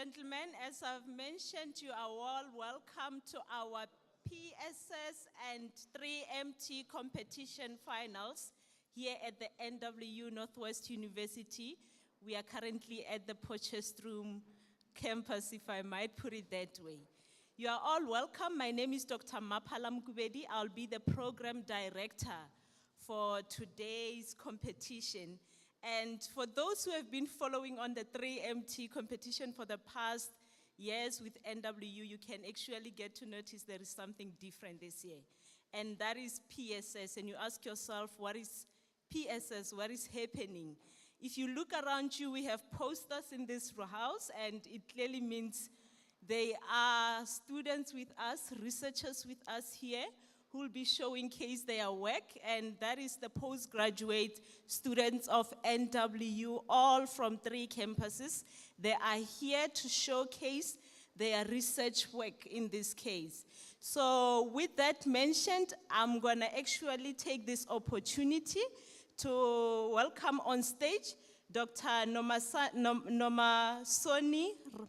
gentlemen, as I've mentioned, you are all welcome to our PSS and 3MT competition finals here at the NWU Northwest University. We are currently at the Potchefstroom campus, if I might put it that way. You are all welcome. My name is Dr. Maphala Mkubedi. I'll be the program director for today's competition. And for those who have been following on the 3MT competition for the past years with NWU, you can actually get to notice there is something different this year. And that is PSS. And you ask yourself, what is PSS? What is happening? If you look around you, we have posters in this house, and it clearly means they are students with us, researchers with us here, who will be showcasing their work, and that is the postgraduate students of NWU, all from 3 campuses. They are here to showcase their research work in this case. So with that mentioned, I'm gonna actually take this opportunity to welcome on stage Dr. Nomasoni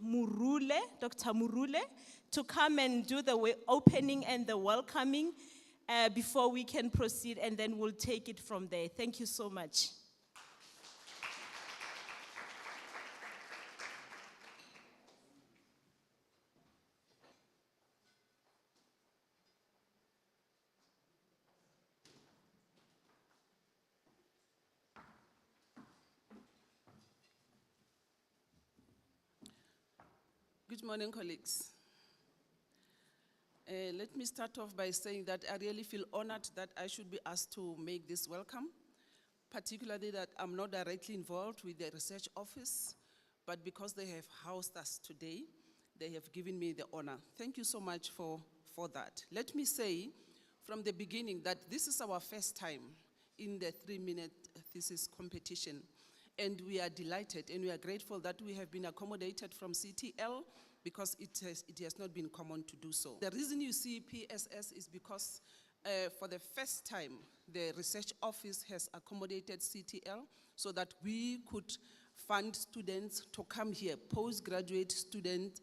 Murule, Dr. Murule, to come and do the opening and the welcoming before we can proceed, and then we'll take it from there. Thank you so much. Good morning, colleagues. Let me start off by saying that I really feel honored that I should be asked to make this welcome, particularly that I'm not directly involved with the research office, but because they have housed us today, they have given me the honor. Thank you so much for that. Let me say from the beginning that this is our first time in the 3-minute thesis competition, and we are delighted and we are grateful that we have been accommodated from CTL, because it has not been common to do so. The reason you see PSS is because for the first time, the research office has accommodated CTL so that we could fund students to come here, postgraduate student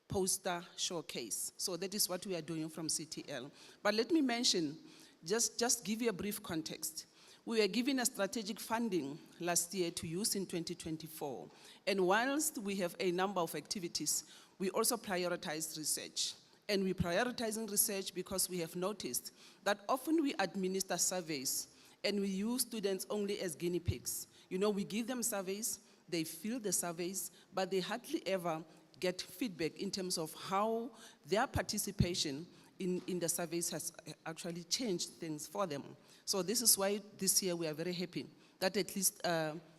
poster showcase. So that is what we are doing from CTL. But let me mention, just give you a brief context. We were given a strategic funding last year to use in 2024. And whilst we have a number of activities, we also prioritize research. And we're prioritizing research because we have noticed that often we administer surveys and we use students only as guinea pigs. You know, we give them surveys, they fill the surveys, but they hardly ever get feedback in terms of how their participation in the surveys has actually changed things for them. So this is why this year we are very happy that at least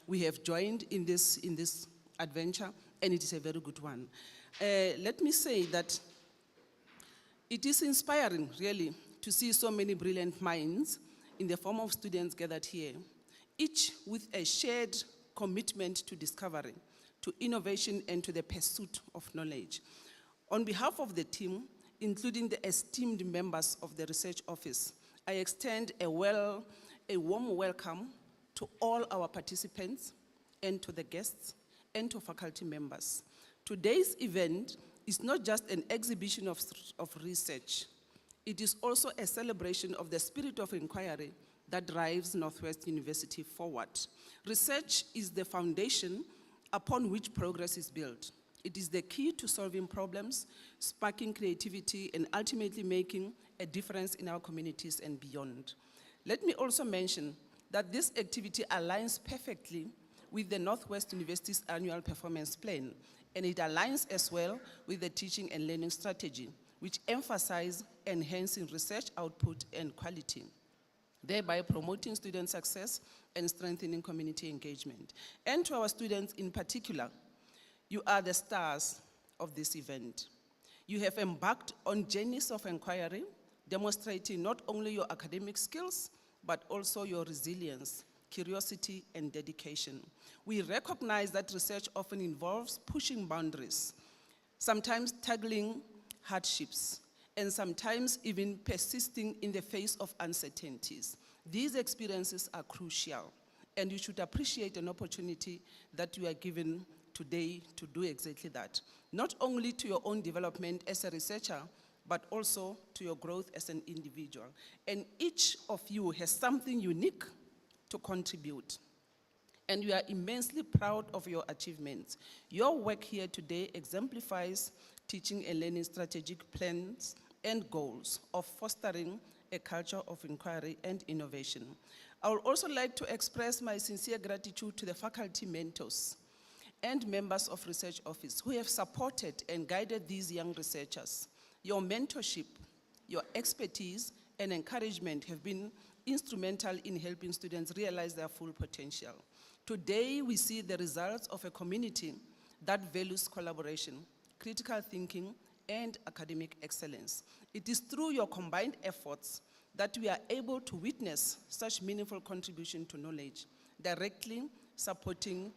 we have joined in this adventure, and it is a very good one. Let me say that it is inspiring, really, to see so many brilliant minds in the form of students gathered here, each with a shared commitment to discovery, to innovation, and to the pursuit of knowledge. On behalf of the team, including the esteemed members of the research office, I extend a warm welcome to all our participants and to the guests and to faculty members. Today's event is not just an exhibition of research. It is also a celebration of the spirit of inquiry that drives Northwest University forward. Research is the foundation upon which progress is built. It is the key to solving problems, sparking creativity, and ultimately making a difference in our communities and beyond. Let me also mention that this activity aligns perfectly with the Northwest University's annual performance plan, and it aligns as well with the teaching and learning strategy, which emphasize enhancing research output and quality, thereby promoting student success and strengthening community engagement. And to our students in particular, you are the stars of this event. You have embarked on journeys of inquiry, demonstrating not only your academic skills, but also your resilience, curiosity, and dedication. We recognize that research often involves pushing boundaries, sometimes tackling hardships, and sometimes even persisting in the face of uncertainties. These experiences are crucial, and you should appreciate an opportunity that you are given today to do exactly that. Not only to your own development as a researcher, but also to your growth as an individual. And each of you has something unique to contribute. And we are immensely proud of your achievements. Your work here today exemplifies teaching and learning strategic plans and goals of fostering a culture of inquiry and innovation. I would also like to express my sincere gratitude to the faculty mentors and members of Research Office who have supported and guided these young researchers. Your mentorship, your expertise, and encouragement have been instrumental in helping students realize their full potential. Today, we see the results of a community that values collaboration, critical thinking, and academic excellence. It is through your combined efforts that we are able to witness such meaningful contribution to knowledge, directly supporting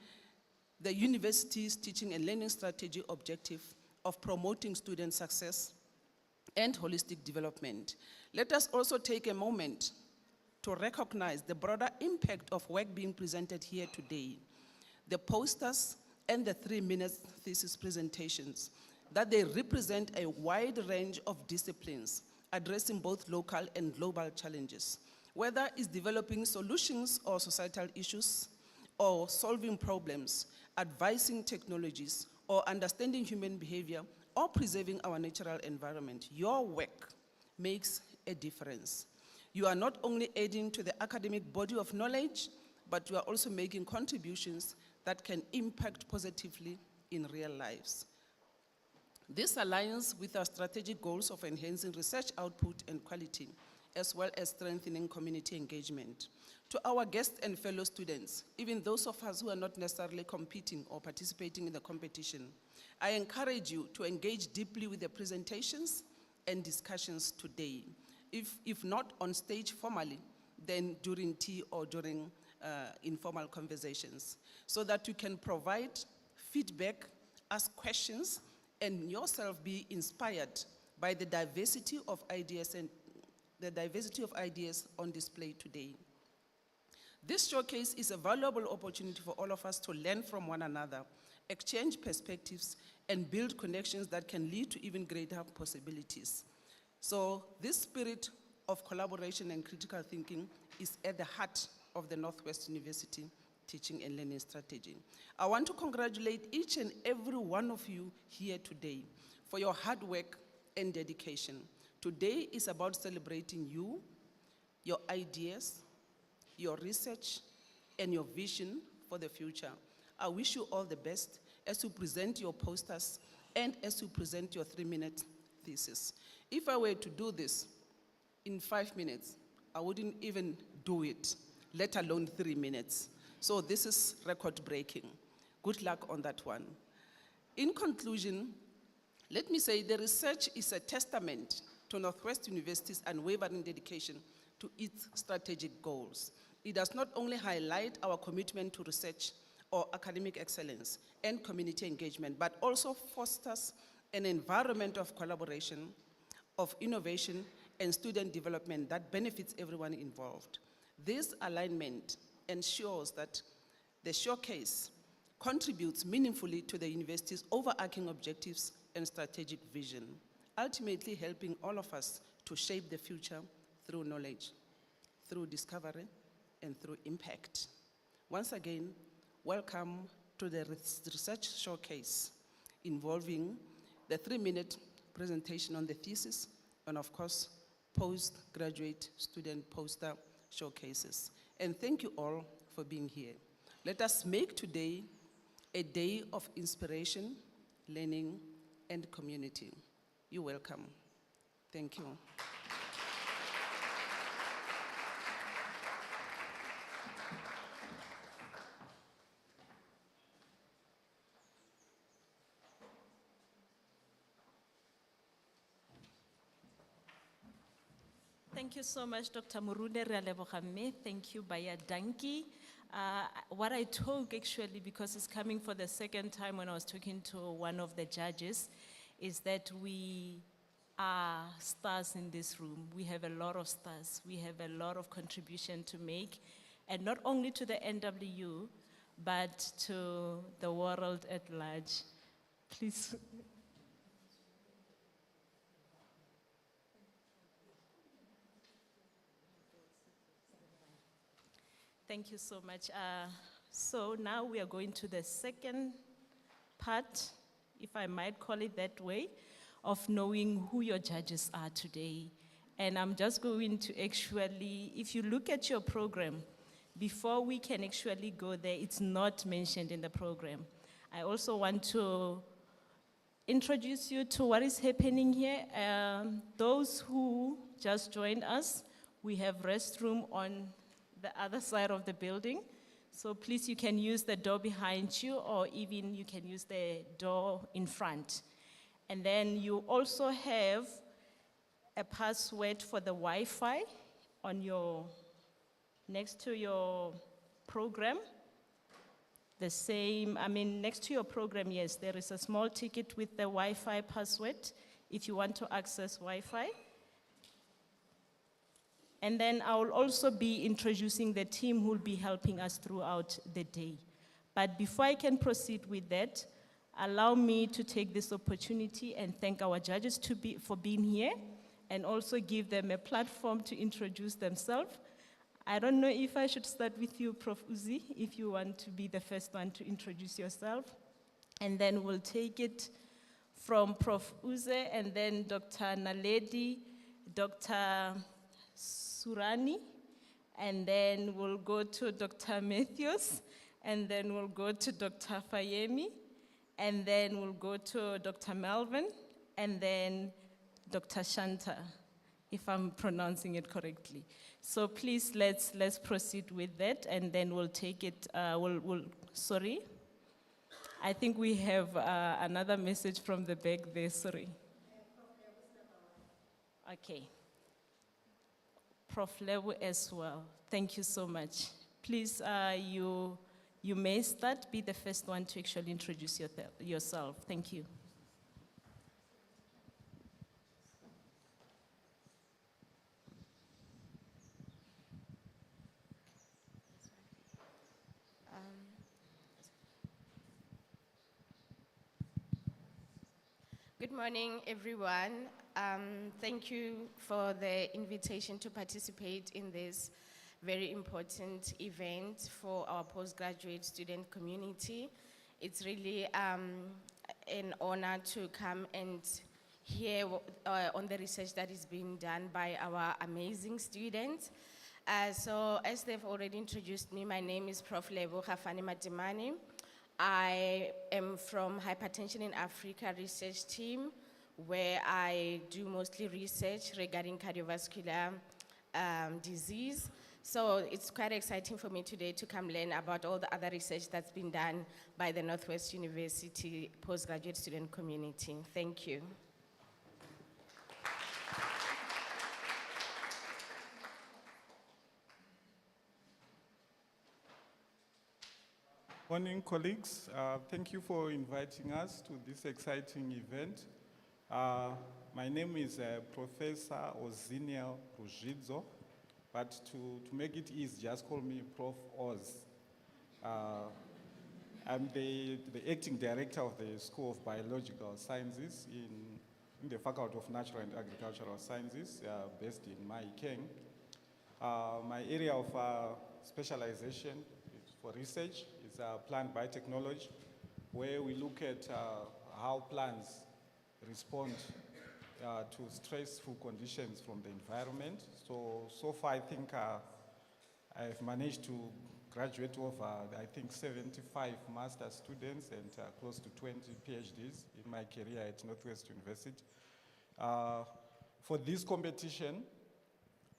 the university's teaching and learning strategy objective of promoting student success and holistic development. Let us also take a moment to recognize the broader impact of work being presented here today. The posters and the 3-minute thesis presentations, that they represent a wide range of disciplines addressing both local and global challenges, whether it's developing solutions or societal issues, or solving problems, advising technologies, or understanding human behavior, or preserving our natural environment. Your work makes a difference. You are not only adding to the academic body of knowledge, but you are also making contributions that can impact positively in real lives. This aligns with our strategic goals of enhancing research output and quality, as well as strengthening community engagement. To our guests and fellow students, even those of us who are not necessarily competing or participating in the competition, I encourage you to engage deeply with the presentations and discussions today. If not on stage formally, then during tea or during informal conversations, so that you can provide feedback, ask questions, and yourself be inspired by the diversity of ideas and the diversity of ideas on display today. This showcase is a valuable opportunity for all of us to learn from one another, exchange perspectives, and build connections that can lead to even greater possibilities. So this spirit of collaboration and critical thinking is at the heart of the Northwest University teaching and learning strategy. I want to congratulate each and every one of you here today for your hard work and dedication. Today is about celebrating you, your ideas, your research, and your vision for the future. I wish you all the best as you present your posters and as you present your 3-minute thesis. If I were to do this in 5 minutes, I wouldn't even do it, let alone 3 minutes. So this is record-breaking. Good luck on that one. In conclusion, let me say the research is a testament to Northwest University's unwavering dedication to its strategic goals. It does not only highlight our commitment to research or academic excellence and community engagement, but also fosters an environment of collaboration, of innovation, and student development that benefits everyone involved. This alignment ensures that the showcase contributes meaningfully to the university's overarching objectives and strategic vision, ultimately helping all of us to shape the future through knowledge, through discovery, and through impact. Once again, welcome to the research showcase involving the 3-minute presentation on the thesis, and of course, postgraduate student poster showcases. And thank you all for being here. Let us make today a day of inspiration, learning, and community. You're welcome. Thank you. Thank you so much, Dr. Murunde Realebogamme. Thank you, Baya Danki. What I told actually, because it's coming for the second time when I was talking to one of the judges, is that we are stars in this room. We have a lot of stars. We have a lot of contribution to make, and not only to the NWU, but to the world at large. Please. Thank you so much. So now we are going to the second part, if I might call it that way, of knowing who your judges are today. And I'm just going to actually, if you look at your program, before we can actually go there, it's not mentioned in the program. I also want to introduce you to what is happening here. Those who just joined us, we have restroom on the other side of the building. So please, you can use the door behind you, or even you can use the door in front. And then you also have a password for the Wi-Fi on your, next to your program. The same, next to your program, yes, there is a small ticket with the Wi-Fi password if you want to access Wi-Fi. And then I will also be introducing the team who will be helping us throughout the day. But before I can proceed with that, allow me to take this opportunity and thank our judges for being here, and also give them a platform to introduce themselves. I don't know if I should start with you, Prof. Uzi, if you want to be the first one to introduce yourself. And then we'll take it from Prof. Uze, and then Dr. Naledi, Dr. Surani, and then we'll go to Dr. Matthews, and then we'll go to Dr. Fayemi, and then we'll go to Dr. Melvin, and then Dr. Shanta, if I'm pronouncing it correctly. So please, let's proceed with that, and then we'll take it, sorry. I think we have another message from the back there, sorry. Okay. Prof. Lewu as well. Thank you so much. Please, you may start, be the first one to actually introduce yourself. Thank you. Good morning, everyone. Thank you for the invitation to participate in this very important event for our postgraduate student community. It's really an honor to come and hear on the research that is being done by our amazing students. So as they've already introduced me, my name is Prof. Lebu Khafani Matimani. I am from Hypertension in Africa research team, where I do mostly research regarding cardiovascular disease. So it's quite exciting for me today to come learn about all the other research that's been done by the Northwest University postgraduate student community. Thank you. Morning, colleagues. Thank you for inviting us to this exciting event. My name is Professor Ozinia Rujidzo, but to make it easy, just call me Prof. Oz. I'm the acting director of the School of Biological Sciences in the Faculty of Natural and Agricultural Sciences, based in Mahikeng. My area of specialization for research is plant biotechnology, where we look at how plants respond to stressful conditions from the environment. So far, I think I've managed to graduate over, 75 master's students and close to 20 PhDs in my career at Northwest University. For this competition,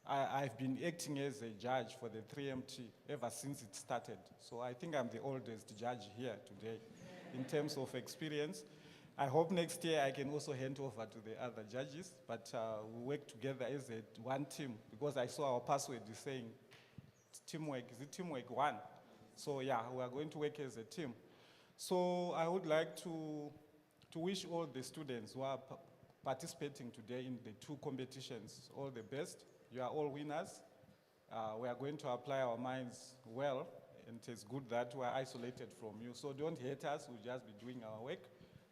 I've been acting as a judge for the 3MT ever since it started. So I think I'm the oldest judge here today in terms of experience. I hope next year I can also hand over to the other judges, but we work together as one team, because I saw our password is saying teamwork. Is it teamwork one? So yeah, we are going to work as a team. So I would like to wish all the students who are participating today in the two competitions all the best. You are all winners. We are going to apply our minds well and it's good that we're isolated from you. So don't hate us, we'll just be doing our work.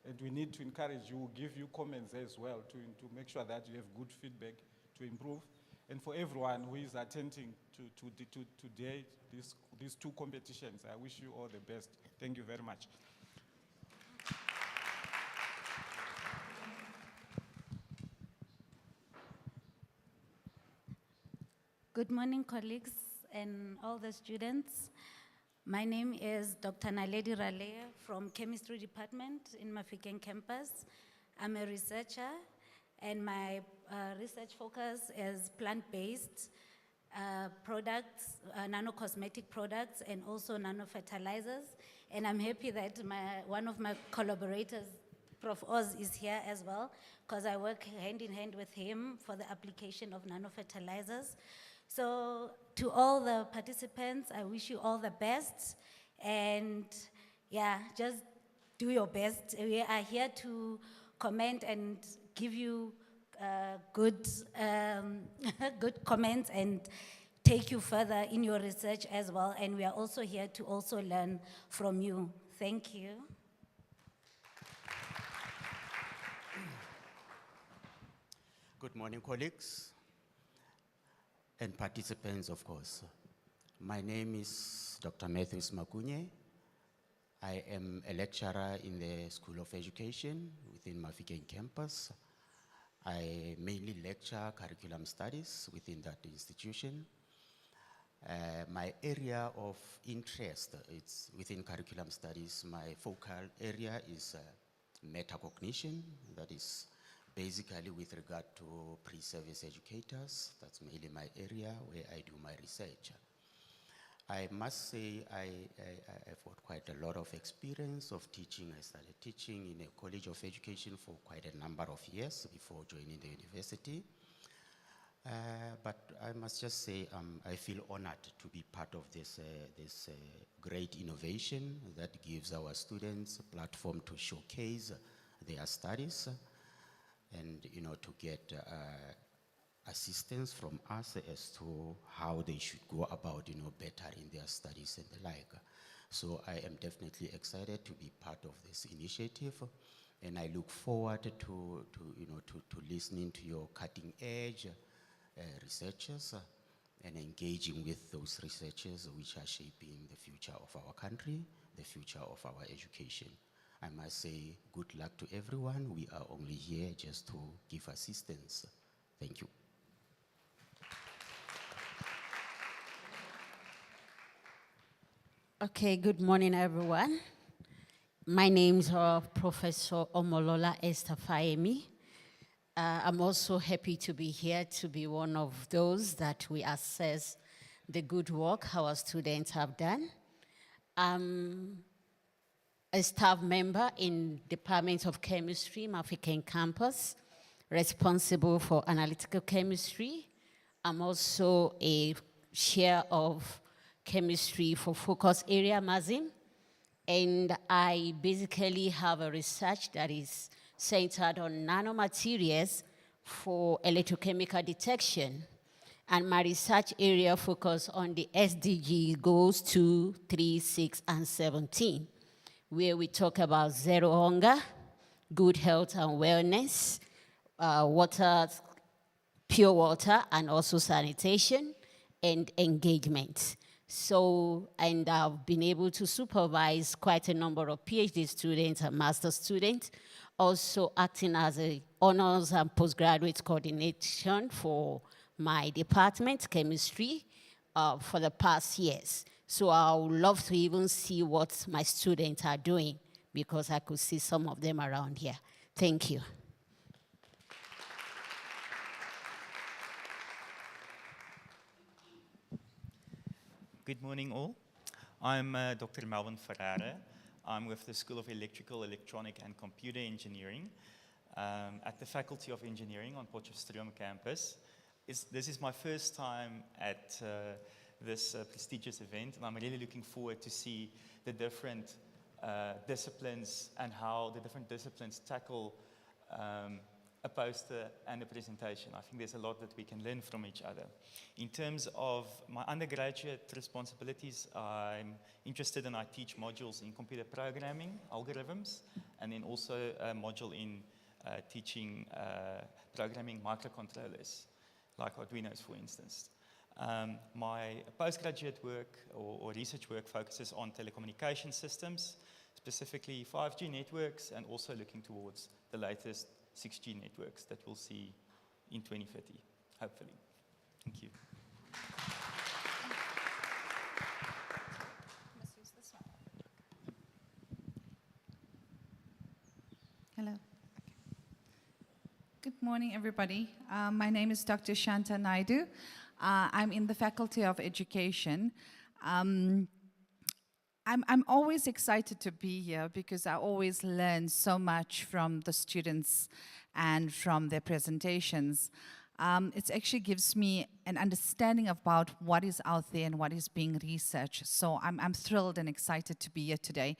And we need to encourage you, give you comments as well to make sure that you have good feedback to improve. And for everyone who is attending to today, these two competitions, I wish you all the best. Thank you very much. Good morning, colleagues and all the students. My name is Dr. Naledi Ralea from Chemistry Department in Mafikeng campus. I'm a researcher, and my research focus is plant-based products, nano-cosmetic products, and also nano-fertilizers. And I'm happy that one of my collaborators, Prof. Oz, is here as well, because I work hand in hand with him for the application of nano-fertilizers. So to all the participants, I wish you all the best. And yeah, just do your best. We are here to comment and give you good, good comments and take you further in your research as well. And we are also here to also learn from you. Thank you. Good morning, colleagues and participants, of course. My name is Dr. Matthews Makunye. I am a lecturer in the School of Education within Mafikeng campus. I mainly lecture curriculum studies within that institution. My area of interest, it's within curriculum studies, my focal area is metacognition, that is basically with regard to pre-service educators. That's mainly my area where I do my research. I must say I've got quite a lot of experience of teaching. I started teaching in a college of education for quite a number of years before joining the university. But I must just say I feel honored to be part of this great innovation that gives our students a platform to showcase their studies and to get assistance from us as to how they should go about better in their studies and the like. So I am definitely excited to be part of this initiative, and I look forward to listening to your cutting edge researchers and engaging with those researchers which are shaping the future of our country, the future of our education. I must say good luck to everyone. We are only here just to give assistance. Thank you. Okay, good morning, everyone. My name is Professor Omolola Esther Fahemi. I'm also happy to be here to be one of those that we assess the good work our students have done. A staff member in Department of Chemistry, Mafikeng campus, responsible for analytical chemistry. I'm also a chair of chemistry for focus area MASIM, and I basically have a research that is centered on nanomaterials for electrochemical detection. And my research area focus on the SDG goals 2, 3, 6, and 17. Where we talk about zero hunger, good health and wellness, water, pure water, and also sanitation and engagement. So, and I've been able to supervise quite a number of PhD students and master students, also acting as a honors and postgraduate coordination for my department, chemistry, for the past years. So I would love to even see what my students are doing because I could see some of them around here. Thank you. Good morning, all. I'm Dr. Melvin Ferreira. I'm with the School of Electrical, Electronic and Computer Engineering at the Faculty of Engineering on Potchefstroom campus. This is my first time at this prestigious event, and I'm really looking forward to see the different disciplines and how the different disciplines tackle a poster and a presentation. I think there's a lot that we can learn from each other. In terms of my undergraduate responsibilities, I'm interested and I teach modules in computer programming, algorithms, and then also a module in teaching programming microcontrollers, like Arduinos, for instance. My postgraduate work or research work focuses on telecommunication systems, specifically 5G networks, and also looking towards the latest 6G networks that we'll see in 2030, hopefully. Thank you. Hello. Good morning, everybody. My name is Dr. Shanta Naidu. I'm in the Faculty of Education. I'm always excited to be here because I always learn so much from the students and from their presentations. It actually gives me an understanding about what is out there and what is being researched. So I'm thrilled and excited to be here today.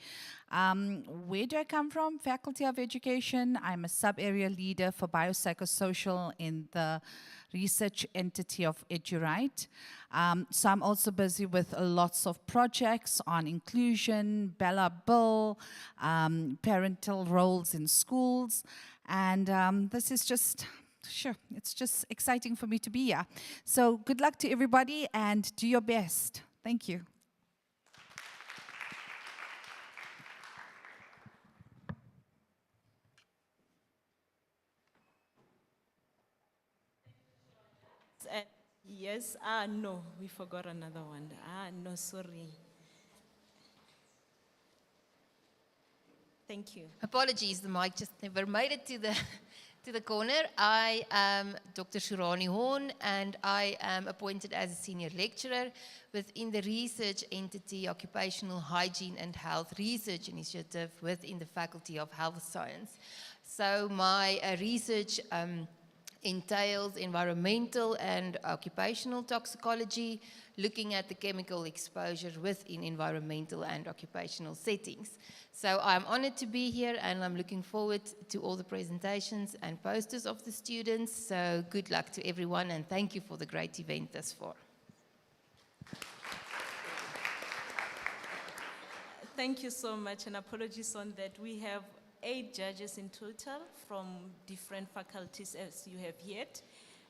Where do I come from? Faculty of Education. I'm a sub-area leader for biopsychosocial in the research entity of EduRight. So I'm also busy with lots of projects on inclusion, Bella Bill, parental roles in schools, and this is just, sure, it's just exciting for me to be here. So good luck to everybody and do your best. Thank you. Yes, no, we forgot another one. No, sorry. Thank you. Apologies, the mic just never made it to the corner. I am Dr. Shurani Horn, and I am appointed as a senior lecturer within the research entity Occupational Hygiene and Health Research Initiative within the Faculty of Health Science. So my research entails environmental and occupational toxicology, looking at the chemical exposure within environmental and occupational settings. So I'm honored to be here, and I'm looking forward to all the presentations and posters of the students. So good luck to everyone, and thank you for the great event thus far. Thank you so much, and apologies on that. We have 8 judges in total from different faculties, as you have heard.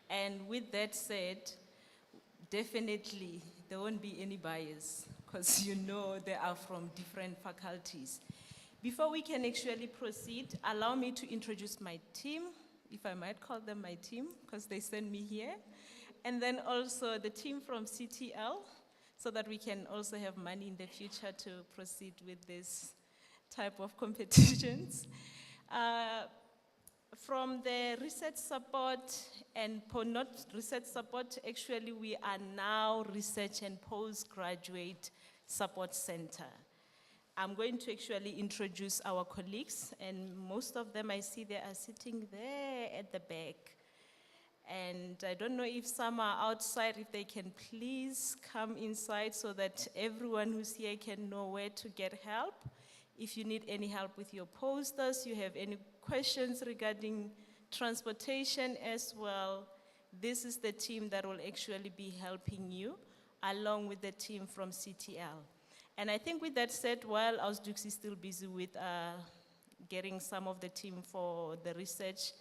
And with that said, definitely there won't be any bias, because you know they are from different faculties. Before we can actually proceed, allow me to introduce my team, if I might call them my team, because they sent me here. And then also the team from CTL, so that we can also have money in the future to proceed with this type of competitions. From the research support and not research support, actually we are now Research and Postgraduate Support Center. I'm going to actually introduce our colleagues, and most of them I see they are sitting there at the back. And I don't know if some are outside, if they can please come inside so that everyone who's here can know where to get help. If you need any help with your posters, you have any questions regarding transportation as well, this is the team that will actually be helping you, along with the team from CTL. And I think with that said, while Ausdux is still busy with getting some of the team for the Research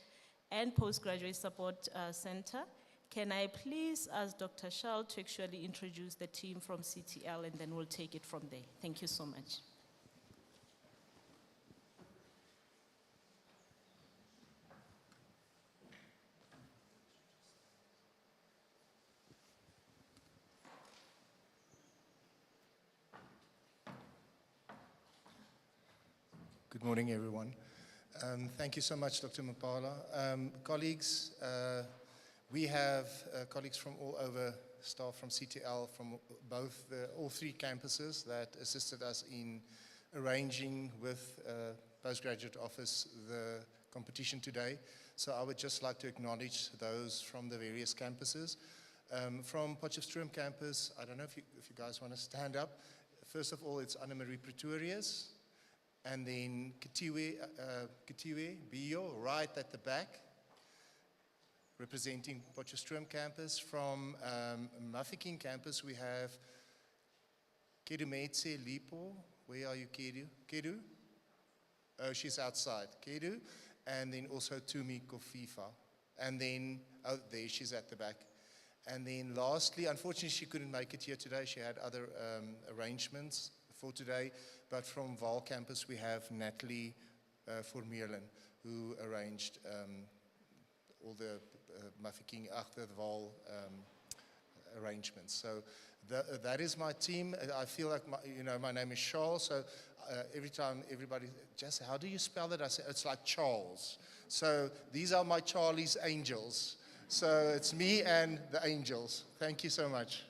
and Postgraduate Support Center, can I please ask Dr. Shal to actually introduce the team from CTL, and then we'll take it from there. Thank you so much. Good morning, everyone. Thank you so much, Dr. Mapala. Colleagues, we have colleagues from all over, staff from CTL, from all 3 campuses that assisted us in arranging with Postgraduate Office the competition today. So I would just like to acknowledge those from the various campuses. From Potchefstroom campus, I don't know if you guys want to stand up. First of all, it's Anna-Marie Pretorius. And then Katiwe Bio, right at the back. representing Potchefstroom campus. From Mafeking campus, we have Kedumetse Lipo. Where are you, Kedu? Kedu? Oh, she's outside. Kedu. And then also Tumi Kofifa. And then, oh, there, she's at the back. And then lastly, unfortunately, she couldn't make it here today. She had other arrangements for today. But from Vaal campus, we have Natalie Vermeulen, who arranged all the Mafeking Agter Vaal arrangements. So that is my team. I feel like, my name is Charles, so every time everybody, just how do you spell it? I say, it's like Charles. So these are my Charlie's angels. So it's me and the angels. Thank you so much.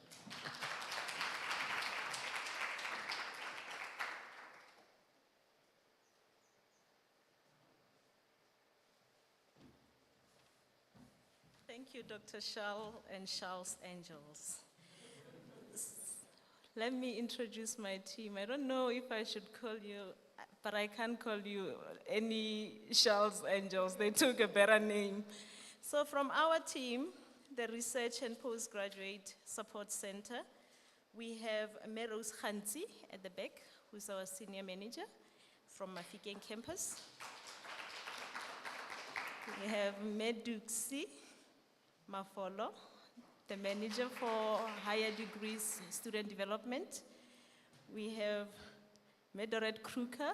Thank you, Dr. Charles and Charles Angels. Let me introduce my team. I don't know if I should call you, but I can't call you any Charles Angels. They took a better name. So from our team, the Research and Postgraduate Support Center, we have Meros Khanti at the back, who's our senior manager from Mafeking campus. We have Meduksi Mafolo, the manager for higher degrees student development. We have Medoret Kruker,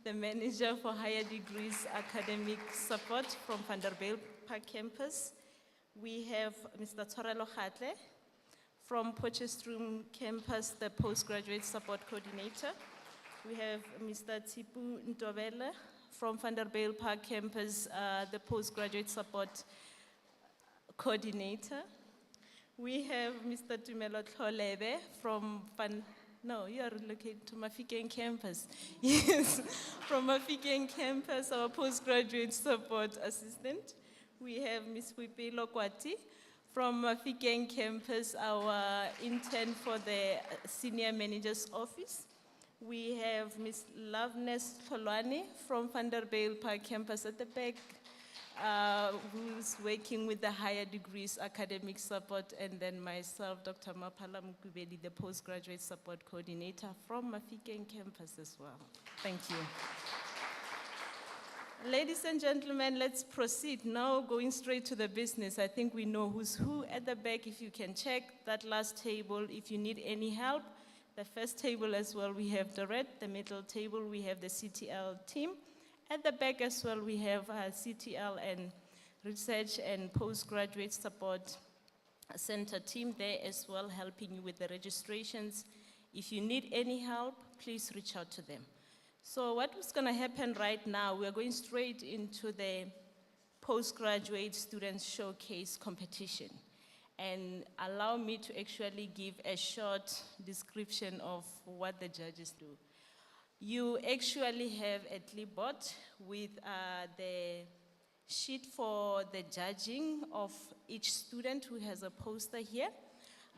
the manager for higher degrees academic support from Vanderbilt Park campus. We have Mr. Torelo Khatle from Potchefstroom campus, the postgraduate support coordinator. We have Mr. Tipu Ntobele from Vanderbilt Park campus, the postgraduate support coordinator. We have Mr. Tumelo Tlolebe from no, you are relocated to Mafeking campus. Yes, from Mafeking campus, our postgraduate support assistant. We have Ms. Wipi Lokwati from Mafeking campus, our intern for the senior manager's office. We have Ms. Loveness Tolwani from Vanderbilt Park campus at the back, who's working with the higher degrees academic support, and then myself, Dr. Mapala Mukubeli, the postgraduate support coordinator from Mafeking campus as well. Thank you. Ladies and gentlemen, let's proceed now, going straight to the business. I think we know who's who at the back. If you can check that last table, if you need any help, the first table as well, we have the red, the middle table, we have the CTL team. At the back as well, we have CTL and Research and Postgraduate Support Center team there as well, helping you with the registrations. If you need any help, please reach out to them. So what's going to happen right now, we are going straight into the postgraduate students showcase competition. And allow me to actually give a short description of what the judges do. You actually have a clipboard with the sheet for the judging of each student who has a poster here.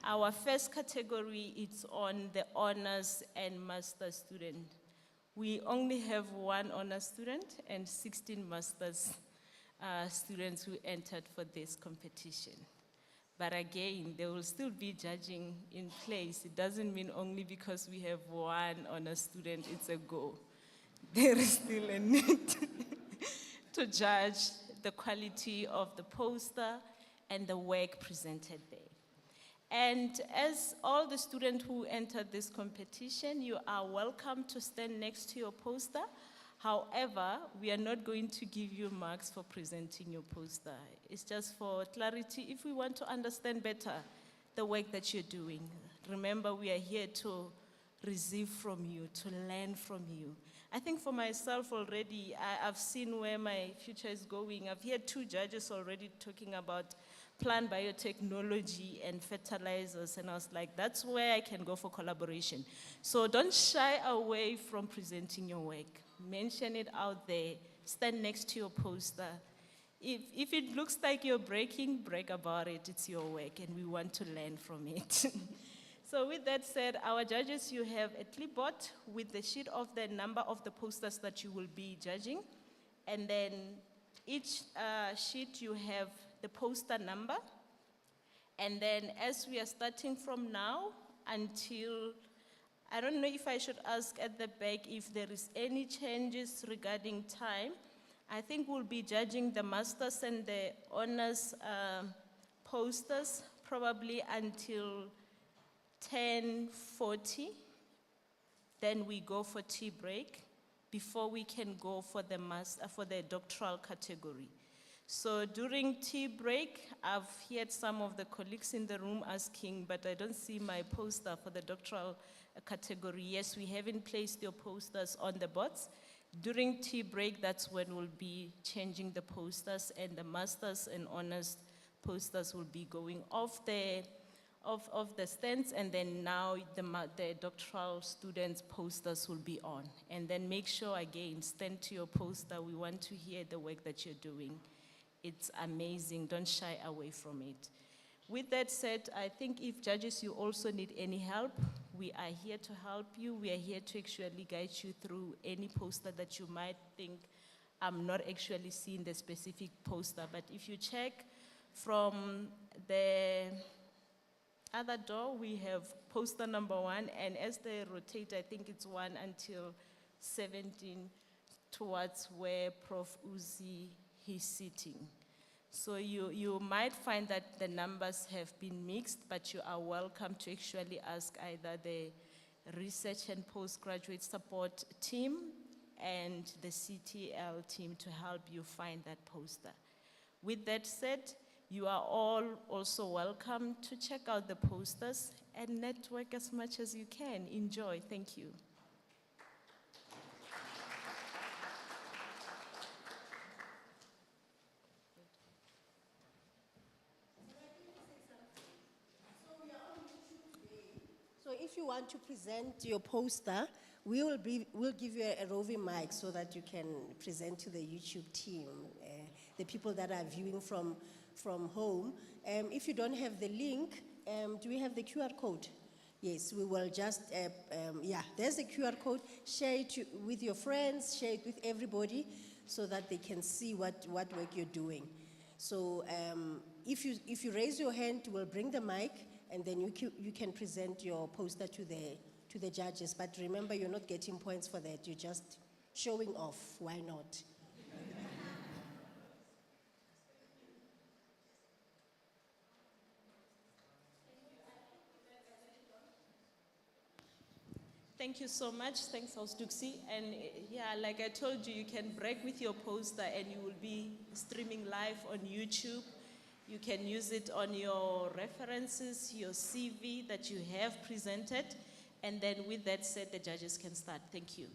Our first category is on the honors and master student. We only have one honors student and 16 masters students who entered for this competition. But again, there will still be judging in place. It doesn't mean only because we have one honor student, it's a go. There is still a need to judge the quality of the poster and the work presented there. And as all the students who entered this competition, you are welcome to stand next to your poster. However, we are not going to give you marks for presenting your poster. It's just for clarity, if we want to understand better the work that you're doing. Remember, we are here to receive from you, to learn from you. I think for myself already, I've seen where my future is going. I've heard 2 judges already talking about plant biotechnology and fertilizers, and I was like, that's where I can go for collaboration. So don't shy away from presenting your work. Mention it out there, stand next to your poster. If it looks like you're breaking, brag about it, it's your work, and we want to learn from it. So with that said, our judges, you have a clipboard with the sheet of the number of the posters that you will be judging, and then each sheet you have the poster number. And then as we are starting from now until, I don't know if I should ask at the back if there is any changes regarding time. I think we'll be judging the masters and the honors posters probably until 10:40. Then we go for tea break before we can go for the doctoral category. So during tea break, I've heard some of the colleagues in the room asking, but I don't see my poster for the doctoral category. Yes, we haven't placed your posters on the boards. During tea break, that's when we'll be changing the posters, and the masters and honors posters will be going off the stands, and then now the doctoral students' posters will be on. And then make sure, again, stand to your poster. We want to hear the work that you're doing. It's amazing. Don't shy away from it. With that said, I think if judges, you also need any help, we are here to help you. We are here to actually guide you through any poster that you might think, I'm not actually seeing the specific poster. But if you check from the other door, we have poster number 1, and as they rotate, I think it's 1 until 17 towards where Prof. Uzi is sitting. So you might find that the numbers have been mixed, but you are welcome to actually ask either the research and postgraduate support team and the CTL team to help you find that poster. With that said, you are all also welcome to check out the posters and network as much as you can. Enjoy. Thank you. So if you want to present your poster, we'll give you a roving mic so that you can present to the YouTube team, the people that are viewing from home. If you don't have the link, do we have the QR code? Yes, we will just, there's a QR code. Share it with your friends, share it with everybody so that they can see what work you're doing. So if you raise your hand, we'll bring the mic, and then you can present your poster to the judges. But remember, you're not getting points for that. You're just showing off. Why not? Thank you so much. Thanks, House Duxie. And yeah, like I told you, you can break with your poster and you will be streaming live on YouTube. You can use it on your references, your CV that you have presented. And then with that said, the judges can start. Thank you.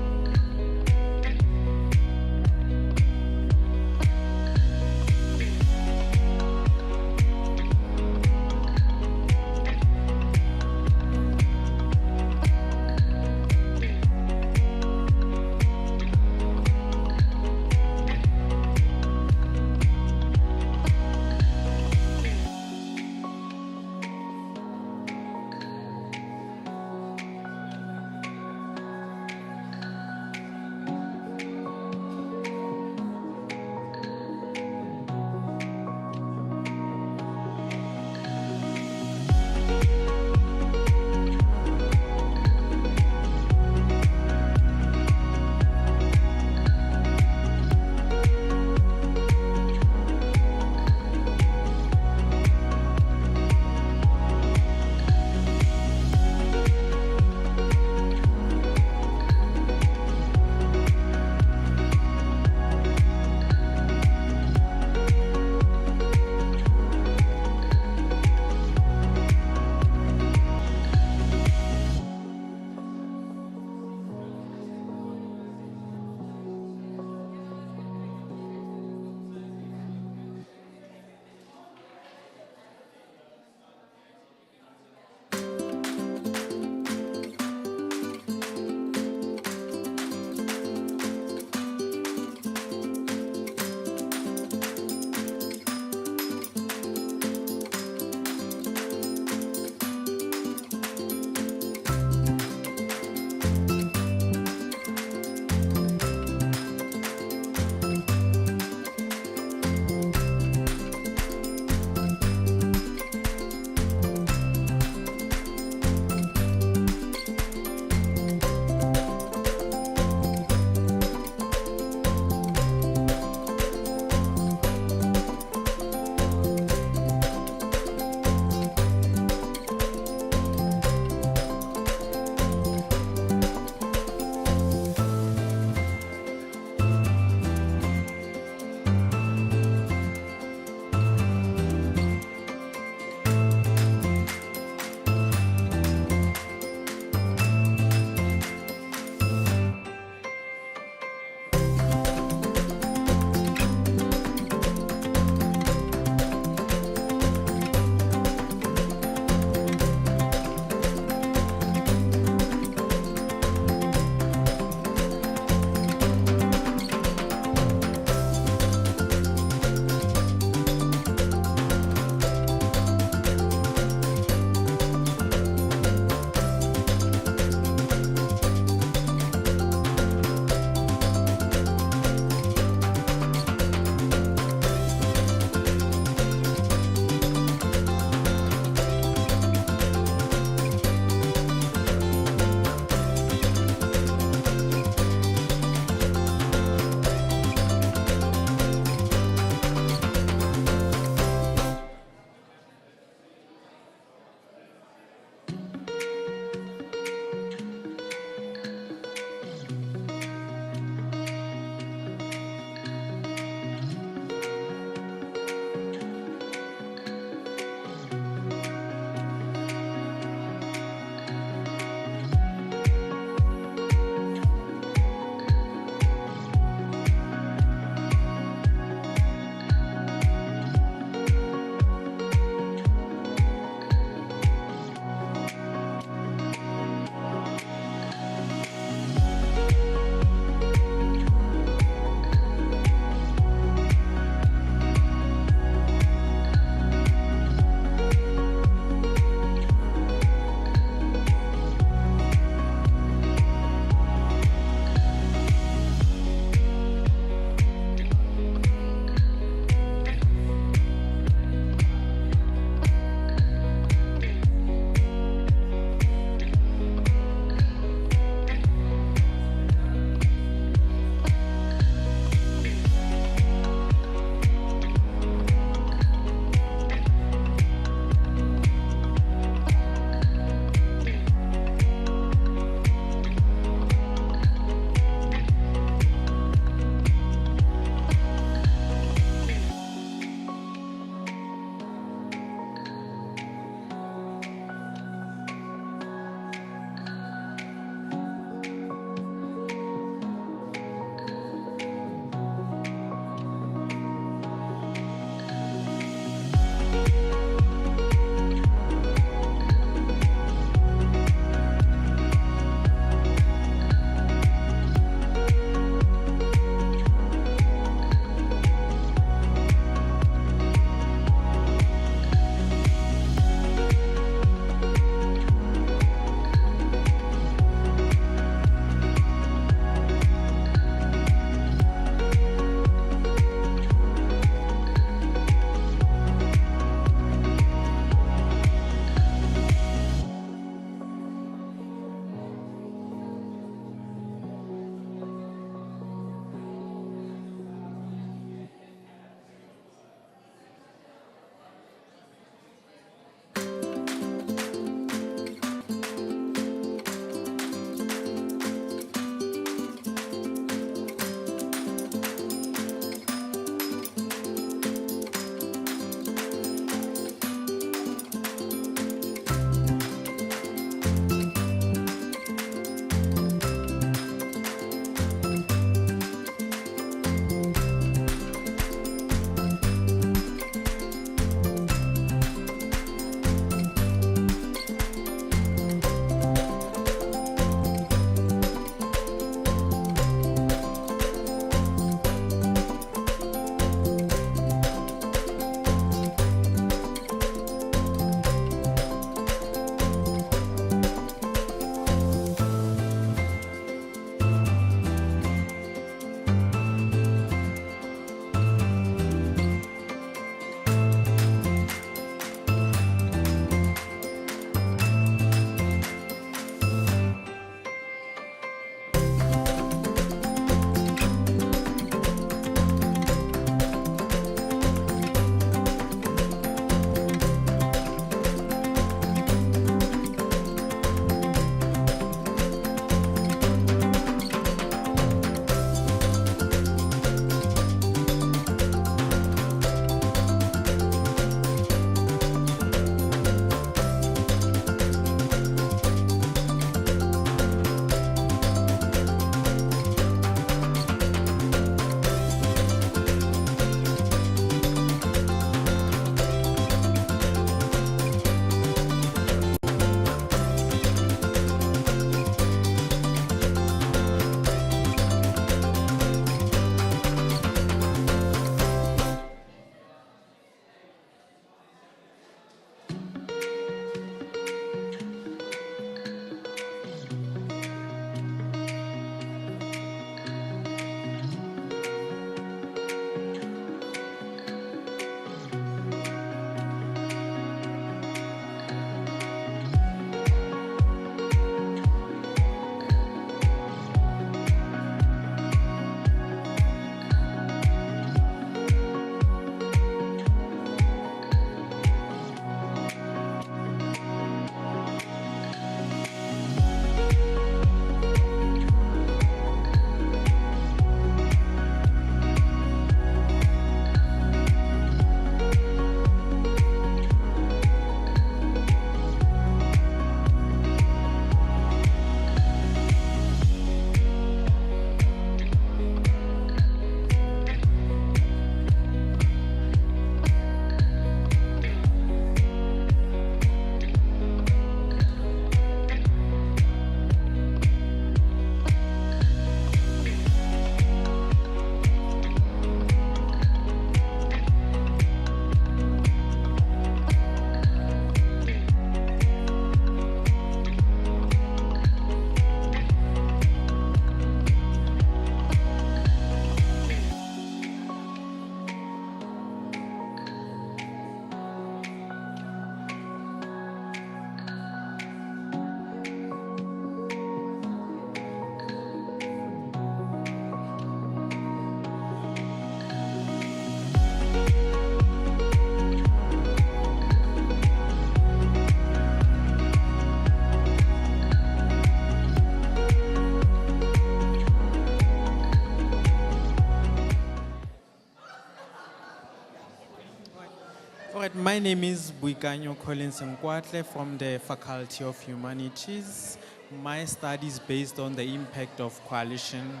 All right, my name is Buikanyo Collins Nkwatle from the Faculty of Humanities. My study is based on the impact of coalition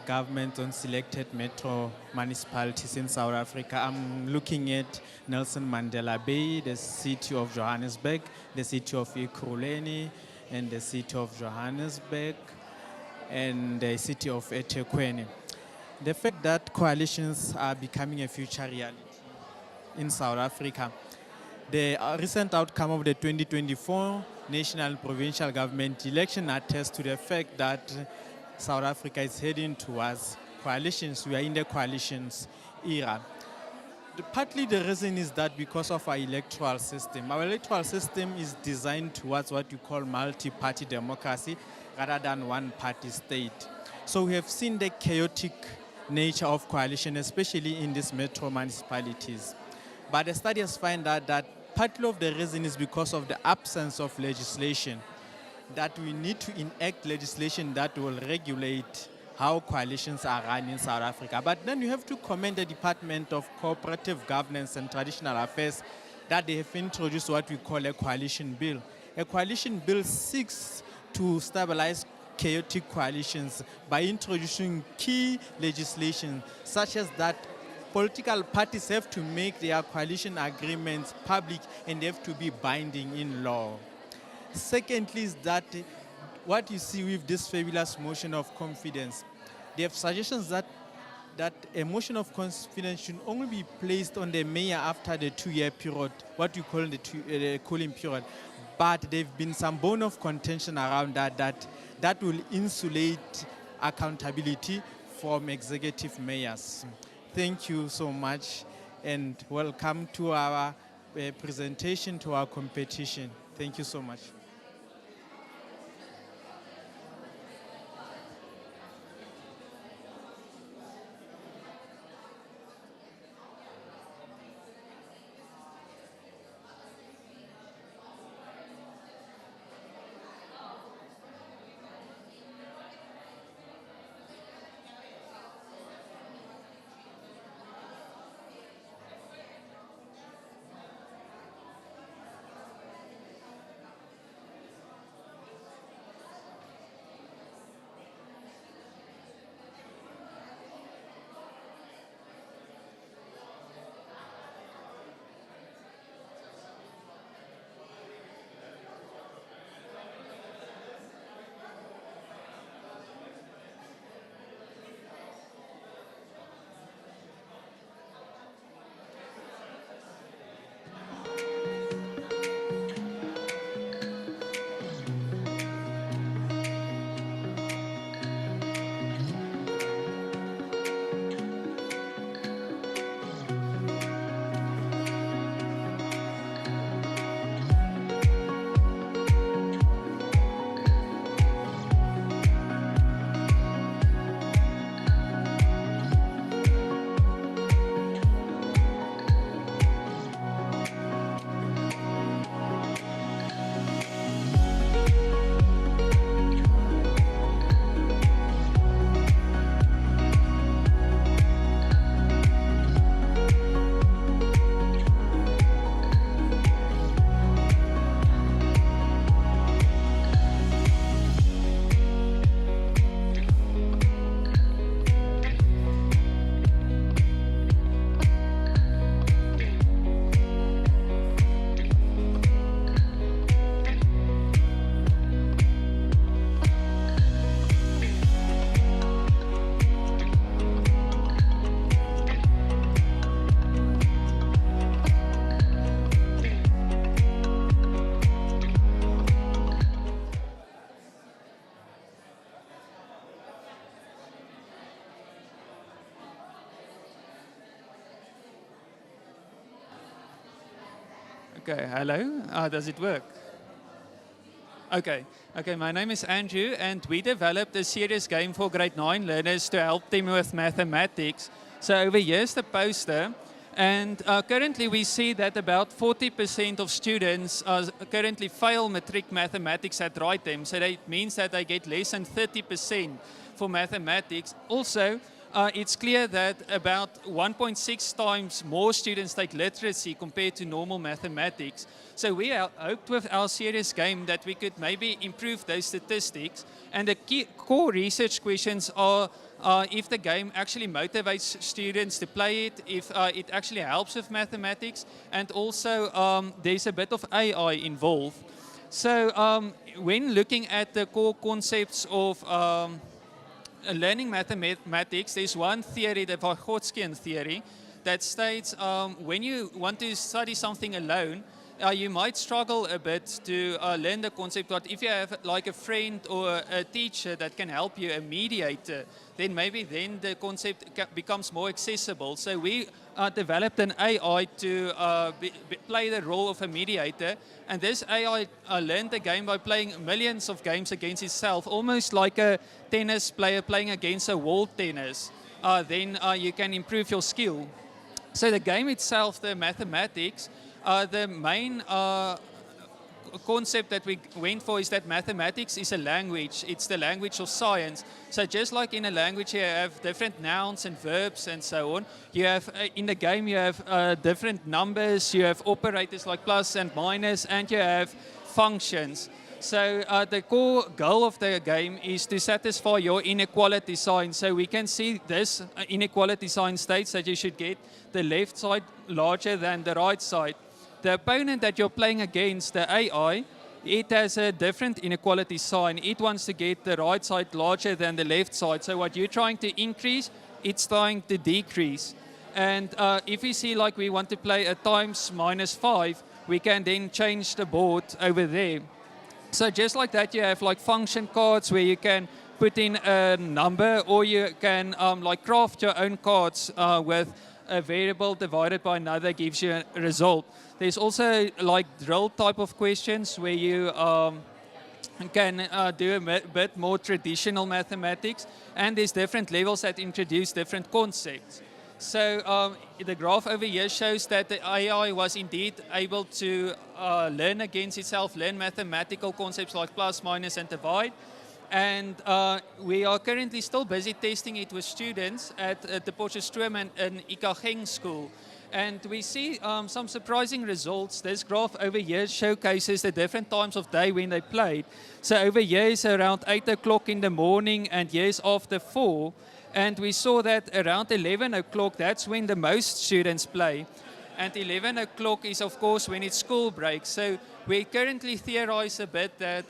government on selected metro municipalities in South Africa. I'm looking at Nelson Mandela Bay, the city of Johannesburg, the city of Ekurhuleni, and the city of Johannesburg, and the city of eThekwini. The fact that coalitions are becoming a future reality in South Africa. The recent outcome of the 2024 national and provincial government election attests to the fact that South Africa is heading towards coalitions. We are in the coalitions era. Partly the reason is that because of our electoral system. Our electoral system is designed towards what you call multi-party democracy rather than one-party state. So we have seen the chaotic nature of coalition, especially in these metro municipalities. But the studies find out that partly of the reason is because of the absence of legislation, that we need to enact legislation that will regulate how coalitions are run in South Africa. But then you have to commend the Department of Cooperative Governance and Traditional Affairs that they have introduced what we call a coalition bill. A coalition bill seeks to stabilize chaotic coalitions by introducing key legislation such as that political parties have to make their coalition agreements public and they have to be binding in law. Secondly is that what you see with this fabulous motion of confidence, they have suggestions that a motion of confidence should only be placed on the mayor after the 2-year period, what you call the cooling period. But there have been some bone of contention around that will insulate accountability from executive mayors. Thank you so much and welcome to our presentation, to our competition. Thank you so much. Okay, hello. Does it work? Okay, my name is Andrew, and we developed a serious game for grade 9 learners to help them with mathematics. So over here is the poster, and currently we see that about 40% of students currently fail matric mathematics at Wrightem. So that means that they get less than 30% for mathematics. Also, it's clear that about 1.6 times more students take literacy compared to normal mathematics. So we hoped with our serious game that we could maybe improve those statistics. And the core research questions are if the game actually motivates students to play it, if it actually helps with mathematics, and also there's a bit of AI involved. So when looking at the core concepts of learning mathematics, there's one theory, the Vygotskian theory, that states when you want to study something alone, you might struggle a bit to learn the concept, but if you have like a friend or a teacher that can help you, a mediator, then maybe then the concept becomes more accessible. So we developed an AI to play the role of a mediator, and this AI learned the game by playing millions of games against itself, almost like a tennis player playing against a wall tennis. Then you can improve your skill. So the game itself, the mathematics, the main concept that we went for is that mathematics is a language. It's the language of science. So just like in a language you have different nouns and verbs and so on, you have in the game you have different numbers, you have operators like plus and minus, and you have functions. So the core goal of the game is to satisfy your inequality sign. So we can see this inequality sign states that you should get the left side larger than the right side. The opponent that you're playing against, the AI, it has a different inequality sign. It wants to get the right side larger than the left side. So what you're trying to increase, it's trying to decrease. And if we see like we want to play a times -5, we can then change the board over there. So just like that, you have like function cards where you can put in a number, or you can like craft your own cards with a variable divided by another gives you a result. There's also like drill type of questions where you can do a bit more traditional mathematics, and there's different levels that introduce different concepts. So the graph over here shows that the AI was indeed able to learn against itself, learn mathematical concepts like plus, minus, and divide. And we are currently still busy testing it with students at the Potchefstroom and Ikageng school. And we see some surprising results. This graph over here showcases the different times of day when they played. So over here is around 8 o'clock in the morning, and here is after 4. And we saw that around 11 o'clock, that's when the most students play. And 11 o'clock is, of course, when it's school break. So we currently theorize a bit that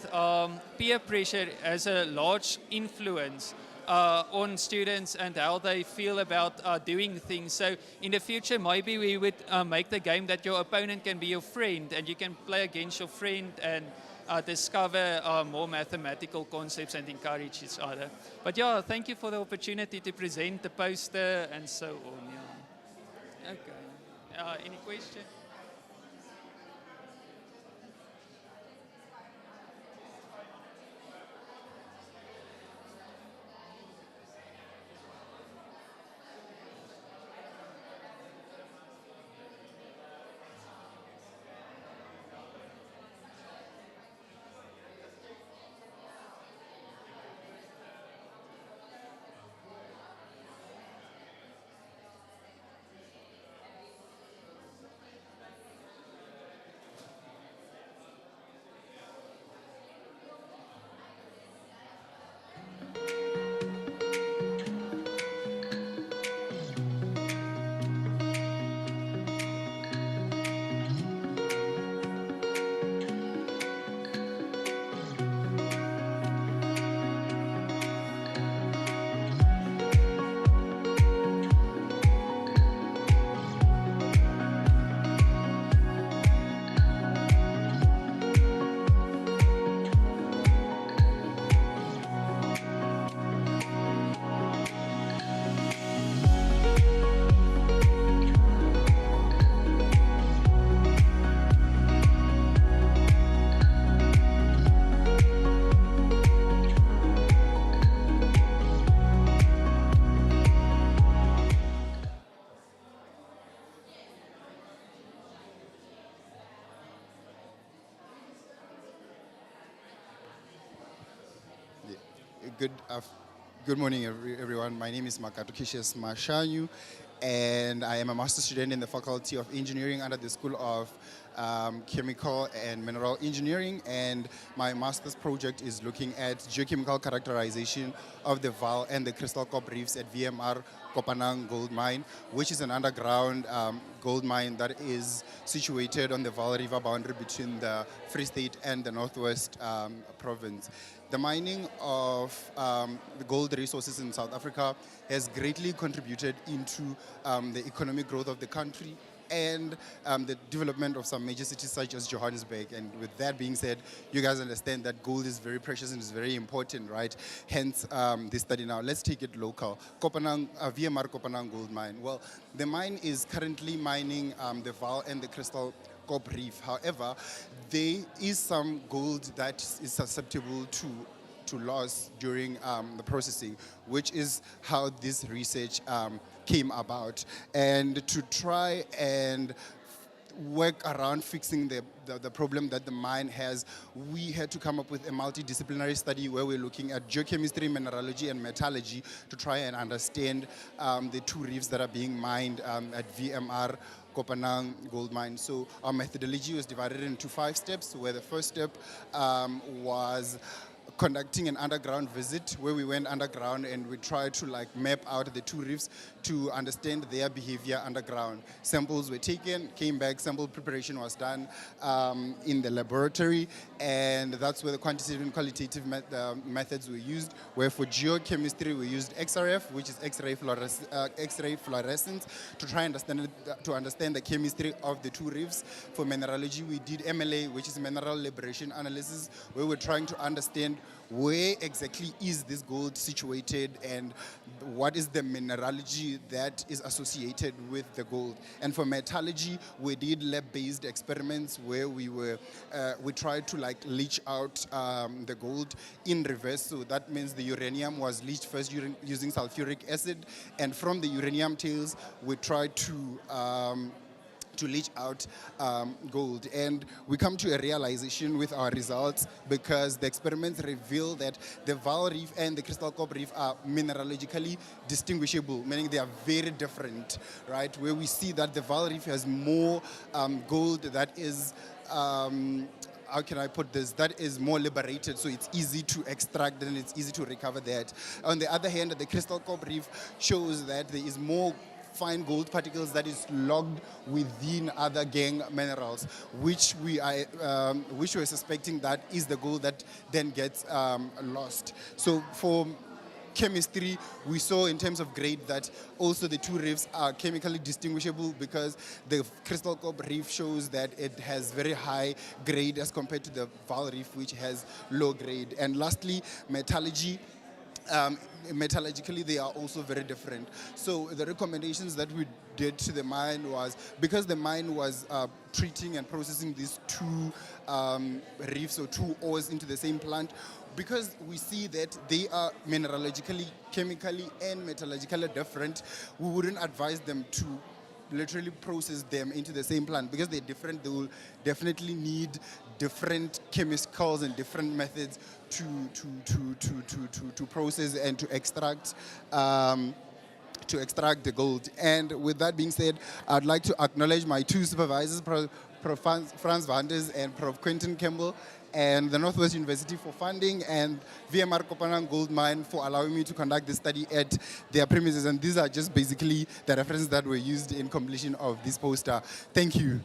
peer pressure has a large influence on students and how they feel about doing things. So in the future, maybe we would make the game that your opponent can be your friend, and you can play against your friend and discover more mathematical concepts and encourage each other. But yeah, thank you for the opportunity to present the poster and so on. Yeah. Okay. Any question? Good, Good morning, everyone. My name is Makatukishis Mashanyu, and I am a master's student in the Faculty of Engineering under the School of Chemical and Mineral Engineering, and my master's project is looking at geochemical characterization of the Val and the Crystal Cop reefs at VMR Kopanang Gold Mine, which is an underground gold mine that is situated on the Val River boundary between the Free State and the Northwest province. The mining of the gold resources in South Africa has greatly contributed into the economic growth of the country and the development of some major cities such as Johannesburg. And with that being said, you guys understand that gold is very precious and is very important, right? Hence this study now. Let's take it local. Kopanang, VMR Kopanang Gold Mine. Well, the mine is currently mining the Val and the Crystal Cop Reef. However, there is some gold that is susceptible to loss during the processing, which is how this research came about. And to try and work around fixing the problem that the mine has, we had to come up with a multidisciplinary study where we're looking at geochemistry, mineralogy, and metallurgy to try and understand the two reefs that are being mined at VMR Kopanang Gold Mine. So our methodology was divided into 5 steps, where the first step was conducting an underground visit, where we went underground and we tried to map out the two reefs to understand their behavior underground. Samples were taken, came back, sample preparation was done in the laboratory, and that's where the quantitative and qualitative methods were used, where for geochemistry we used XRF, which is X-ray fluorescence, to try and understand the chemistry of the two reefs. For mineralogy, we did MLA, which is mineral liberation analysis, where we're trying to understand where exactly is this gold situated and what is the mineralogy that is associated with the gold. And for metallurgy, we did lab-based experiments where we tried to leach out the gold in reverse. So that means the uranium was leached first using sulfuric acid, and from the uranium tails, we tried to leach out gold. And we come to a realization with our results, because the experiments reveal that the Val Reef and the Crystal Cop Reef are mineralogically distinguishable, meaning they are very different, right? Where we see that the Val Reef has more gold that is how can I put this, that is more liberated, so it's easy to extract and it's easy to recover that. On the other hand, the Crystal Cop Reef shows that there is more fine gold particles that is logged within other gangue minerals, which we're suspecting that is the gold that then gets lost. So for chemistry, we saw in terms of grade that also the two reefs are chemically distinguishable, because the Crystal Cop Reef shows that it has very high grade as compared to the Val Reef, which has low grade. And lastly, metallurgy. Metallurgically, they are also very different. So the recommendations that we did to the mine was, because the mine was treating and processing these two reefs or two ores into the same plant, because we see that they are mineralogically, chemically, and metallurgically different, we wouldn't advise them to literally process them into the same plant, because they're different. They will definitely need different chemicals and different methods to process and to extract the gold. And with that being said, I'd like to acknowledge my two supervisors, Prof. Franz Vanders and Prof. Quentin Campbell, and the Northwest University for funding, and VMR Kopanang Gold Mine for allowing me to conduct the study at their premises. And these are just basically the references that were used in completion of this poster. Thank you.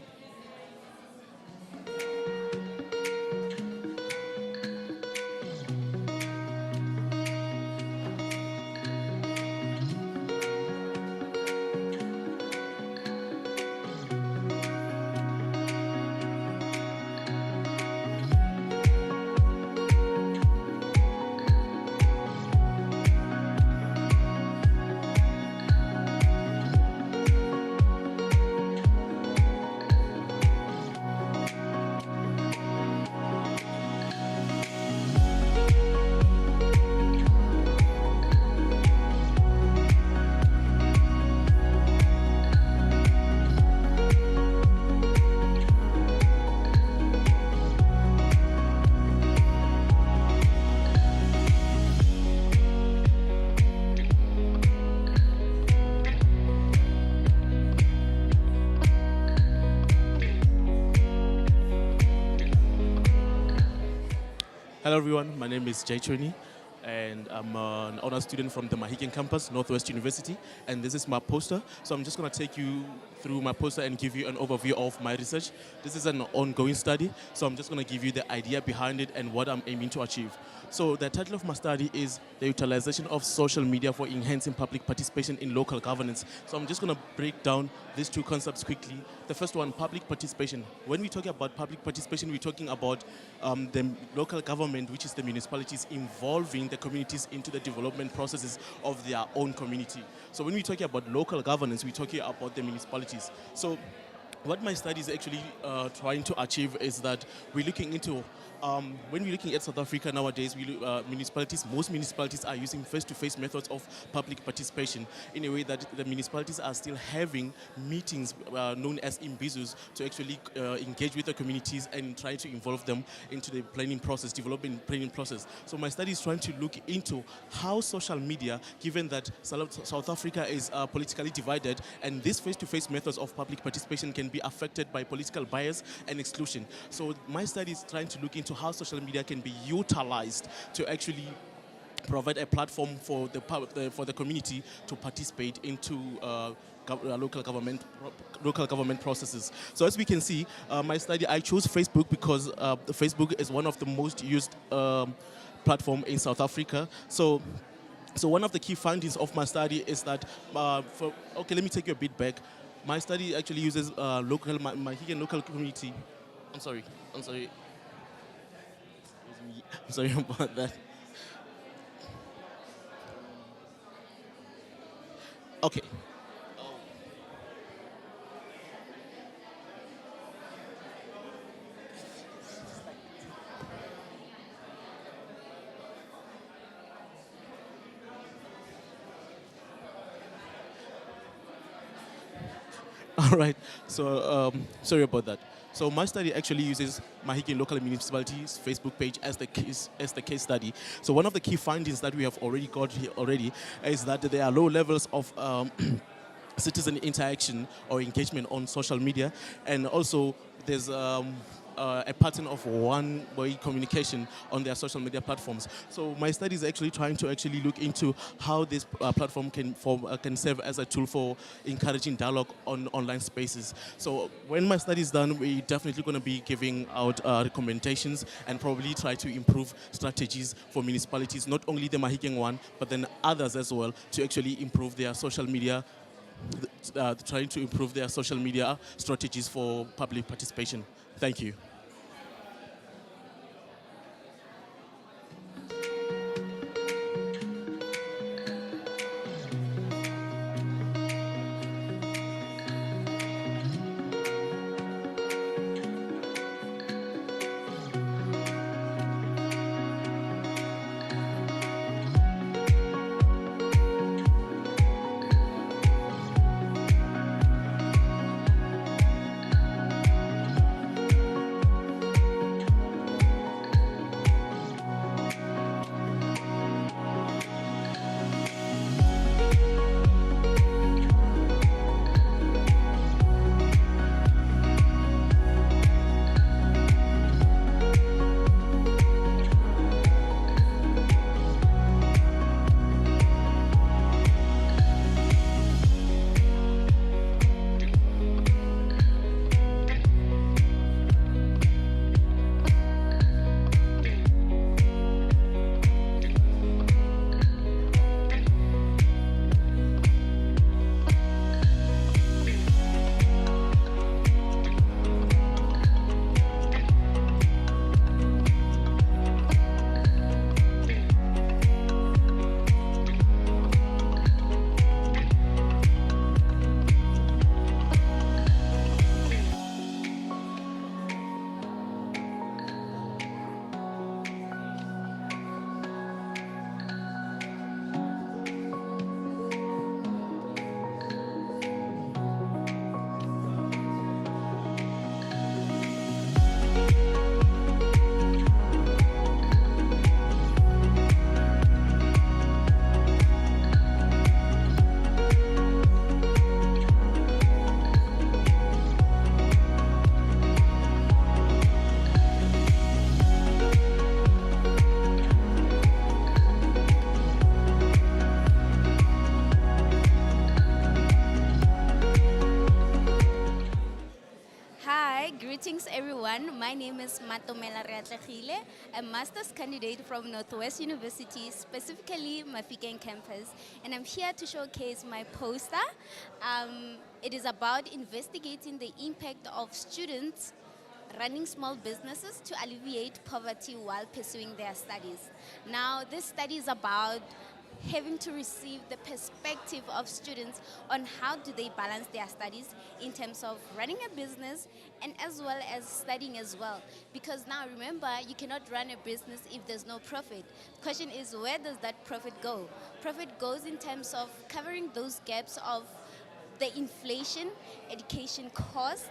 Hello everyone, my name is Jay Chuni and I'm an honor student from the Mahikeng campus, Northwest University, and this is my poster. So I'm just going to take you through my poster and give you an overview of my research. This is an ongoing study, so I'm just going to give you the idea behind it and what I'm aiming to achieve. So the title of my study is The Utilization of Social Media for Enhancing Public Participation in Local Governance. So I'm just going to break down these two concepts quickly. The first one, public participation. When we talk about public participation, we're talking about the local government, which is the municipalities, involving the communities into the development processes of their own community. So when we're talking about local governance, we're talking about the municipalities. So what my study is actually trying to achieve is that we're looking into, when we're looking at South Africa nowadays, most municipalities are using face-to-face methods of public participation in a way that the municipalities are still having meetings known as imbizus to actually engage with the communities and try to involve them into the planning process, development planning process. So my study is trying to look into how social media, given that South Africa is politically divided, and these face-to-face methods of public participation can be affected by political bias and exclusion. So my study is trying to look into how social media can be utilized to actually provide a platform for the community to participate into local government processes. So as we can see, my study, I chose Facebook because Facebook is one of the most used platform in South Africa. So one of the key findings of my study is that, okay, let me take you a bit back. My study actually uses Mahikeng local community. I'm sorry about that. Okay. All right, so sorry about that. So my study actually uses Mahikeng local municipalities Facebook page as the case study. So one of the key findings that we have already got here is that there are low levels of citizen interaction or engagement on social media, and also there's a pattern of one-way communication on their social media platforms. So my study is actually trying to look into how this platform can serve as a tool for encouraging dialogue on online spaces. So when my study is done, we're definitely going to be giving out recommendations and probably try to improve strategies for municipalities, not only the Mahikeng one, but then others as well, to actually improve their social media trying to improve their social media strategies for public participation. Thank you. Hi, greetings everyone. My name is Matomela Reatlagile, a master's candidate from Northwest University, specifically Mafikeng campus, and I'm here to showcase my poster. It is about investigating the impact of students running small businesses to alleviate poverty while pursuing their studies. Now, this study is about having to receive the perspective of students on how do they balance their studies in terms of running a business and as well as studying as well. Because now remember, you cannot run a business if there's no profit. The question is, where does that profit go? Profit goes in terms of covering those gaps of the inflation, education cost.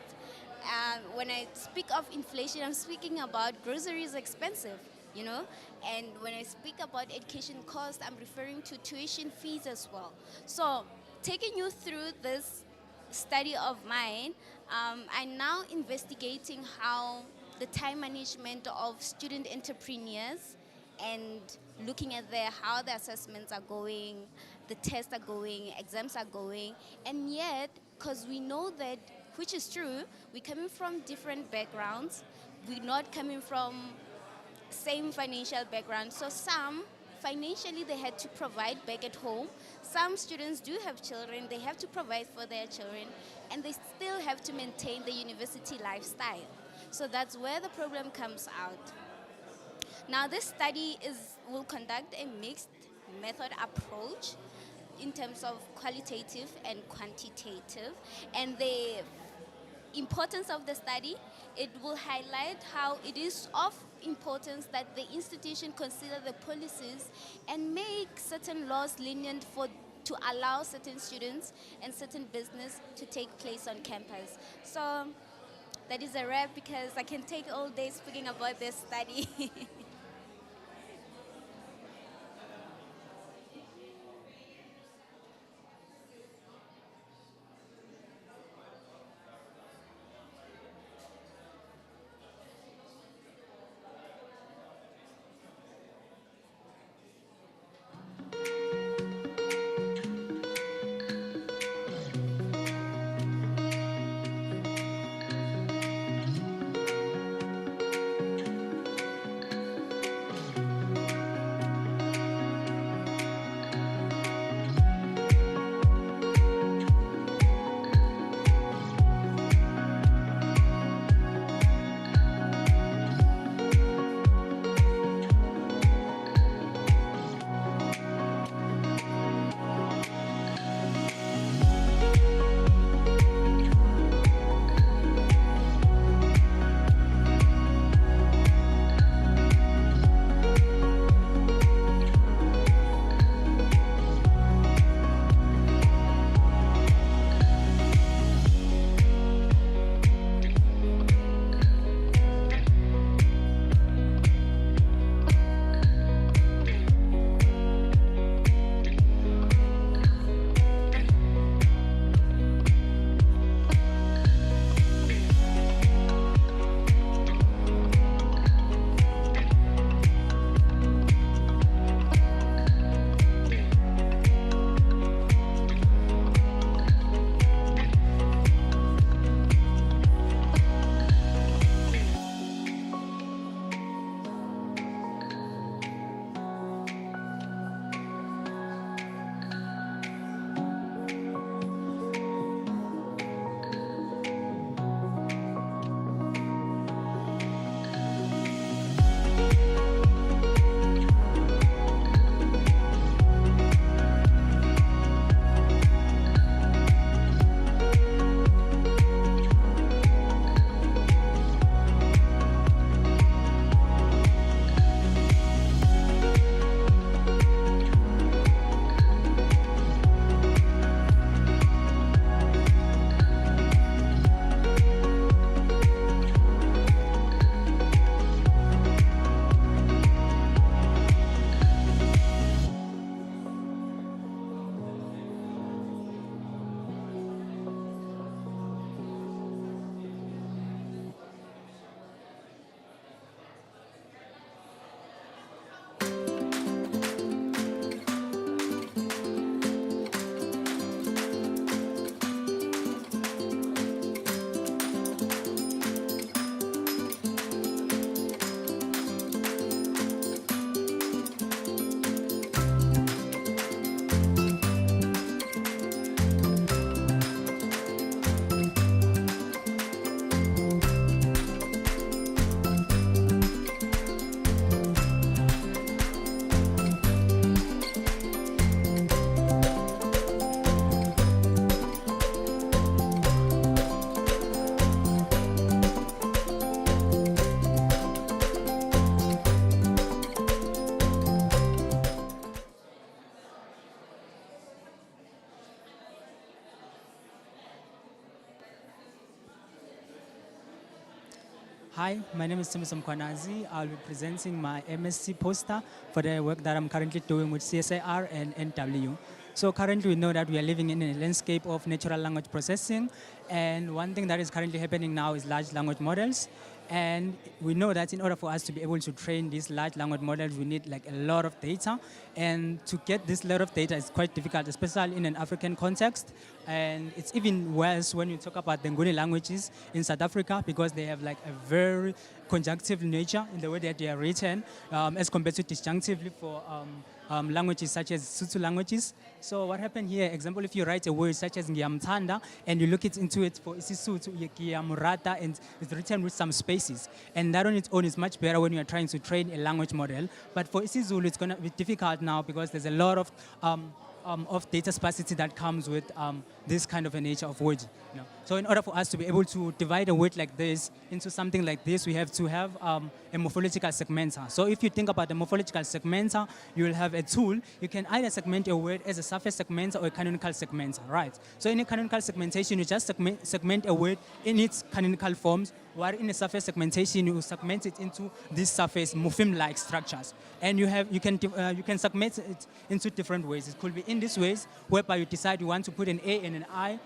When I speak of inflation, I'm speaking about groceries expensive, you know? And when I speak about education cost, I'm referring to tuition fees as well. So taking you through this study of mine, I'm now investigating how the time management of student entrepreneurs and looking at how the assessments are going, the tests are going, exams are going, and yet, because we know that, which is true, we're coming from different backgrounds, we're not coming from same financial background. So some, financially, they had to provide back at home. Some students do have children, they have to provide for their children, and they still have to maintain the university lifestyle. So that's where the problem comes out. Now, this study will conduct a mixed method approach in terms of qualitative and quantitative. And the importance of the study, it will highlight how it is of importance that the institution consider the policies and make certain laws lenient to allow certain students and certain business to take place on campus. So that is a wrap because I can take all day speaking about this study. Hi, my name is Timiso Mkwanazi. I'll be presenting my MSc poster for the work that I'm currently doing with CSIR and NW. So currently we know that we are living in a landscape of natural language processing, and one thing that is currently happening now is large language models. And we know that in order for us to be able to train these large language models, we need like a lot of data. And to get this lot of data is quite difficult, especially in an African context. And it's even worse when you talk about the Nguni languages in South Africa, because they have like a very conjunctive nature in the way that they are written, as compared to disjunctively for languages such as Sotho languages. So what happened here, example, if you write a word such as ngiyamthanda and you look into it for isiSotho, ngiyamrata, and it's written with some spaces. And that on its own is much better when you are trying to train a language model. But for isiZulu, it's going to be difficult now because there's a lot of data sparsity that comes with this kind of a nature of word. You know? So in order for us to be able to divide a word like this into something like this, we have to have a morphological segmenter. So if you think about the morphological segmenter, you will have a tool. You can either segment a word as a surface segmenter or a canonical segmenter, right? So in a canonical segmentation, you just segment a word in its canonical forms, while in a surface segmentation, you segment it into these surface morpheme-like structures. And you can segment it into different ways. It could be in these ways, whereby you decide you want to put an A and an I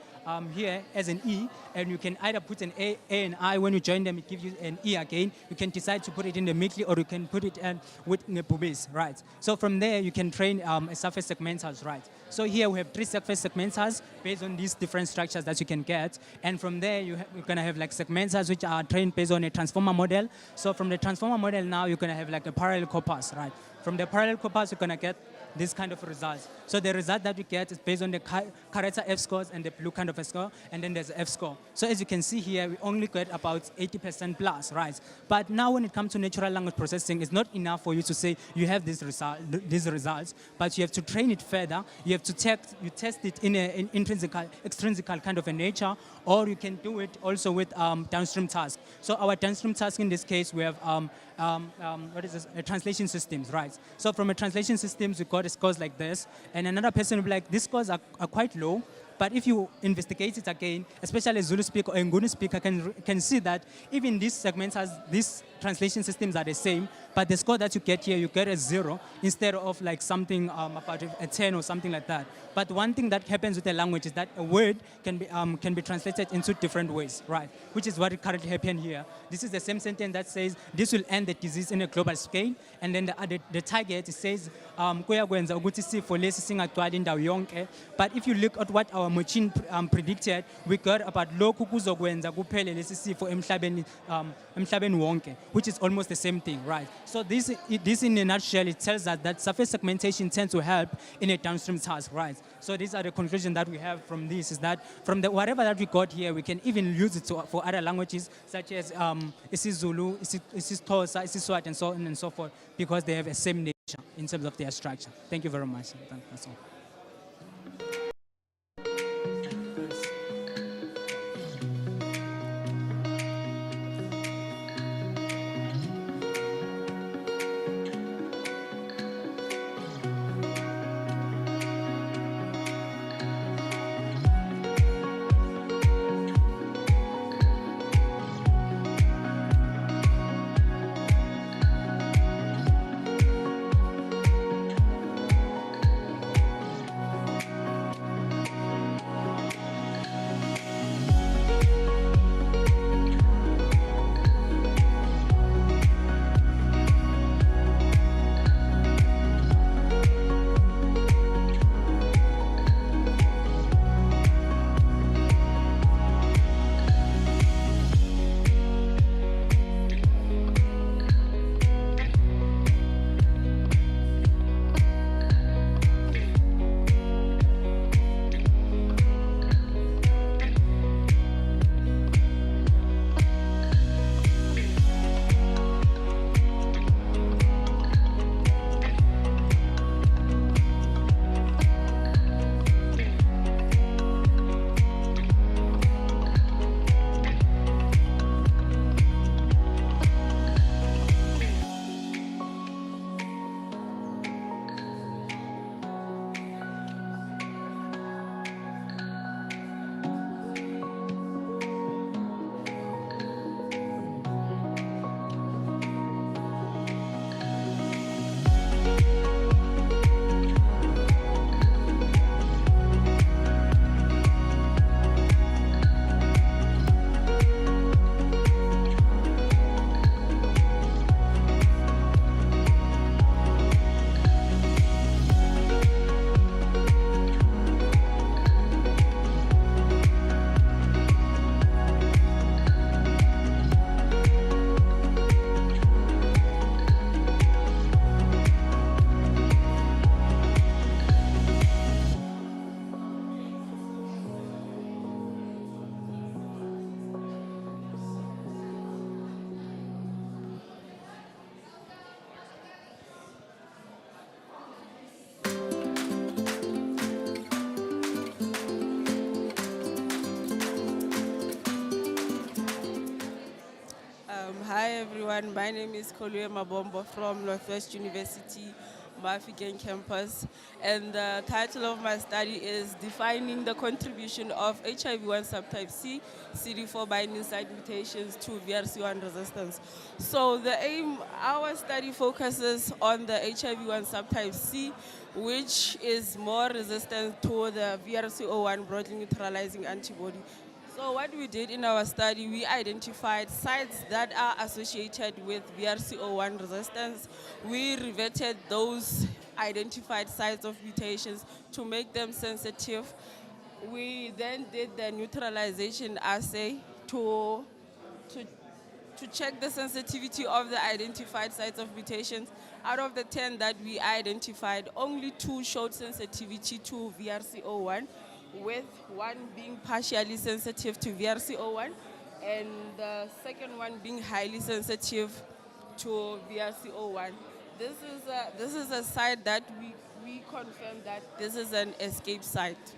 here as an E, and you can either put an A and I. When you join them, it gives you an E again. You can decide to put it in the midly, or you can put it with Nepubis, right? So from there, you can train a surface segmenters, right? So here we have 3 surface segmenters based on these different structures that you can get. And from there, you're going to have like segmenters which are trained based on a transformer model. So from the transformer model now, you're going to have like a parallel corpus, right? From the parallel corpus, you're going to get this kind of results. So the result that we get is based on the character F scores and the blue kind of a score, and then there's F score. So as you can see here, we only get about 80% plus, right? But now when it comes to natural language processing, it's not enough for you to say you have these results, but you have to train it further. You have to test it in an extrinsic kind of a nature, or you can do it also with downstream tasks. So our downstream task in this case, we have translation systems, right? So from a translation systems, we got scores like this, and another person will be like, these scores are quite low. But if you investigate it again, especially a Zulu speaker or a Nguni speaker can see that even these segments, these translation systems are the same, but the score that you get here, you get a 0 instead of like something about a 10 or something like that. But one thing that happens with a language is that a word can be translated into different ways, right? Which is what currently happens here. This is the same sentence that says this will end the disease in a global scale, and then the target says kuyakwenza ukuthi isifo lesi singagcwali indawo yonke. But if you look at what our machine predicted, we got about lokhu kuzokwenza kuphele lesi sifo emhlabeni wonke, which is almost the same thing, right? So this in a nutshell, it tells us that surface segmentation tends to help in a downstream task, right? So these are the conclusions that we have from this, is that from whatever that we got here, we can even use it for other languages, such as isiZulu, isiXhosa, isiSwati, and so on and so forth, because they have the same nature in terms of their structure. Thank you very much. That's all. Hi everyone, my name is Kolue Mabombo from Northwest University, Mafikeng campus, and the title of my study is Defining the Contribution of HIV-1 Subtype C, CD4 binding site mutations to VRC1 resistance. So our study focuses on the HIV-1 subtype C, which is more resistant to the VRC01 broadly neutralizing antibody. So what we did in our study, we identified sites that are associated with VRC01 resistance. We reverted those identified sites of mutations to make them sensitive. We then did the neutralization assay to check the sensitivity of the identified sites of mutations. Out of the 10 that we identified, only 2 showed sensitivity to VRC01, with 1 being partially sensitive to VRC01 and the second one being highly sensitive to VRC01. This is a site that we confirmed that this is an escape site.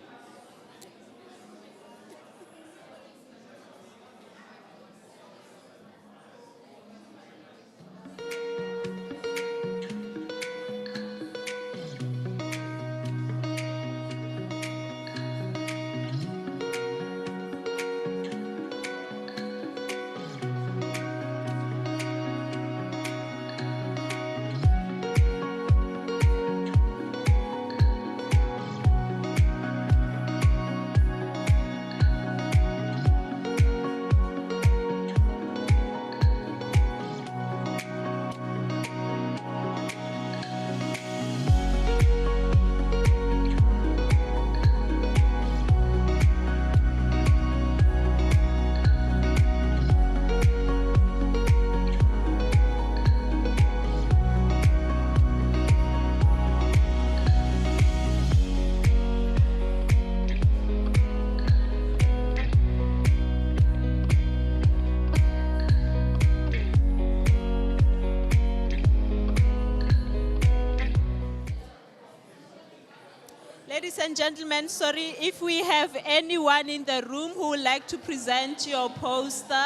Ladies and gentlemen, sorry, if we have anyone in the room who would like to present your poster.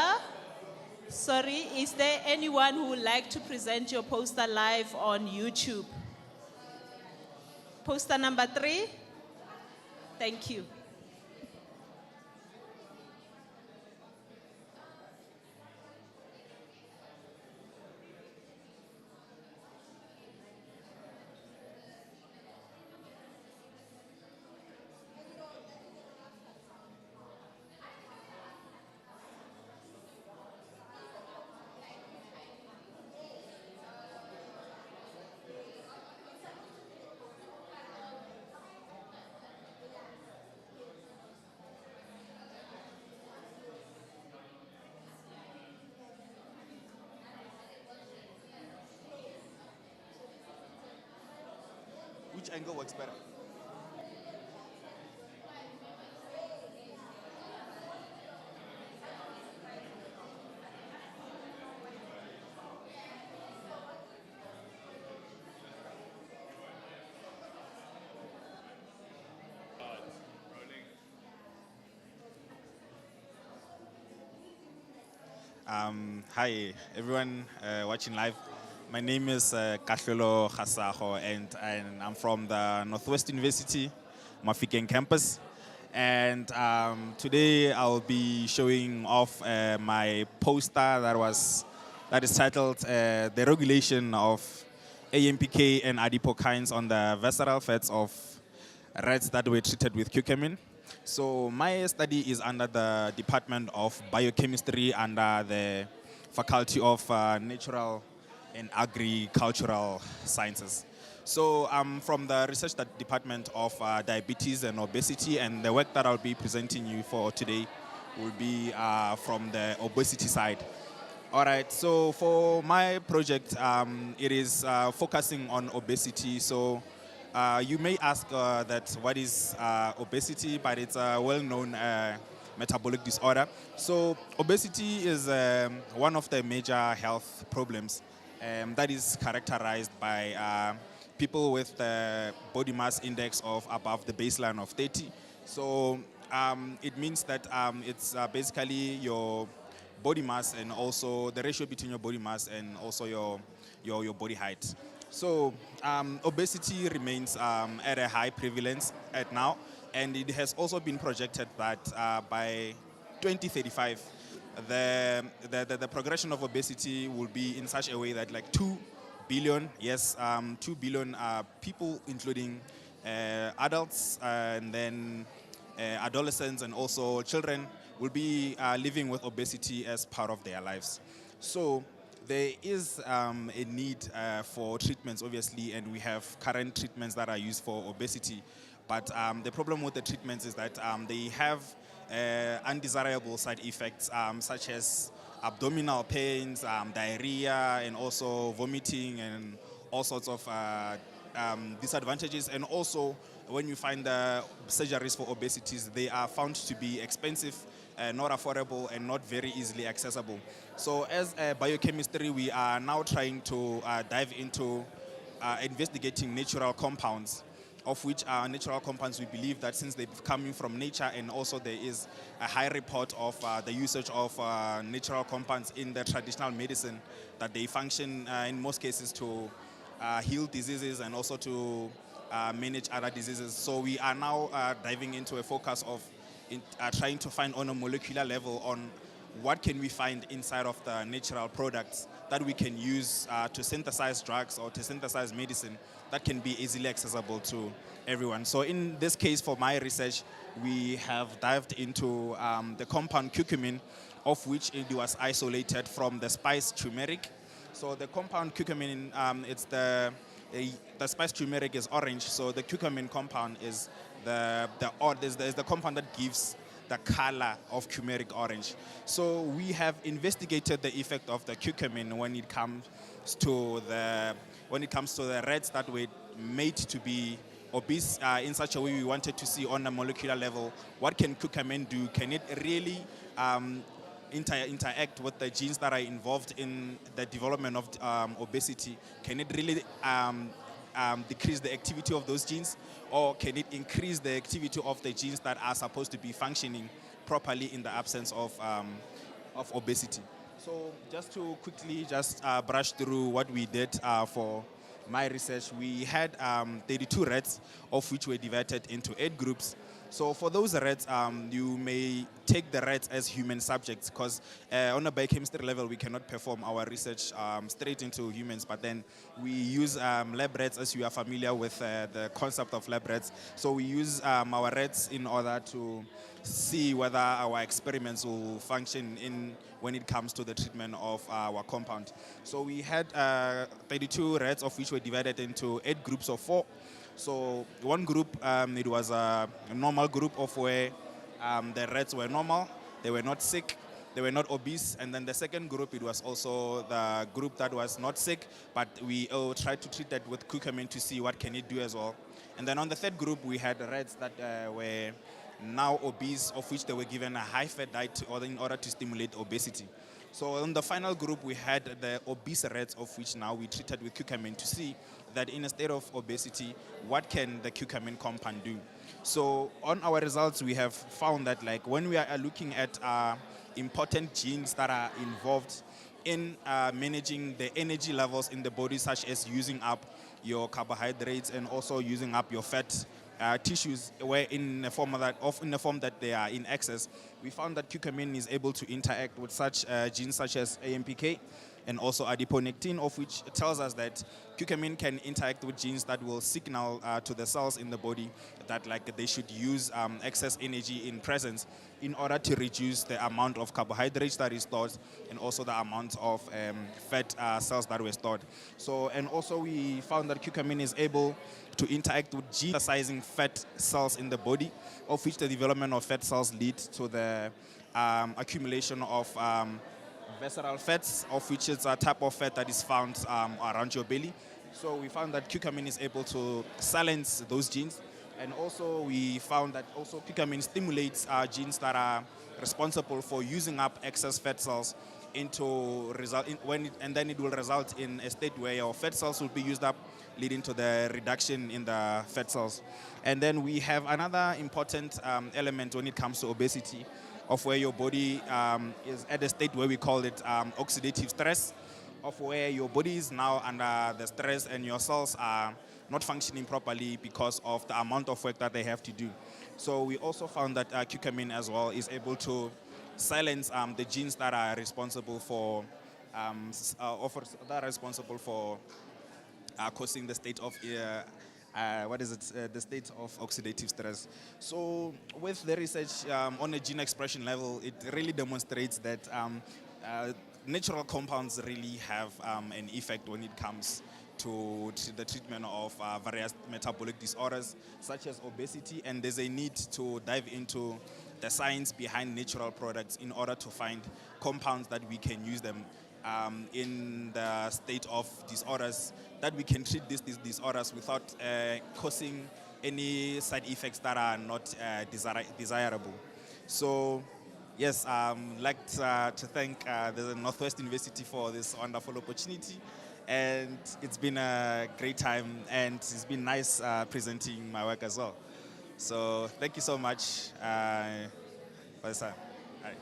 Sorry, is there anyone who would like to present your poster live on YouTube? Poster number 3. Thank you. Which angle works better? Hi, everyone watching live. My name is Kahlolo Khasago, and I'm from the Northwest University, Mafikeng campus. And today I'll be showing off my poster that is titled The Regulation of AMPK and adipokines on the visceral fats of rats that were treated with curcumin. So my study is under the Department of Biochemistry under the Faculty of Natural and Agricultural Sciences. So I'm from the Research Department of Diabetes and Obesity, and the work that I'll be presenting you for today will be from the obesity side. All right, so for my project, it is focusing on obesity. So you may ask that what is obesity, but it's a well-known metabolic disorder. So obesity is one of the major health problems that is characterized by people with the body mass index of above the baseline of 30. So it means that it's basically your body mass and also the ratio between your body mass and also your body height. So obesity remains at a high prevalence at now, and it has also been projected that by 2035, the progression of obesity will be in such a way that like 2 billion, yes, 2 billion people, including adults and then adolescents and also children, will be living with obesity as part of their lives. So there is a need for treatments, obviously, and we have current treatments that are used for obesity. But the problem with the treatments is that they have undesirable side effects, such as abdominal pains, diarrhea, and also vomiting, and all sorts of disadvantages. And also, when you find the surgeries for obesities, they are found to be expensive, not affordable, and not very easily accessible. So as biochemistry, we are now trying to dive into investigating natural compounds, of which are natural compounds we believe that since they're coming from nature, and also there is a high report of the usage of natural compounds in the traditional medicine, that they function in most cases to heal diseases and also to manage other diseases. So we are now diving into a focus of trying to find on a molecular level on what can we find inside of the natural products that we can use to synthesize drugs or to synthesize medicine that can be easily accessible to everyone. So in this case, for my research, we have dived into the compound curcumin, of which it was isolated from the spice turmeric. So the compound curcumin, it's the spice turmeric is orange, so the curcumin compound is the compound that gives the color of turmeric orange. So we have investigated the effect of the curcumin when it comes to the rats that were made to be obese in such a way we wanted to see on a molecular level what can curcumin do. Can it really interact with the genes that are involved in the development of obesity? Can it really decrease the activity of those genes, or can it increase the activity of the genes that are supposed to be functioning properly in the absence of obesity? So just to quickly brush through what we did for my research, we had 32 rats, of which were divided into 8 groups. So for those rats, you may take the rats as human subjects, because on a biochemistry level, we cannot perform our research straight into humans, but then we use lab rats, as you are familiar with the concept of lab rats. So we use our rats in order to see whether our experiments will function when it comes to the treatment of our compound. So we had 32 rats, of which were divided into 8 groups of 4. So one group, it was a normal group of where the rats were normal, they were not sick, they were not obese. And then the second group, it was also the group that was not sick, but we tried to treat that with curcumin to see what can it do as well. And then on the third group, we had rats that were now obese, of which they were given a high-fat diet in order to stimulate obesity. So in the final group, we had the obese rats, of which now we treated with curcumin to see that in a state of obesity, what can the curcumin compound do? So on our results, we have found that like when we are looking at important genes that are involved in managing the energy levels in the body, such as using up your carbohydrates and also using up your fat tissues, where in a form that they are in excess, we found that curcumin is able to interact with such genes such as AMPK and also adiponectin, of which tells us that curcumin can interact with genes that will signal to the cells in the body that like they should use excess energy in presence in order to reduce the amount of carbohydrates that is stored and also the amount of fat cells that were stored. So, and also we found that curcumin is able to interact with gene-synthesizing fat cells in the body, of which the development of fat cells lead to the accumulation of visceral fats, of which is a type of fat that is found around your belly. So we found that curcumin is able to silence those genes. And also we found that also curcumin stimulates genes that are responsible for using up excess fat cells and then it will result in a state where your fat cells will be used up, leading to the reduction in the fat cells. And then we have another important element when it comes to obesity, of where your body is at a state where we call it oxidative stress, of where your body is now under the stress and your cells are not functioning properly because of the amount of work that they have to do. So we also found that curcumin as well is able to silence the genes that are responsible for causing the state of the state of oxidative stress. So with the research on a gene expression level, it really demonstrates that natural compounds really have an effect when it comes to the treatment of various metabolic disorders such as obesity, and there's a need to dive into the science behind natural products in order to find compounds that we can use them in the state of disorders, that we can treat these disorders without causing any side effects that are not desirable. So yes, I'd like to thank the Northwest University for this wonderful opportunity, and it's been a great time, and it's been nice presenting my work as well. So thank you so much for this time. All right.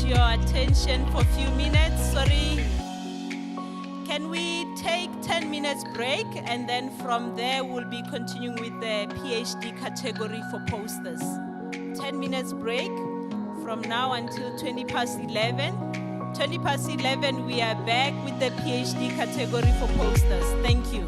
Your attention for a few minutes. Sorry. Can we take 10 minutes break, and then from there we'll be continuing with the PhD category for posters. 10 minutes break from now until 20 past 11. 20 past 11 we are back with the PhD category for posters. Thank you.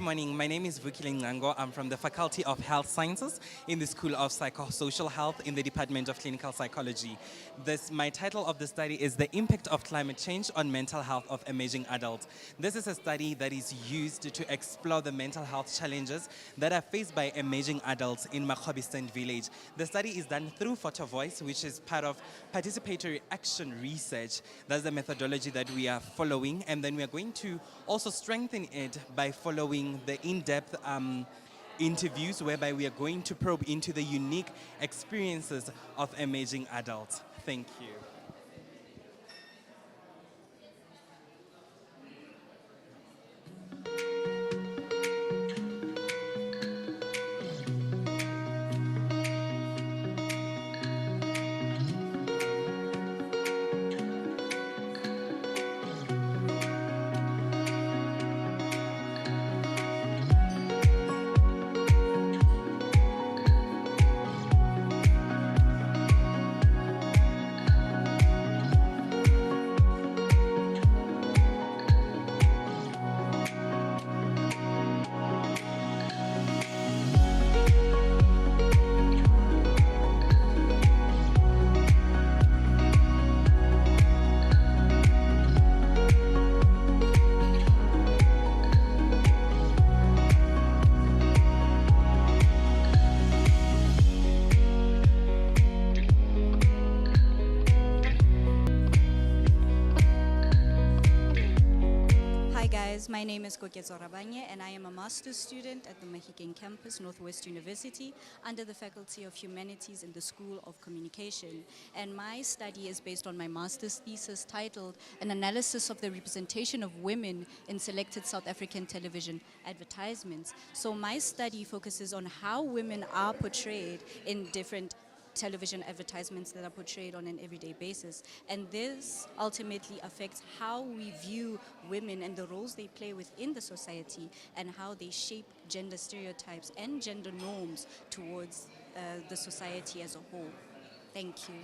morning. My name is Vukile Ngango. I'm from the Faculty of Health Sciences in the School of Psychosocial Health in the Department of Clinical Psychology. My title of the study is The Impact of Climate Change on Mental Health of Emerging Adults. This is a study that is used to explore the mental health challenges that are faced by emerging adults in Makhobistan village. The study is done through Photo Voice, which is part of participatory action research. That's the methodology that we are following, and then we are going to also strengthen it by following the in-depth interviews whereby we are going to probe into the unique experiences of emerging adults. Thank you. My name is Koketso Rabanye, and I am a master's student at the Mahikeng campus, Northwest University, under the Faculty of Humanities in the School of Communication. And my study is based on my master's thesis titled An Analysis of the Representation of Women in Selected South African Television Advertisements. So my study focuses on how women are portrayed in different television advertisements that are portrayed on an everyday basis. And this ultimately affects how we view women and the roles they play within the society and how they shape gender stereotypes and gender norms towards the society as a whole. Thank you.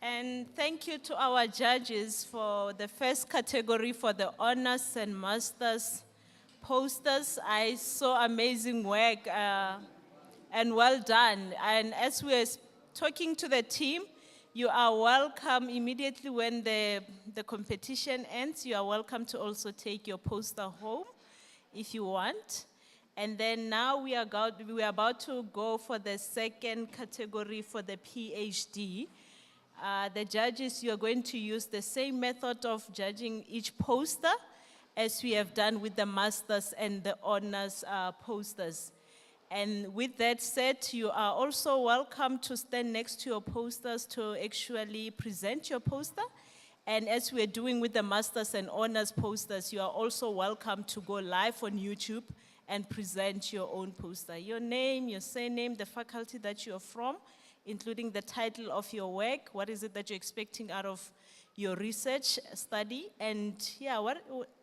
And thank you to our judges for the first category for the honors and masters posters. I saw amazing work and well done. And as we are talking to the team, you are welcome immediately when the competition ends. You are welcome to also take your poster home if you want. And then now we are about to go for the second category for the PhD. The judges, you are going to use the same method of judging each poster as we have done with the masters and the honors posters. And with that said, you are also welcome to stand next to your posters to actually present your poster. And as we're doing with the masters and honors posters, you are also welcome to go live on YouTube and present your own poster. Your name, your surname, the faculty that you're from, including the title of your work, what is it that you're expecting out of your research study, and yeah,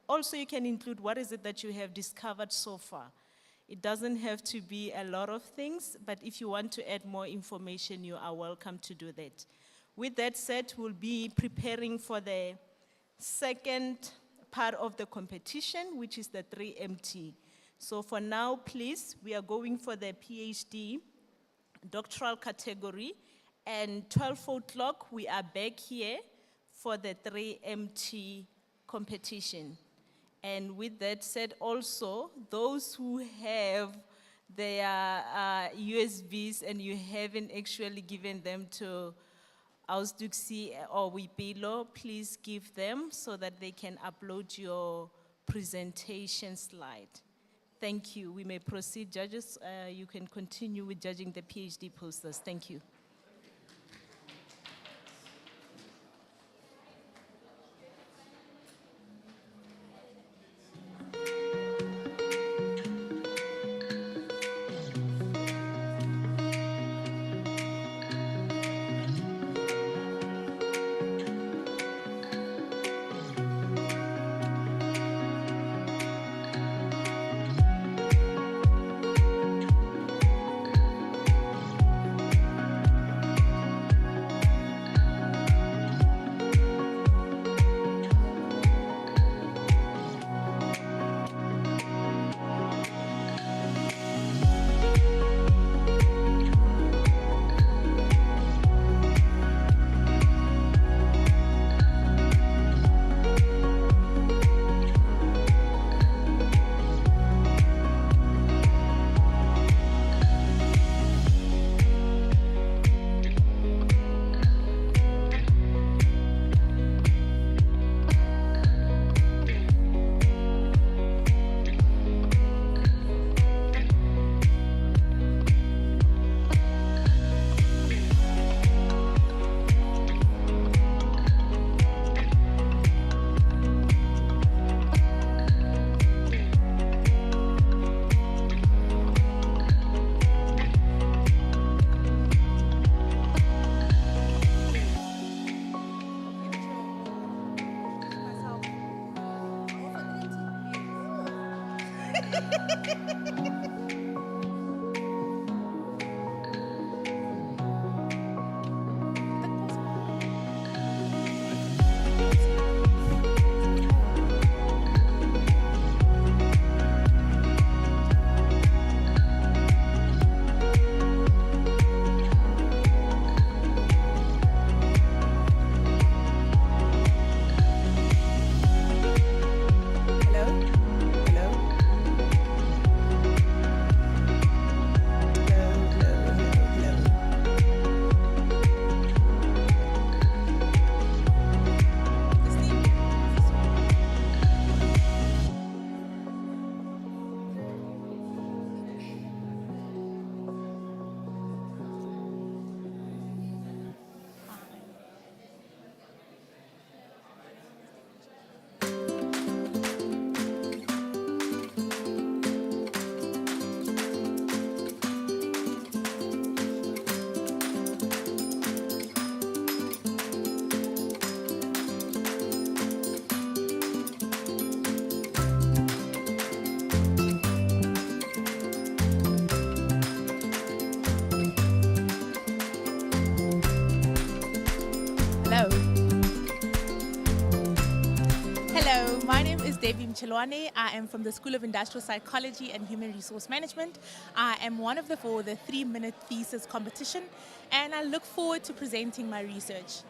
also you can include what is it that you have discovered so far. It doesn't have to be a lot of things, but if you want to add more information, you are welcome to do that. With that said, we'll be preparing for the second part of the competition, which is the 3MT. So for now, please, we are going for the PhD doctoral category, and 12 o'clock, we are back here for the 3MT competition. And with that said, also, those who have their USBs and you haven't actually given them to Ausduxi or Wipilo, please give them so that they can upload your presentation slide. Thank you. We may proceed, judges. You can continue with judging the PhD posters. Thank you. Devi Mchelwane. I am from the School of Industrial Psychology and Human Resource Management. I am one of the 3-minute thesis competition, and I look forward to presenting my research.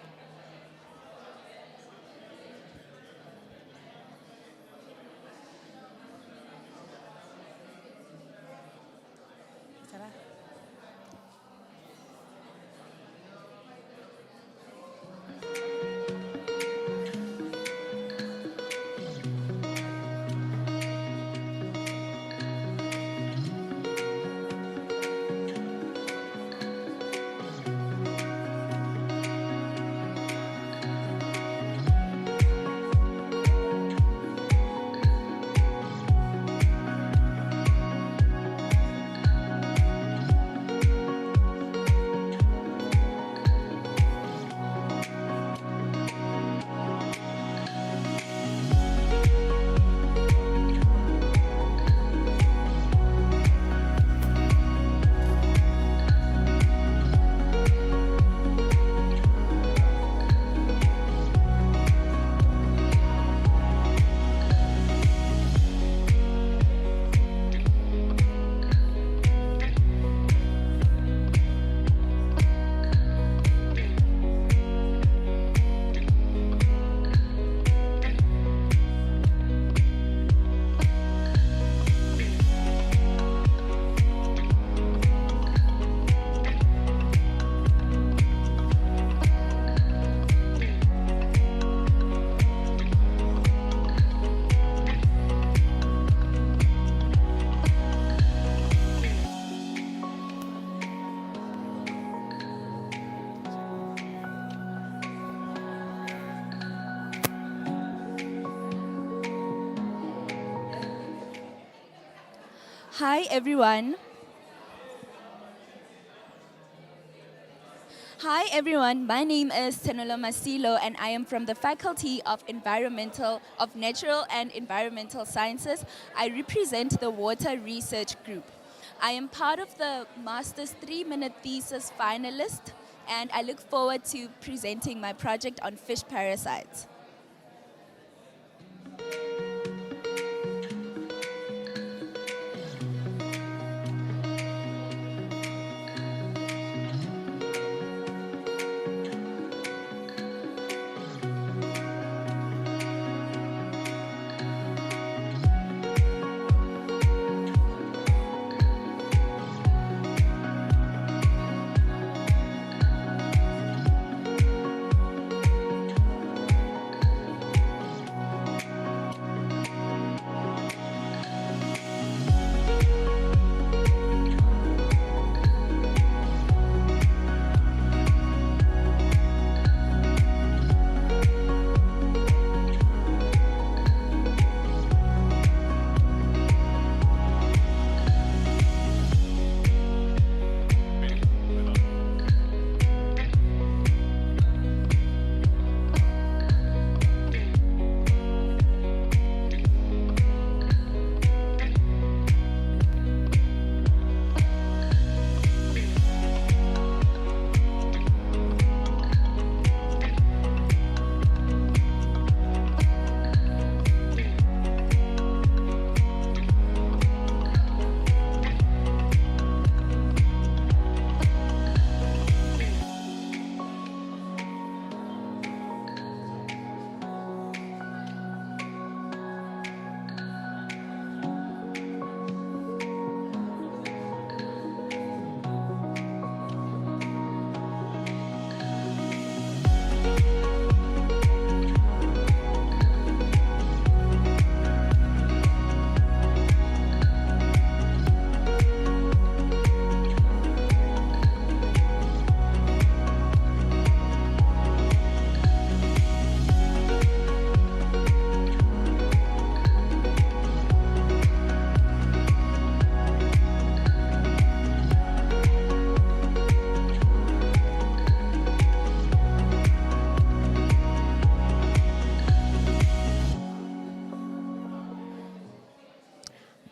Hi everyone. Hi everyone, my name is Tenola Masilo and I am from the Faculty of Natural and Environmental Sciences. I represent the Water Research Group. I am part of the Master's 3-minute thesis finalist and I look forward to presenting my project on fish parasites.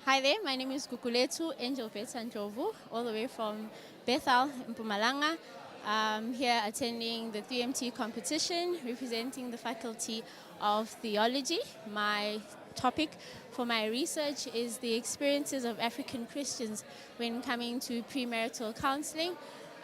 Hi there, my name is Kukuletu Angel Petsanjovu, all the way from Bethel in Mpumalanga. I'm here attending the 3MT competition, representing the Faculty of Theology. My topic for my research is the experiences of African Christians when coming to premarital counseling.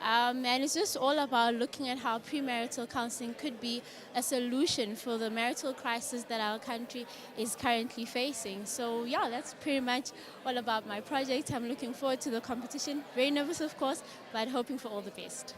And it's just all about looking at how premarital counseling could be a solution for the marital crisis that our country is currently facing. So yeah, that's pretty much all about my project. I'm looking forward to the competition. Very nervous, of course, but hoping for all the best.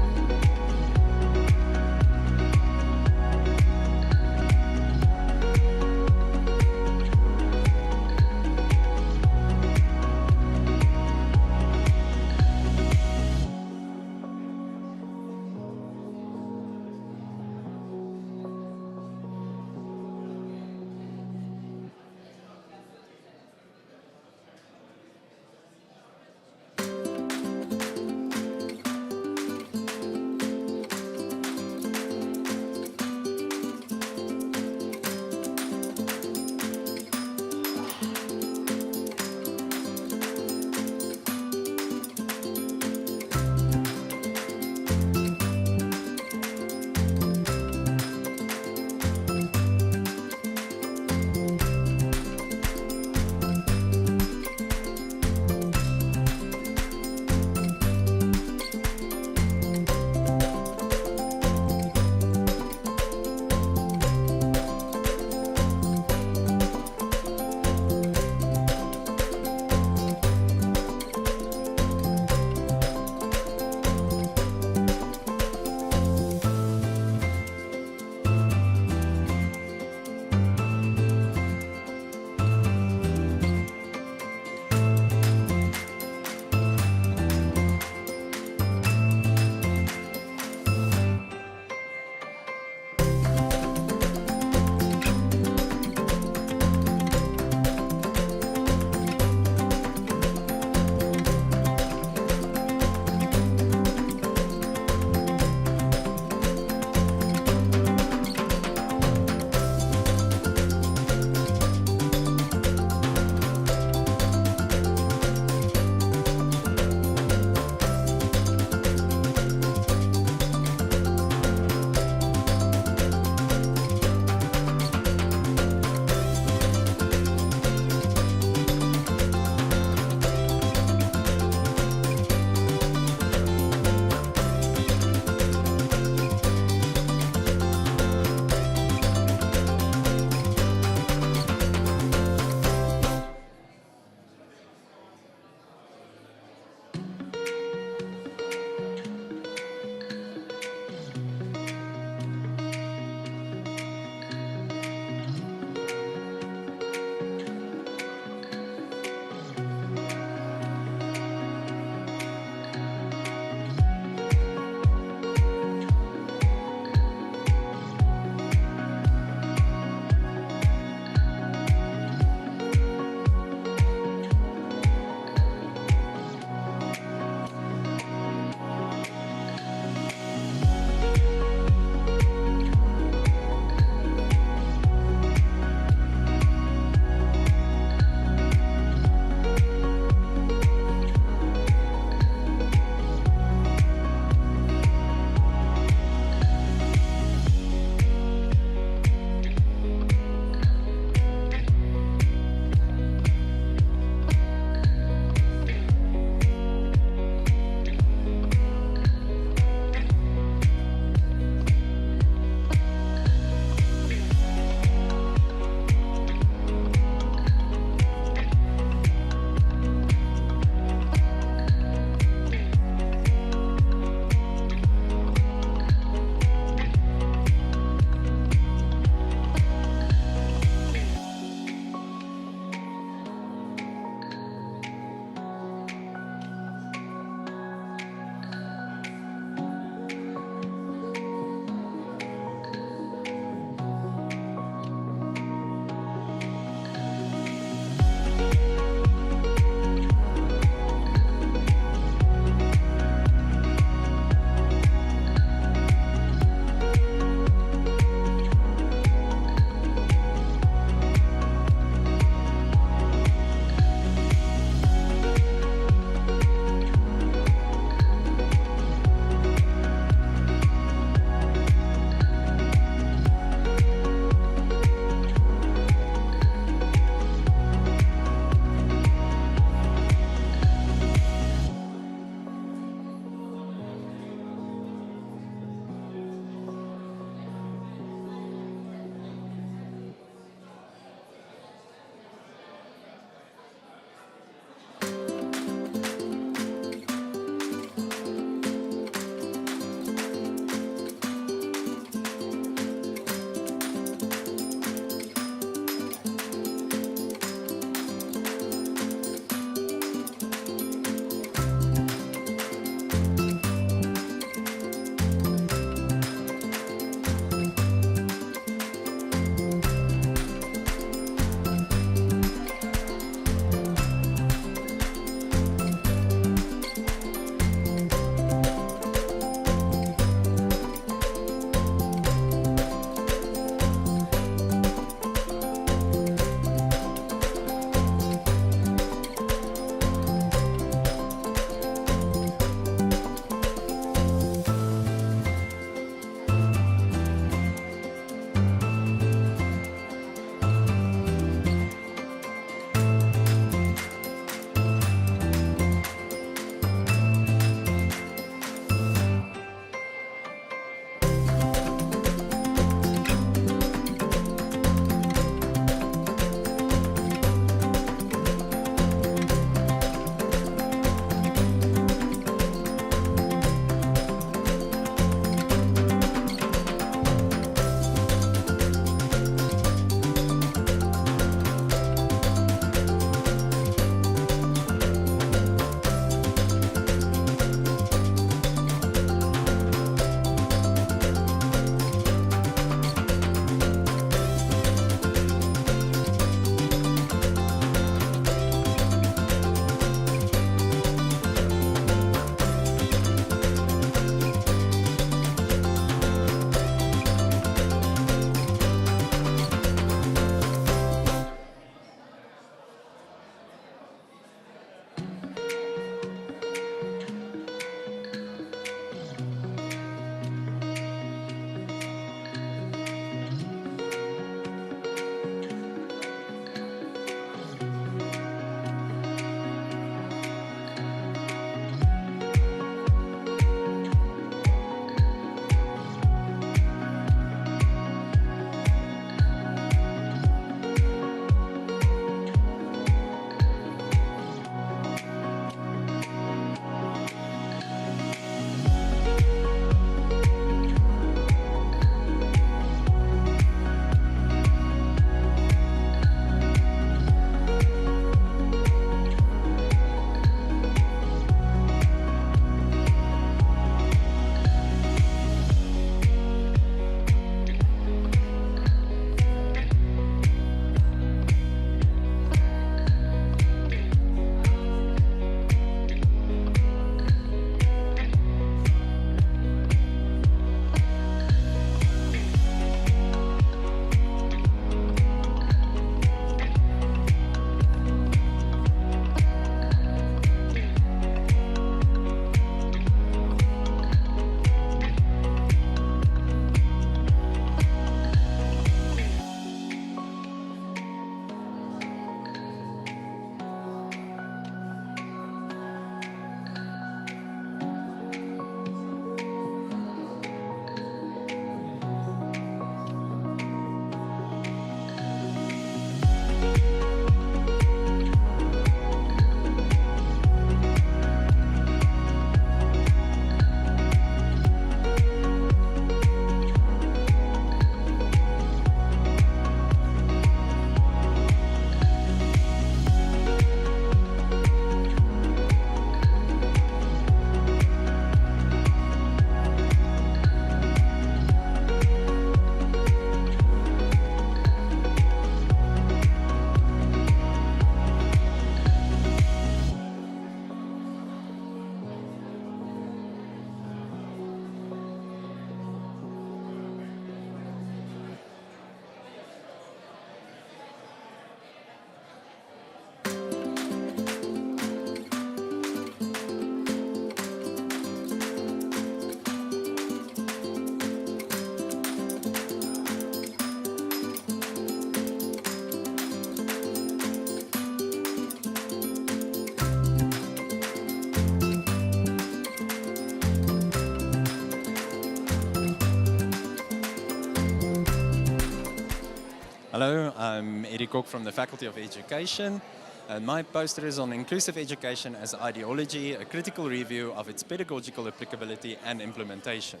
Hello, I'm Eddie Kok from the Faculty of Education. And my poster is on inclusive education as ideology, a critical review of its pedagogical applicability and implementation.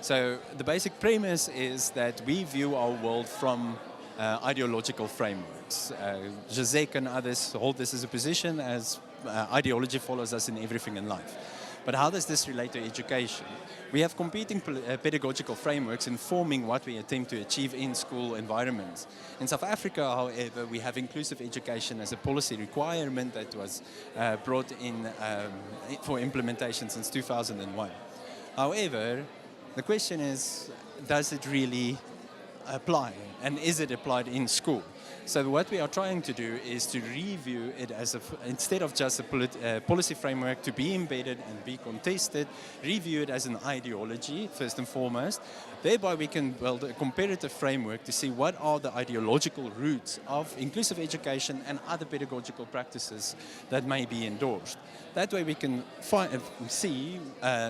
So the basic premise is that we view our world from ideological frameworks. Zizek and others hold this as a position as ideology follows us in everything in life. But how does this relate to education? We have competing pedagogical frameworks informing what we attempt to achieve in school environments. In South Africa, however, we have inclusive education as a policy requirement that was brought in for implementation since 2001. However, the question is, does it really apply? And is it applied in school? So what we are trying to do is to review it as instead of just a policy framework to be embedded and be contested, review it as an ideology, first and foremost. Thereby we can build a comparative framework to see what are the ideological roots of inclusive education and other pedagogical practices that may be endorsed. That way we can see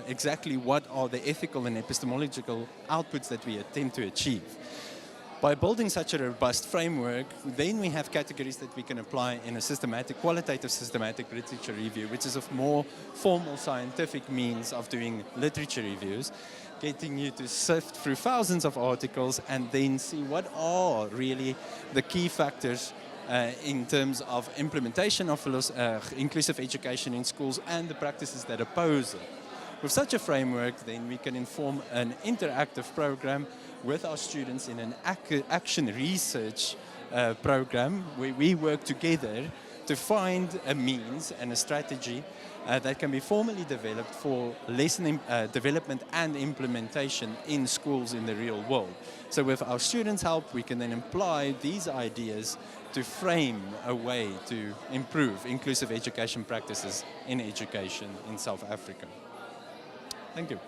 exactly what are the ethical and epistemological outputs that we attempt to achieve. By building such a robust framework, then we have categories that we can apply in a qualitative systematic literature review, which is a more formal scientific means of doing literature reviews, getting you to sift through thousands of articles and then see what are really the key factors in terms of implementation of inclusive education in schools and the practices that oppose it. With such a framework, then we can inform an interactive program with our students in an action research program where we work together to find a means and a strategy that can be formally developed for lesson development and implementation in schools in the real world. So with our students' help, we can then apply these ideas to frame a way to improve inclusive education practices in education in South Africa. Thank you.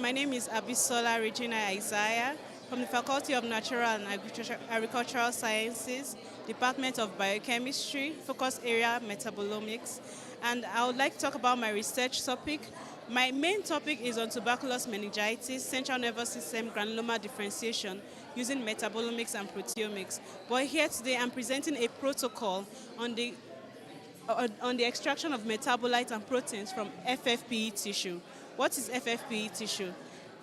My name is Abisola Regina Isaiah from the Faculty of Natural and Agricultural Sciences, Department of Biochemistry, focus area metabolomics. And I would like to talk about my research topic. My main topic is on tuberculous meningitis, central nervous system granuloma differentiation using metabolomics and proteomics. But here today I'm presenting a protocol on the extraction of metabolites and proteins from FFPE tissue. What is FFPE tissue?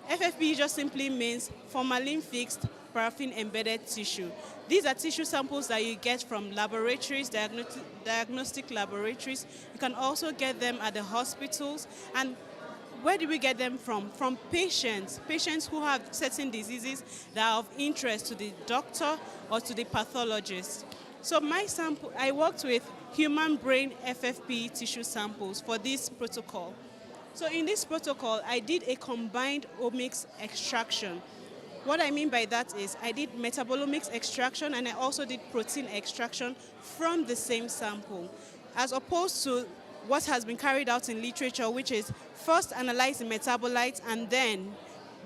FFPE just simply means formalin-fixed, paraffin-embedded tissue. These are tissue samples that you get from laboratories, diagnostic laboratories. You can also get them at the hospitals. And where do we get them from? From patients who have certain diseases that are of interest to the doctor or to the pathologist. So my sample, I worked with human brain FFPE tissue samples for this protocol. So in this protocol, I did a combined omics extraction. What I mean by that is I did metabolomics extraction and I also did protein extraction from the same sample. As opposed to what has been carried out in literature, which is first analyze the metabolites and then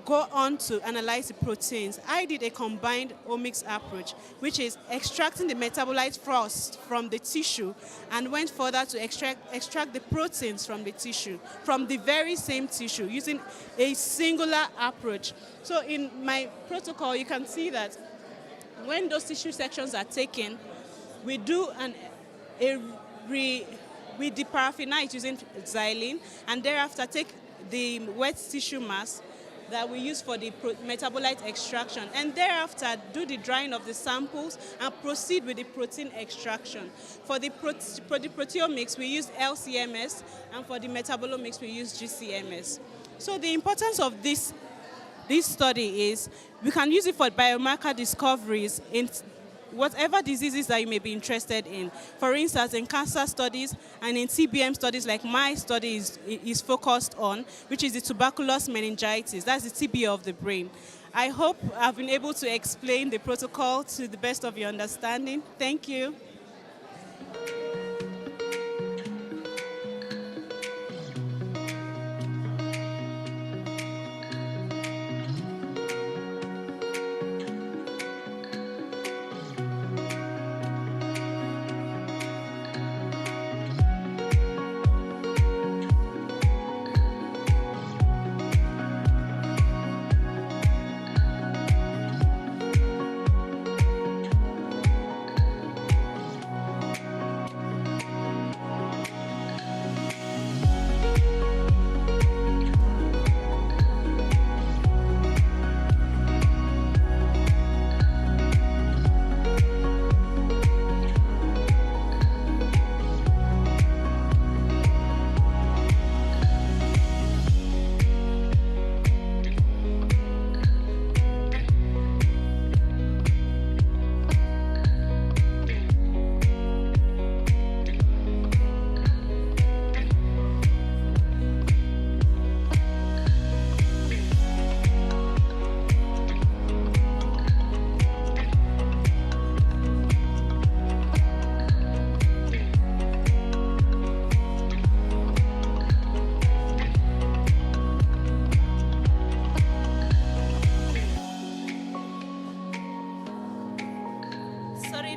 go on to analyze the proteins. I did a combined omics approach, which is extracting the metabolites first from the tissue and went further to extract the proteins from the tissue, from the very same tissue, using a singular approach. So in my protocol, you can see that when those tissue sections are taken, we do we deparaffinize using xylene, and thereafter take the wet tissue mass that we use for the metabolite extraction, and thereafter do the drying of the samples and proceed with the protein extraction. For the proteomics, we use LCMS, and for the metabolomics, we use GCMS. So the importance of this study is we can use it for biomarker discoveries in whatever diseases that you may be interested in. For instance, in cancer studies and in TBM studies, like my study is focused on, which is the tuberculous meningitis. That's the TB of the brain. I hope I've been able to explain the protocol to the best of your understanding. Thank you.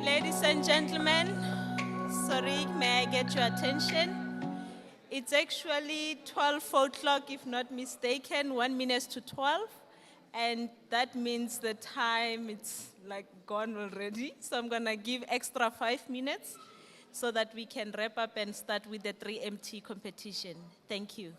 Ladies and gentlemen, sorry, may I get your attention? It's actually 12 o'clock, if not mistaken, 1 minute to 12. And that means the time, it's like gone already. So I'm gonna give extra 5 minutes so that we can wrap up and start with the 3MT competition. Thank you.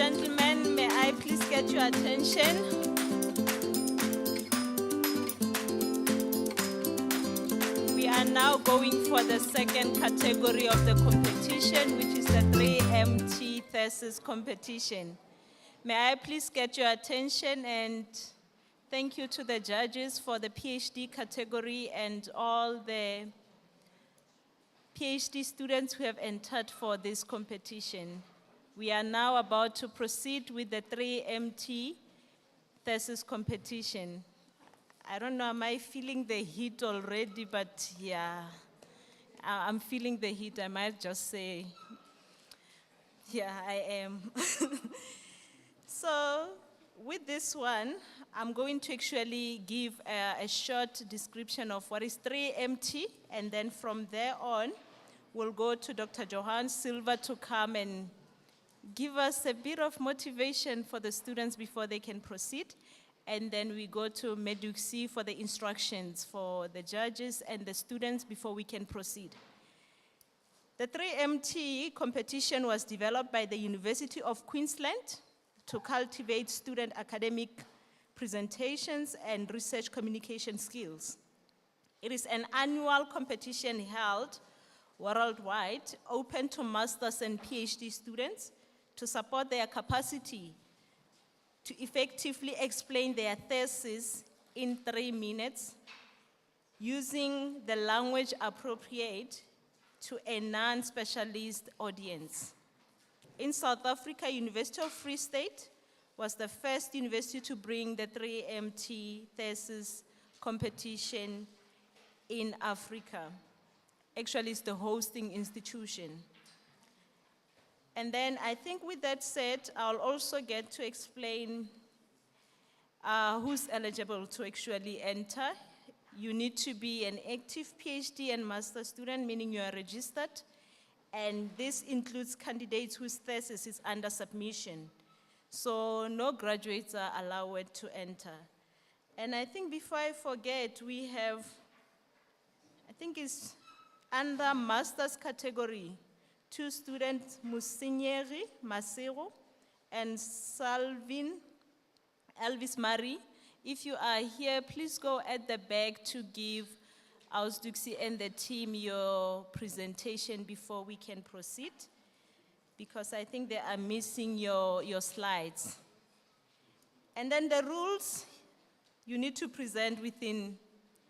gentlemen, may I please get your attention? We are now going for the second category of the competition, which is the 3MT thesis competition. May I please get your attention, and thank you to the judges for the PhD category and all the PhD students who have entered for this competition. We are now about to proceed with the 3MT thesis competition. I don't know, am I feeling the heat already? But yeah, I'm feeling the heat. I might just say, yeah, I am. So with this one, I'm going to actually give a short description of what is 3MT, and then from there on, we'll go to Dr. Johan Silva to come and give us a bit of motivation for the students before they can proceed. And then we go to Meduxi for the instructions for the judges and the students before we can proceed. The 3MT competition was developed by the University of Queensland to cultivate student academic presentations and research communication skills. It is an annual competition held worldwide, open to masters and PhD students to support their capacity to effectively explain their thesis in 3 minutes using the language appropriate to a non-specialist audience. In South Africa, University of Free State was the first university to bring the 3MT thesis competition in Africa. Actually, it's the hosting institution. And then I think with that said, I'll also get to explain who's eligible to actually enter. You need to be an active PhD and master student, meaning you are registered. And this includes candidates whose thesis is under submission. So no graduates are allowed to enter. And I think before I forget, we have, I think it's under master's category, 2 students, Musinyeri Masero and Salvin Elvis Marie. If you are here, please go at the back to give Ausduxi and the team your presentation before we can proceed, because I think they are missing your slides. And then the rules, you need to present within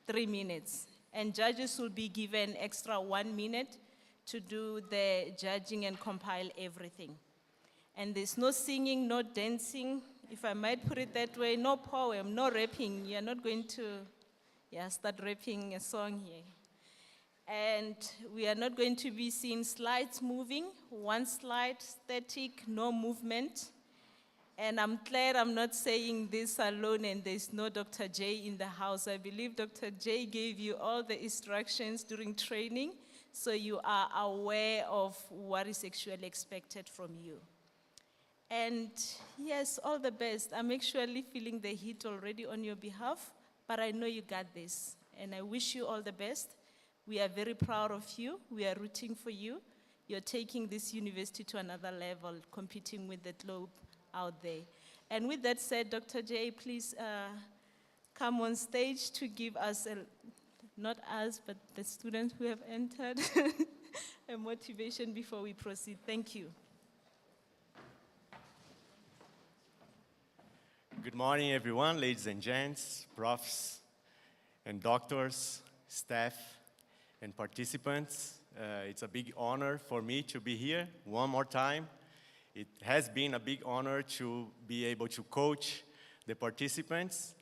3 minutes, and judges will be given extra 1 minute to do the judging and compile everything. And there's no singing, no dancing, if I might put it that way, no poem, no rapping. You're not going to start rapping a song here. And we are not going to be seeing slides moving, 1 slide, static, no movement. And I'm glad I'm not saying this alone and there's no Dr. J in the house. I believe Dr. J gave you all the instructions during training, so you are aware of what is actually expected from you. And yes, all the best. I'm actually feeling the heat already on your behalf, but I know you got this. And I wish you all the best. We are very proud of you. We are rooting for you. You're taking this university to another level, competing with the globe out there. And with that said, Dr. J, please come on stage to give us, not us, but the students who have entered, a motivation before we proceed. Thank you. Good morning, everyone, ladies and gents, profs and doctors, staff and participants. It's a big honor for me to be here one more time. It has been a big honor to be able to coach the participants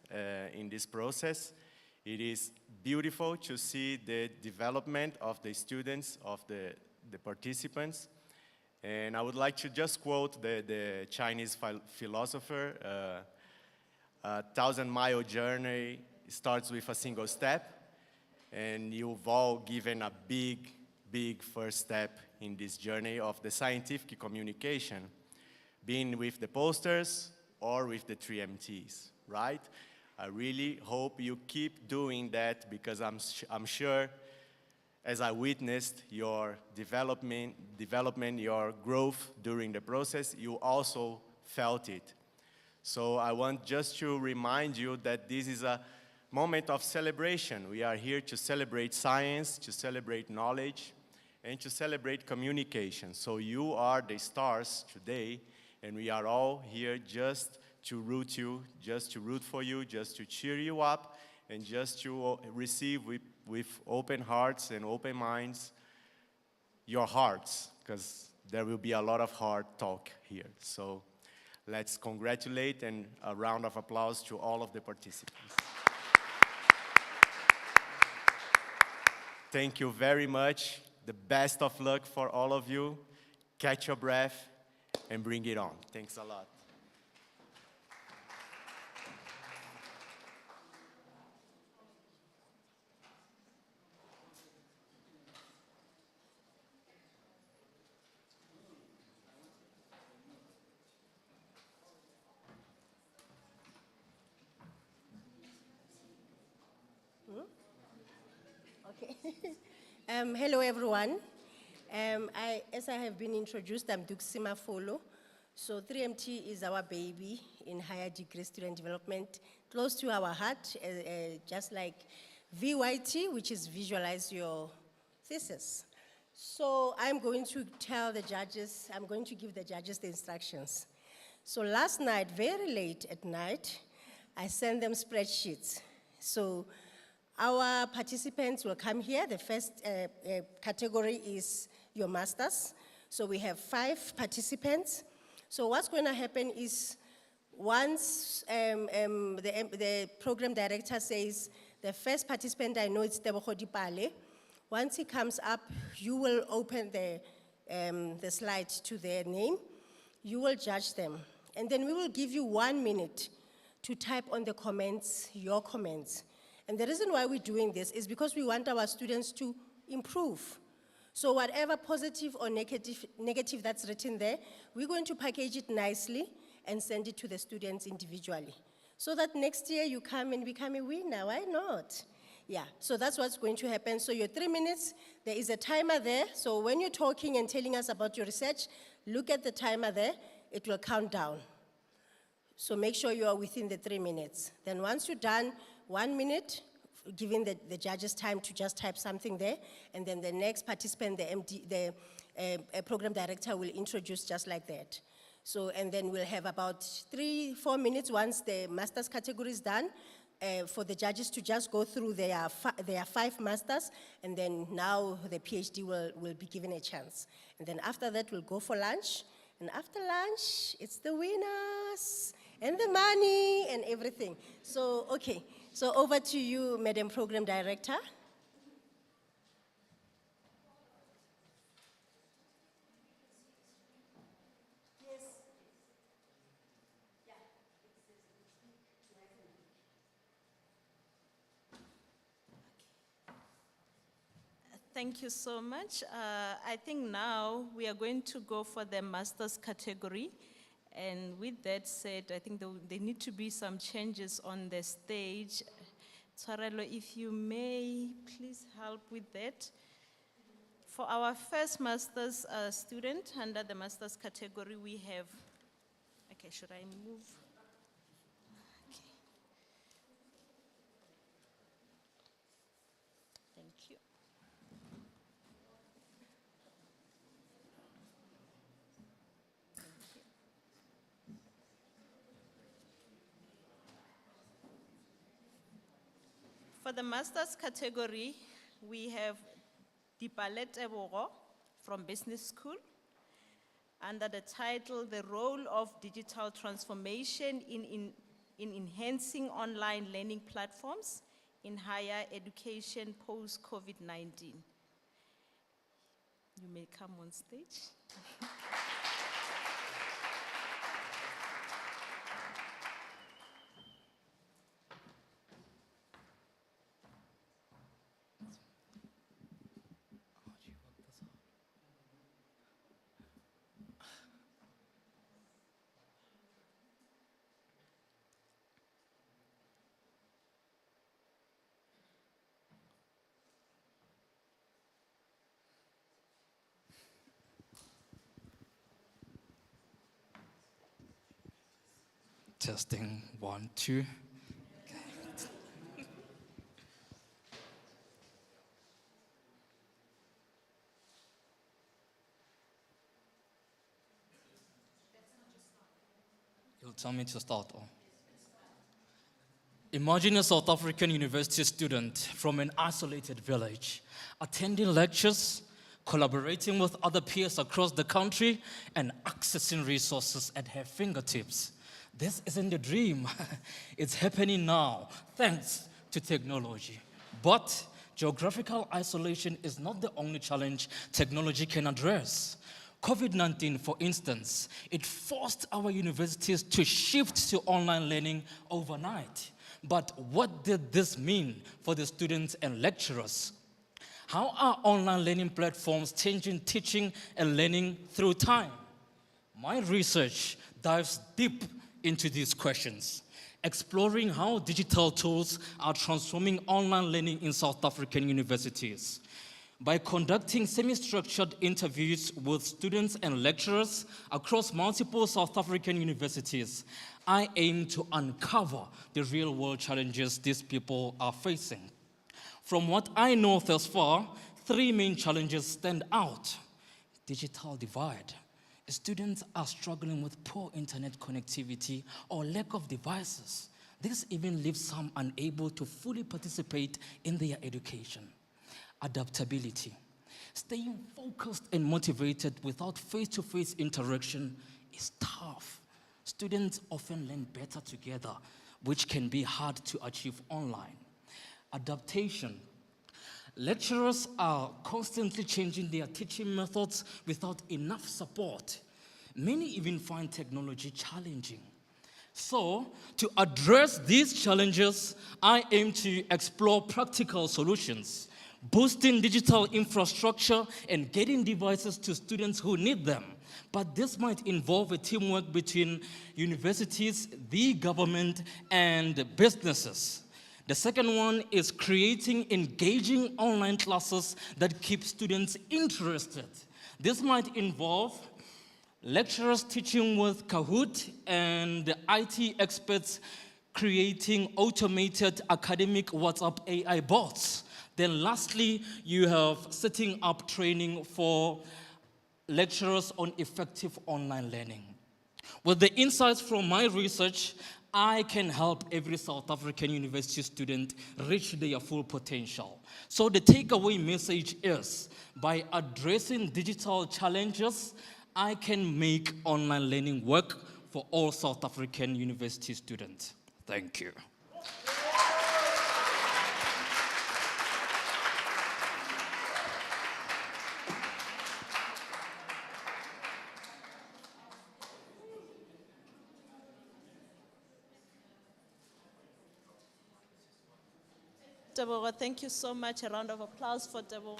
in this process. It is beautiful to see the development of the students, of the participants. And I would like to just quote the Chinese philosopher, a 1,000-mile journey starts with a single step, and you've all given a big, big first step in this journey of the scientific communication, being with the posters or with the 3MTs, right? I really hope you keep doing that, because I'm sure, as I witnessed your development, your growth during the process, you also felt it. So I want just to remind you that this is a moment of celebration. We are here to celebrate science, to celebrate knowledge, and to celebrate communication. So you are the stars today, and we are all here just to root you, just to root for you, just to cheer you up, and just to receive with open hearts and open minds your hearts, because there will be a lot of hard talk here. So let's congratulate and a round of applause to all of the participants. Thank you very much. The best of luck for all of you. Catch your breath and bring it on. Thanks a lot. Okay. Hello, everyone. As I have been introduced, I'm Duxima Folo. So 3MT is our baby in higher degree student development, close to our heart, just like VYT, which is visualize your thesis. So I'm going to tell the judges, I'm going to give the judges the instructions. So last night, very late at night, I sent them spreadsheets. So our participants will come here. The first category is your masters. So we have 5 participants. So what's going to happen is once the program director says, the first participant I know is Tebogo Dipale. Once he comes up, you will open the slide to their name. You will judge them. And then we will give you 1 minute to type on the comments, your comments. And the reason why we're doing this is because we want our students to improve. So whatever positive or negative that's written there, we're going to package it nicely and send it to the students individually. So that next year you come and become a winner, why not? Yeah, so that's what's going to happen. So your 3 minutes, there is a timer there. So when you're talking and telling us about your research, look at the timer there, it will count down. So make sure you are within the 3 minutes. Then once you're done, 1 minute, giving the judges time to just type something there, and then the next participant, the program director will introduce just like that. So, and then we'll have about 3-4 minutes once the master's category is done, for the judges to just go through their 5 masters, and then now the PhD will be given a chance. And then after that, we'll go for lunch, and after lunch, it's the winners, and the money, and everything. So, okay. So over to you, Madam Program Director. Thank you so much. I think now we are going to go for the master's category. And with that said, I think there need to be some changes on the stage. Tshwarelo, if you may, please help with that. For our first master's student, under the master's category, we have, okay, should I move? Okay. Thank you. For the master's category, we have Dipale Tebogo from Business School, under the title, The Role of Digital Transformation in Enhancing Online Learning Platforms in Higher Education Post-COVID-19. You may come on stage. Testing, 1, 2. You'll tell me to start. Oh. Imagine a South African university student from an isolated village, attending lectures, collaborating with other peers across the country, and accessing resources at her fingertips. This isn't a dream. It's happening now, thanks to technology. But geographical isolation is not the only challenge technology can address. COVID-19, for instance, it forced our universities to shift to online learning overnight. But what did this mean for the students and lecturers? How are online learning platforms changing teaching and learning through time? My research dives deep into these questions, exploring how digital tools are transforming online learning in South African universities. By conducting semi-structured interviews with students and lecturers across multiple South African universities, I aim to uncover the real-world challenges these people are facing. From what I know thus far, 3 main challenges stand out. Digital divide. Students are struggling with poor internet connectivity or lack of devices. This even leaves some unable to fully participate in their education. Adaptability. Staying focused and motivated without face-to-face interaction is tough. Students often learn better together, which can be hard to achieve online. Adaptation. Lecturers are constantly changing their teaching methods without enough support. Many even find technology challenging. So, to address these challenges, I aim to explore practical solutions, boosting digital infrastructure and getting devices to students who need them. But this might involve a teamwork between universities, the government, and businesses. The second one is creating engaging online classes that keep students interested. This might involve lecturers teaching with Kahoot and IT experts creating automated academic WhatsApp AI bots. Then lastly, you have setting up training for lecturers on effective online learning. With the insights from my research, I can help every South African university student reach their full potential. So the takeaway message is, by addressing digital challenges, I can make online learning work for all South African university students. Thank you. Deborah, thank you so much. A round of applause for Deborah.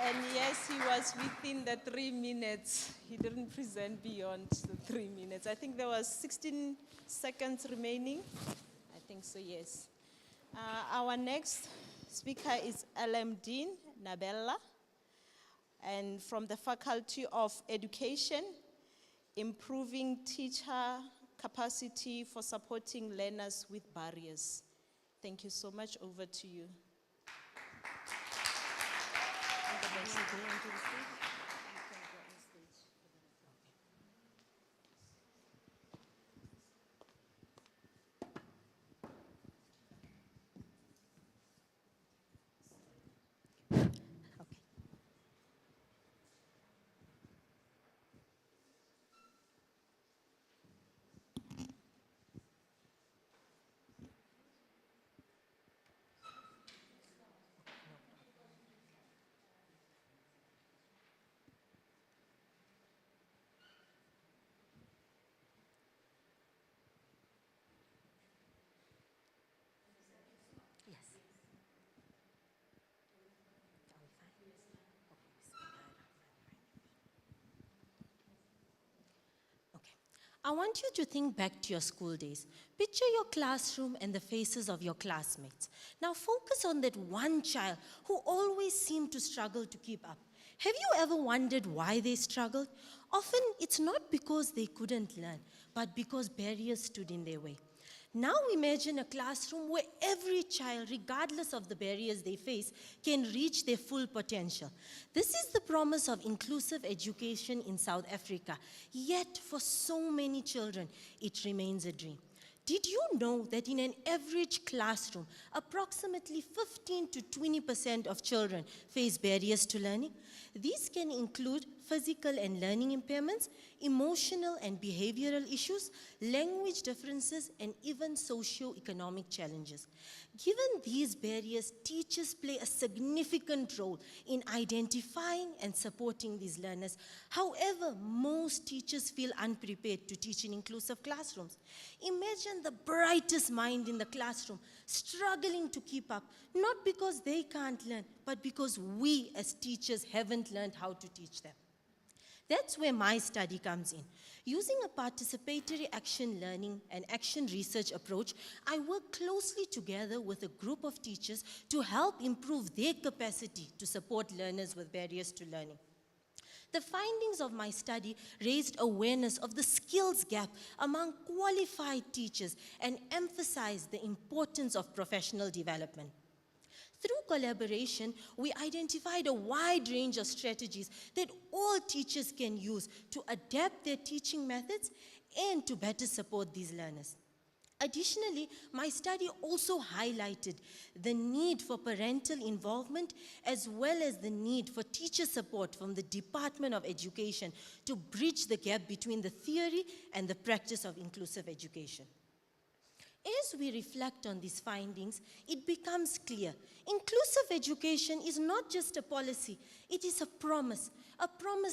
And yes, he was within the 3 minutes. He didn't present beyond the 3 minutes. I think there was 16 seconds remaining. I think so, yes. Our next speaker is LM Dean Nabella, and from the Faculty of Education, improving teacher capacity for supporting learners with barriers. Thank you so much. Over to you. I want you to think back to your school days. Picture your classroom and the faces of your classmates. Now focus on that one child who always seemed to struggle to keep up. Have you ever wondered why they struggled? Often it's not because they couldn't learn, but because barriers stood in their way. Now imagine a classroom where every child, regardless of the barriers they face, can reach their full potential. This is the promise of inclusive education in South Africa. Yet, for so many children, it remains a dream. Did you know that in an average classroom, approximately 15 to 20% of children face barriers to learning? These can include physical and learning impairments, emotional and behavioral issues, language differences, and even socio-economic challenges. Given these barriers, teachers play a significant role in identifying and supporting these learners. However, most teachers feel unprepared to teach in inclusive classrooms. Imagine the brightest mind in the classroom struggling to keep up, not because they can't learn, but because we as teachers haven't learned how to teach them. That's where my study comes in. Using a participatory action learning and action research approach, I work closely together with a group of teachers to help improve their capacity to support learners with barriers to learning. The findings of my study raised awareness of the skills gap among qualified teachers and emphasized the importance of professional development. Through collaboration, we identified a wide range of strategies that all teachers can use to adapt their teaching methods and to better support these learners. Additionally, my study also highlighted the need for parental involvement as well as the need for teacher support from the Department of Education to bridge the gap between the theory and the practice of inclusive education. As we reflect on these findings, it becomes clear inclusive education is not just a policy, it is a promise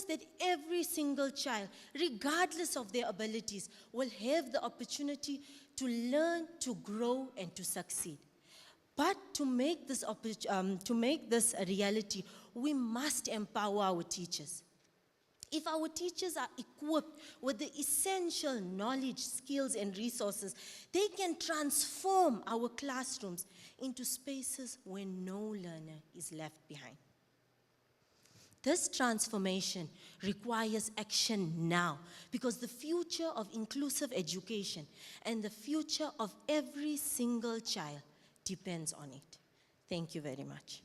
that every single child, regardless of their abilities, will have the opportunity to learn, to grow, and to succeed. But to make this a reality, we must empower our teachers. If our teachers are equipped with the essential knowledge, skills, and resources, they can transform our classrooms into spaces where no learner is left behind. This transformation requires action now because the future of inclusive education and the future of every single child depends on it. Thank you very much.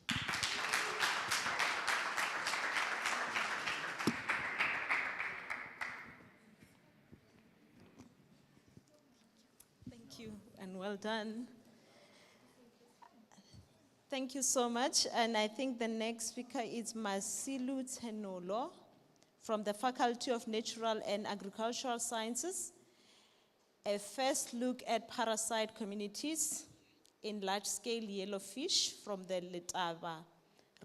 Thank you and well done. Thank you so much. And I think the next speaker is Masilu Tenolo from the Faculty of Natural and Agricultural Sciences. A first look at parasite communities in large-scale yellowfish from the Letaba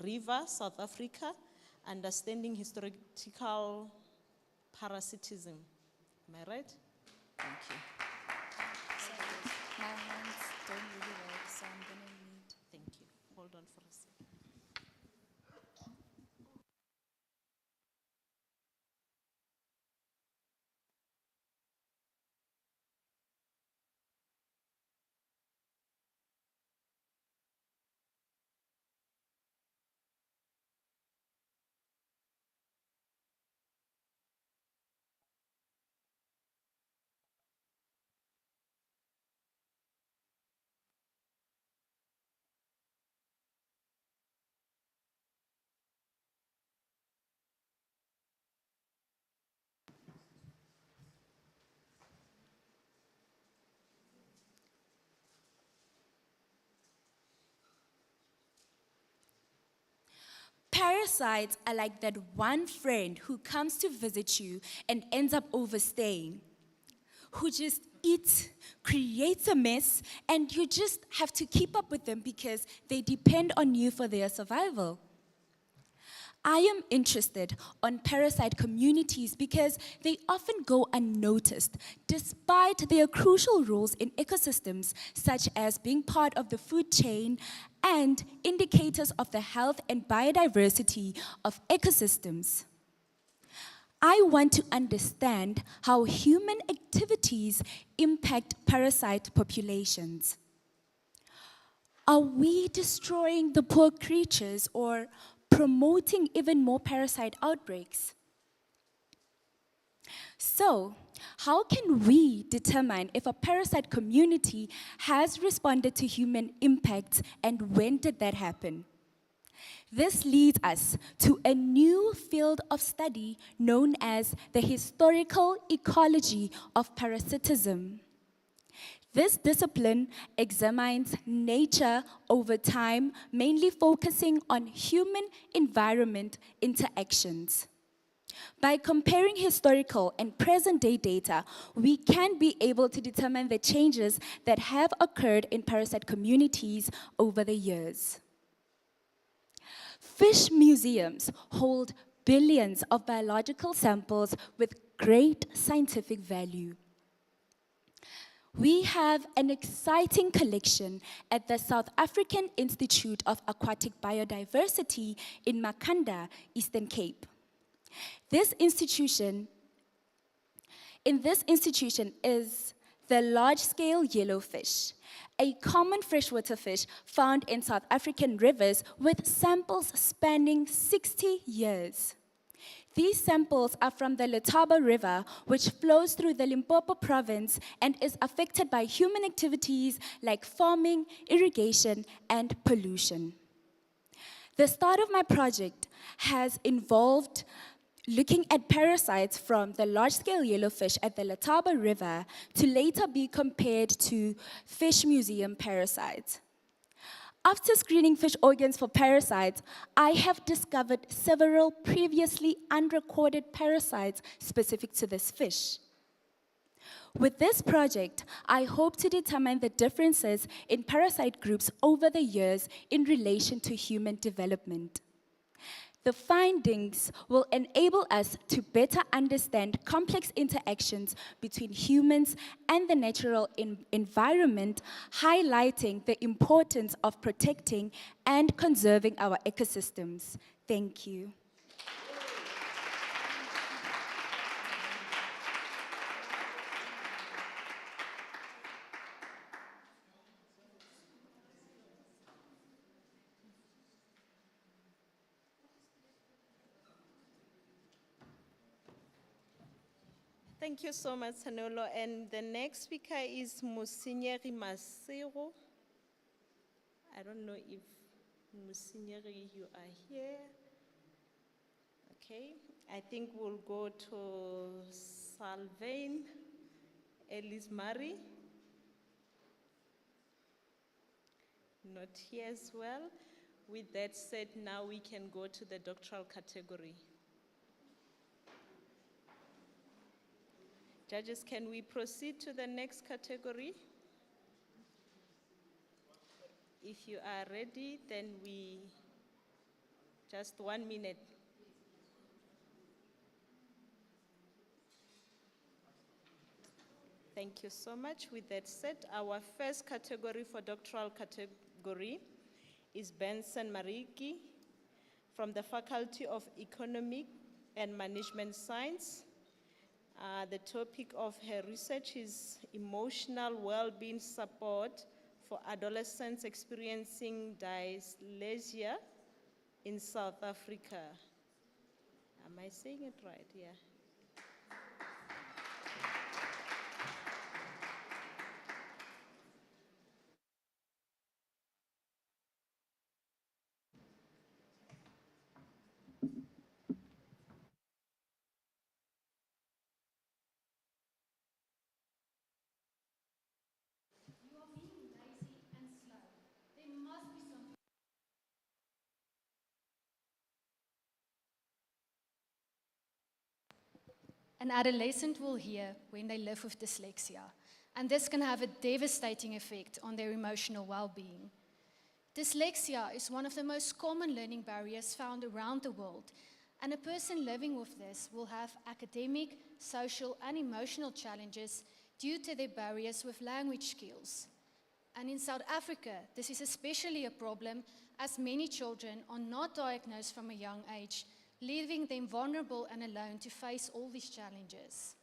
River, South Africa, understanding historical parasitism. Am I right? Thank you. My hands don't really work, so I'm going to need... Thank you. Hold on for a second. Parasites are like that one friend who comes to visit you and ends up overstaying, who just eats, creates a mess, and you just have to keep up with them because they depend on you for their survival. I am interested on parasite communities because they often go unnoticed despite their crucial roles in ecosystems such as being part of the food chain and indicators of the health and biodiversity of ecosystems. I want to understand how human activities impact parasite populations. Are we destroying the poor creatures or promoting even more parasite outbreaks. So, how can we determine if a parasite community has responded to human impacts and when did that happen? This leads us to a new field of study known as the historical ecology of parasitism. This discipline examines nature over time, mainly focusing on human-environment interactions. By comparing historical and present-day data, we can be able to determine the changes that have occurred in parasite communities over the years. Fish museums hold billions of biological samples with great scientific value. We have an exciting collection at the South African Institute of Aquatic Biodiversity in Makhanda, Eastern Cape. In this institution is the large-scale yellowfish, a common freshwater fish found in South African rivers with samples spanning 60 years. These samples are from the Letaba River, which flows through the Limpopo province and is affected by human activities like farming, irrigation, and pollution. The start of my project has involved looking at parasites from the large-scale yellowfish at the Letaba River to later be compared to fish museum parasites. After screening fish organs for parasites, I have discovered several previously unrecorded parasites specific to this fish. With this project, I hope to determine the differences in parasite groups over the years in relation to human development. The findings will enable us to better understand complex interactions between humans and the natural environment, highlighting the importance of protecting and conserving our ecosystems. Thank you. Thank you so much, Sanolo. And the next speaker is Monsignori Masero. I don't know if Monsignori, you are here. Okay, I think we'll go to Salvain Ellis Murray. Not here as well. With that said, now we can go to the doctoral category. Judges, can we proceed to the next category? If you are ready, then just 1 minute. Thank you so much. With that said, our first category for doctoral category is Benson Mariki from the Faculty of Economic and Management Science. The topic of her research is emotional well-being support for adolescents experiencing dyslexia in South Africa. Am I saying it right? Yeah. An adolescent will hear when they live with dyslexia, and this can have a devastating effect on their emotional well-being. Dyslexia is one of the most common learning barriers found around the world, and a person living with this will have academic, social, and emotional challenges due to their barriers with language skills. And in South Africa, this is especially a problem as many children are not diagnosed from a young age, leaving them vulnerable and alone to face all these challenges.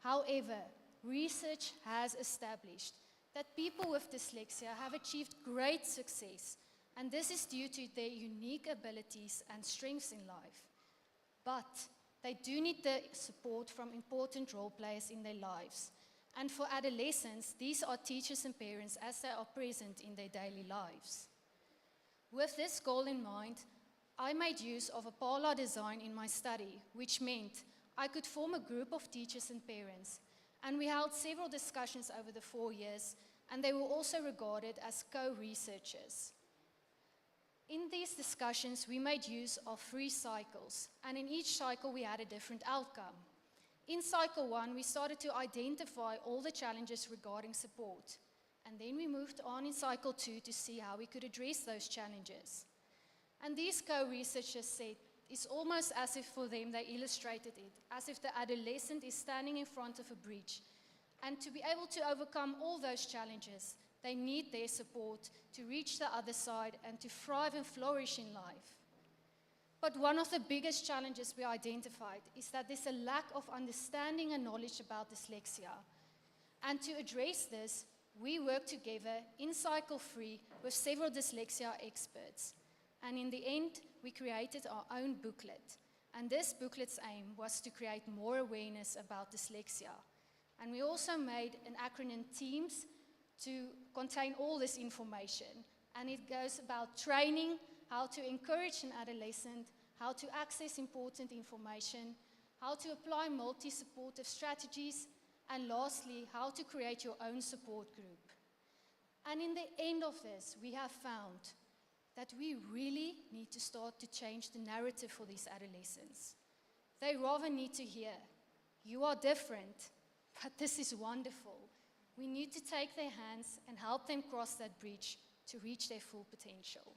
However, research has established that people with dyslexia have achieved great success And this is due to their unique abilities and strengths in life. But they do need the support from important role players in their lives. And for adolescents, these are teachers and parents as they are present in their daily lives. With this goal in mind, I made use of a parlor design in my study, which meant I could form a group of teachers and parents. And we held several discussions over the 4 years, and they were also regarded as co-researchers. In these discussions, we made use of 3 cycles, and in each cycle we had a different outcome. In cycle 1, we started to identify all the challenges regarding support, and then we moved on in cycle 2 to see how we could address those challenges. And these co-researchers said it's almost as if for them they illustrated it, as if the adolescent is standing in front of a breach, and to be able to overcome all those challenges, they need their support to reach the other side and to thrive and flourish in life. But one of the biggest challenges we identified is that there's a lack of understanding and knowledge about dyslexia. And to address this, we worked together in cycle 3 with several dyslexia experts. And in the end, we created our own booklet. And this booklet's aim was to create more awareness about dyslexia. And we also made an acronym TEAMS to contain all this information. And it goes about training, how to encourage an adolescent, how to access important information, how to apply multi-supportive strategies, and lastly, how to create your own support group. And in the end of this, we have found that we really need to start to change the narrative for these adolescents. They rather need to hear, you are different, but this is wonderful. We need to take their hands and help them cross that breach to reach their full potential.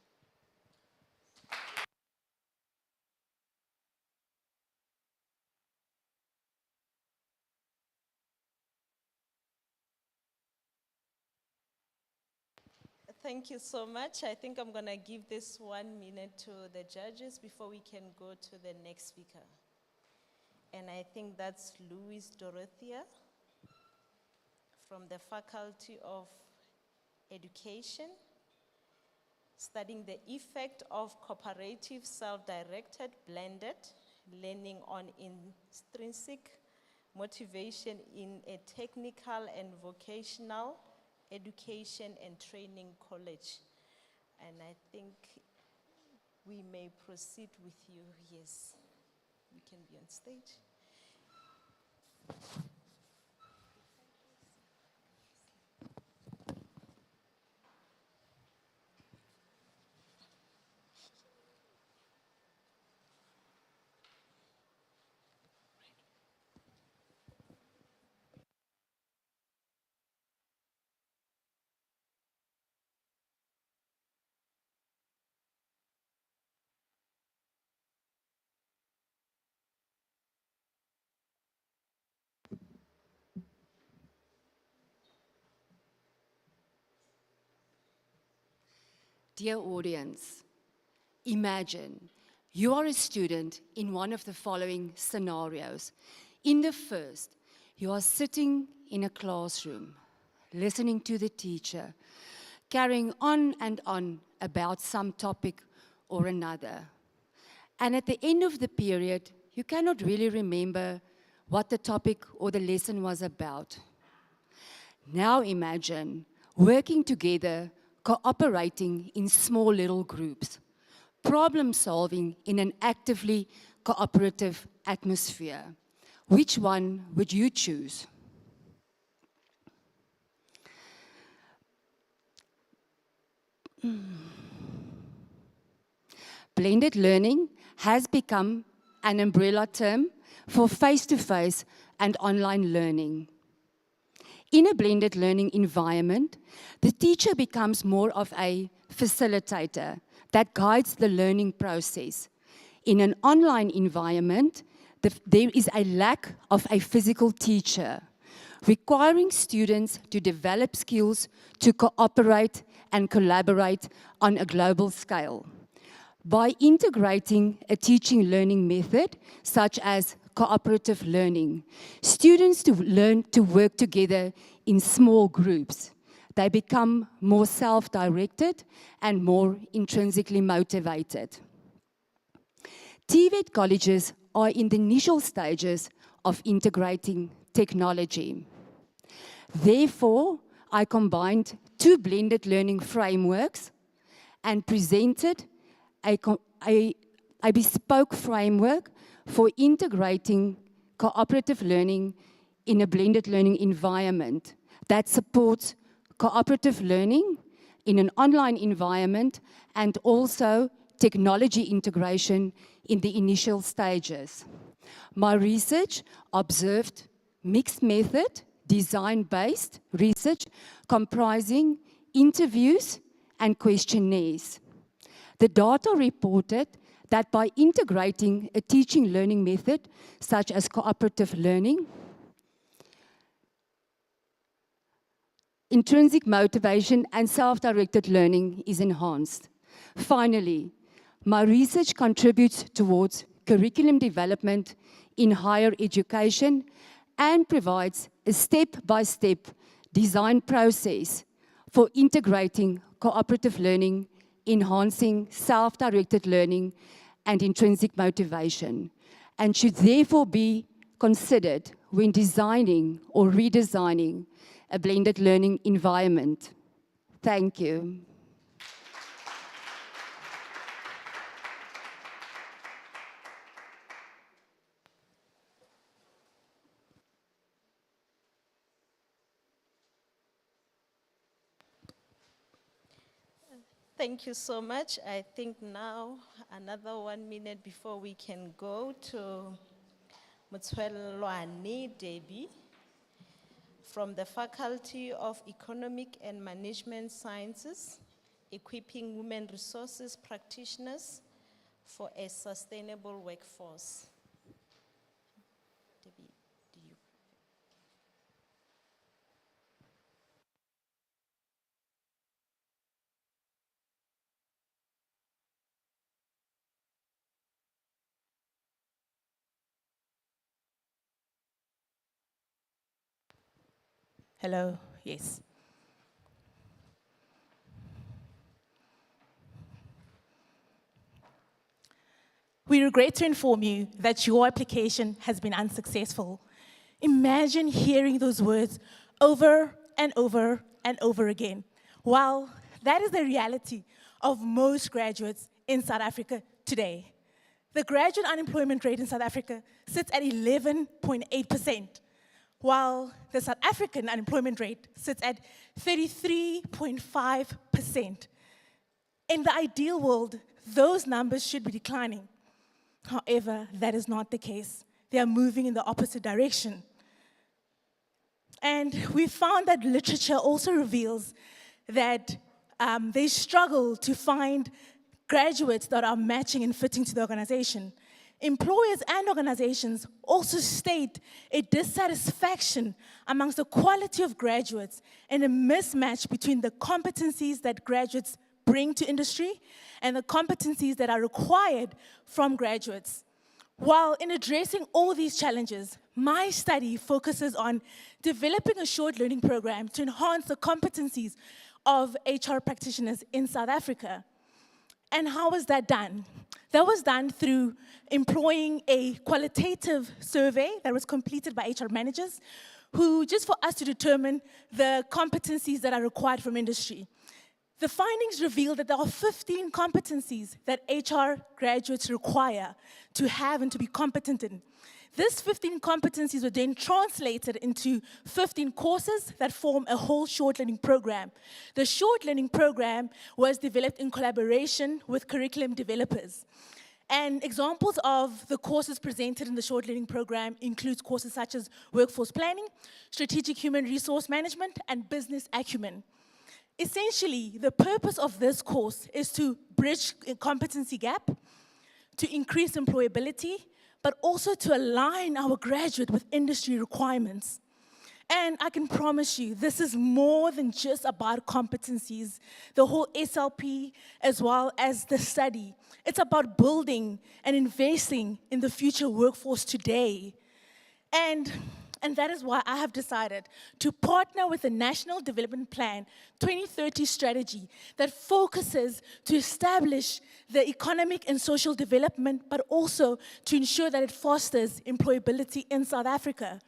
Thank you so much. I think I'm going to give this 1 minute to the judges before we can go to the next speaker. And I think that's Louise Dorothea from the Faculty of Education, studying the effect of cooperative, self-directed, blended learning on intrinsic motivation in a technical and vocational education and training college. And I think we may proceed with you. Yes, you can be on stage. Dear audience, imagine you are a student in one of the following scenarios. In the first, you are sitting in a classroom, listening to the teacher, carrying on and on about some topic or another. And at the end of the period, you cannot really remember what the topic or the lesson was about. Now imagine working together, cooperating in small little groups, problem solving in an actively cooperative atmosphere. Which one would you choose? Blended learning has become an umbrella term for face-to-face and online learning. In a blended learning environment, the teacher becomes more of a facilitator that guides the learning process. In an online environment, there is a lack of a physical teacher, requiring students to develop skills to cooperate and collaborate on a global scale. By integrating a teaching learning method, such as cooperative learning, students to learn to work together in small groups. They become more self-directed and more intrinsically motivated. TVET colleges are in the initial stages of integrating technology. Therefore, I combined two blended learning frameworks and presented a bespoke framework for integrating cooperative learning in a blended learning environment that supports cooperative learning in an online environment and also technology integration in the initial stages. My research observed mixed method, design-based research comprising interviews and questionnaires. The data reported that by integrating a teaching learning method such as cooperative learning, intrinsic motivation and self-directed learning is enhanced. Finally, my research contributes towards curriculum development in higher education and provides a step-by-step design process for integrating cooperative learning, enhancing self-directed learning and intrinsic motivation, and should therefore be considered when designing or redesigning a blended learning environment. Thank you. Thank you so much. I think now another 1 minute before we can go to Mutswelwane Debbie from the Faculty of Economic and Management Sciences, equipping women resources practitioners for a sustainable workforce. Debbie, do you? Hello, yes. We regret to inform you that your application has been unsuccessful. Imagine hearing those words over and over and over again. Well, that is the reality of most graduates in South Africa today. The graduate unemployment rate in South Africa sits at 11.8%, while the South African unemployment rate sits at 33.5%. In the ideal world, those numbers should be declining. However, that is not the case. They are moving in the opposite direction. And we found that literature also reveals that they struggle to find graduates that are matching and fitting to the organization. Employers and organizations also state a dissatisfaction amongst the quality of graduates and a mismatch between the competencies that graduates bring to industry and the competencies that are required from graduates. While in addressing all these challenges, my study focuses on developing a short learning program to enhance the competencies of HR practitioners in South Africa. And how was that done? That was done through employing a qualitative survey that was completed by HR managers who, just for us to determine the competencies that are required from industry. The findings reveal that there are 15 competencies that HR graduates require to have and to be competent in. These 15 competencies were then translated into 15 courses that form a whole short learning program. The short learning program was developed in collaboration with curriculum developers. And examples of the courses presented in the short learning program includes courses such as workforce planning, strategic human resource management, and business acumen. Essentially, the purpose of this course is to bridge a competency gap, to increase employability, but also to align our graduate with industry requirements. And I can promise you, this is more than just about competencies, the whole SLP as well as the study. It's about building and investing in the future workforce today. And And that is why I have decided to partner with the National Development Plan 2030 strategy that focuses to establish the economic and social development, but also to ensure that it fosters employability in South Africa.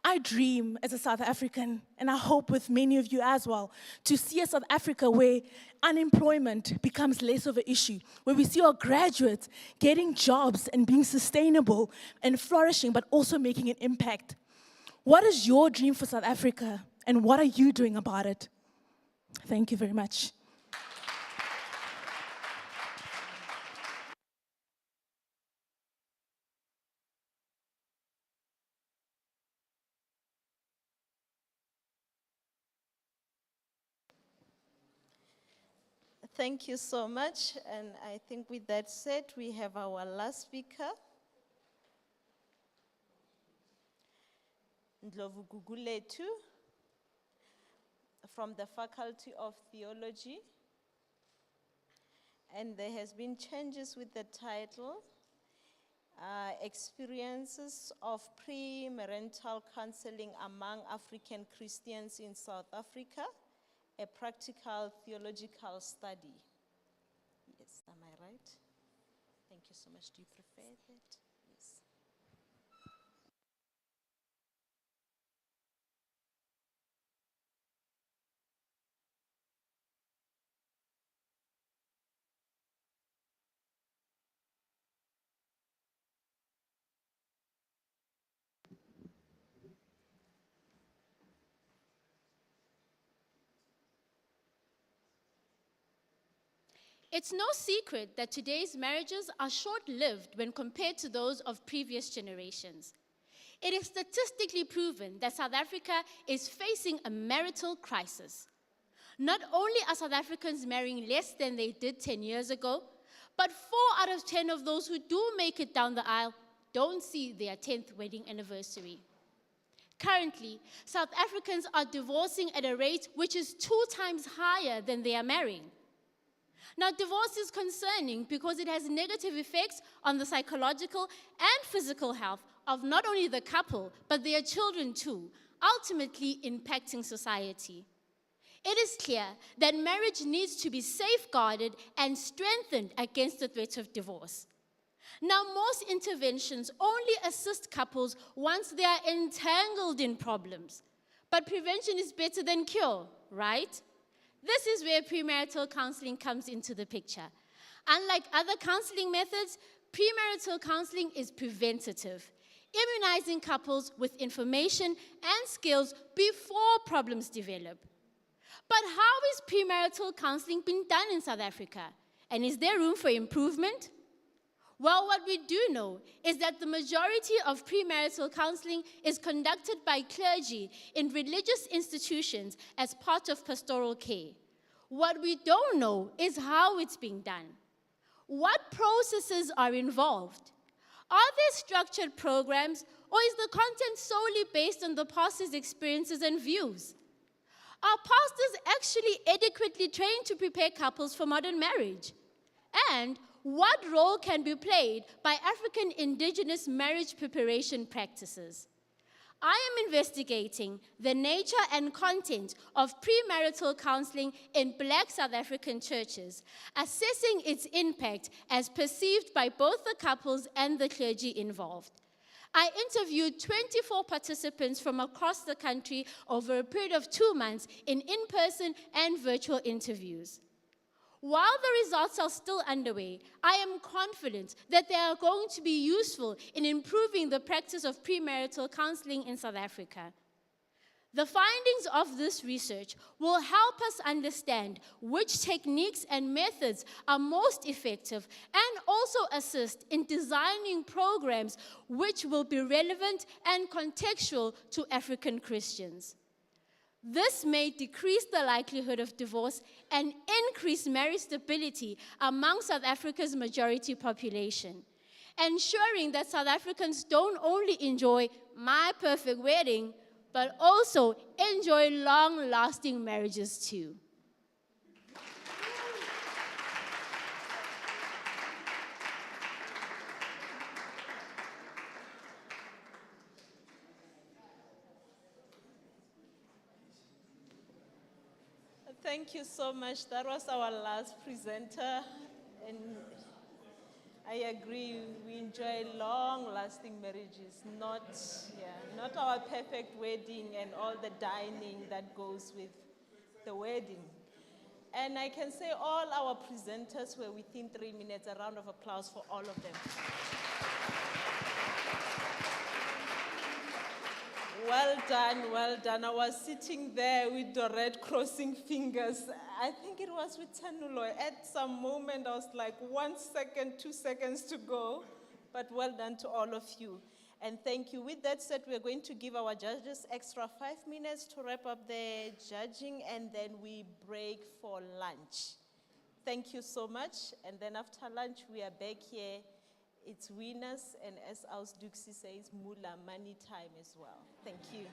I dream as a South African, and I hope with many of you as well, to see a South Africa where unemployment becomes less of an issue, where we see our graduates getting jobs and being sustainable and flourishing, but also making an impact. What is your dream for South Africa, and what are you doing about it? Thank you very much. Thank you so much. And I think with that said, we have our last speaker, Ndlovu Guguletu, from the Faculty of Theology. And there has been changes with the title, Experiences of Premarital Counseling Among African Christians in South Africa, a practical theological study. Yes, am I right? Thank you so much. Do you prefer that? Yes. It's no secret that today's marriages are short-lived when compared to those of previous generations. It is statistically proven that South Africa is facing a marital crisis. Not only are South Africans marrying less than they did 10 years ago, but 4 out of 10 of those who do make it down the aisle don't see their 10th wedding anniversary. Currently, South Africans are divorcing at a rate which is 2 times higher than they are marrying. Now, divorce is concerning because it has negative effects on the psychological and physical health of not only the couple, but their children too, ultimately impacting society. It is clear that marriage needs to be safeguarded and strengthened against the threat of divorce. Now, most interventions only assist couples once they are entangled in problems. But prevention is better than cure, right? This is where premarital counseling comes into the picture. Unlike other counseling methods, premarital counseling is preventative, immunizing couples with information and skills before problems develop. But how is premarital counseling being done in South Africa? And is there room for improvement? Well, what we do know is that the majority of premarital counseling is conducted by clergy in religious institutions as part of pastoral care. What we don't know is how it's being done. What processes are involved? Are there structured programs, or is the content solely based on the pastor's experiences and views? Are pastors actually adequately trained to prepare couples for modern marriage? And what role can be played by African indigenous marriage preparation practices? I am investigating the nature and content of premarital counseling in Black South African churches, assessing its impact as perceived by both the couples and the clergy involved. I interviewed 24 participants from across the country over a period of 2 months in in-person and virtual interviews. While the results are still underway, I am confident that they are going to be useful in improving the practice of premarital counseling in South Africa. The findings of this research will help us understand which techniques and methods are most effective and also assist in designing programs which will be relevant and contextual to African Christians. This may decrease the likelihood of divorce and increase marriage stability among South Africa's majority population, ensuring that South Africans don't only enjoy my perfect wedding, but also enjoy long-lasting marriages too. Thank you so much. That was our last presenter. And I agree, we enjoy long-lasting marriages, not our perfect wedding and all the dining that goes with the wedding. And I can say all our presenters were within 3 minutes. A round of applause for all of them. Well done, well done. I was sitting there with Dorette crossing fingers. I think it was with Tanulo. At some moment, I was like 1 second, 2 seconds to go. But well done to all of you. And thank you. With that said, we're going to give our judges extra 5 minutes to wrap up their judging, and then we break for lunch. Thank you so much. And then after lunch, we are back here. It's winners, and as Aus Duxi says, Mula money time as well. Thank you.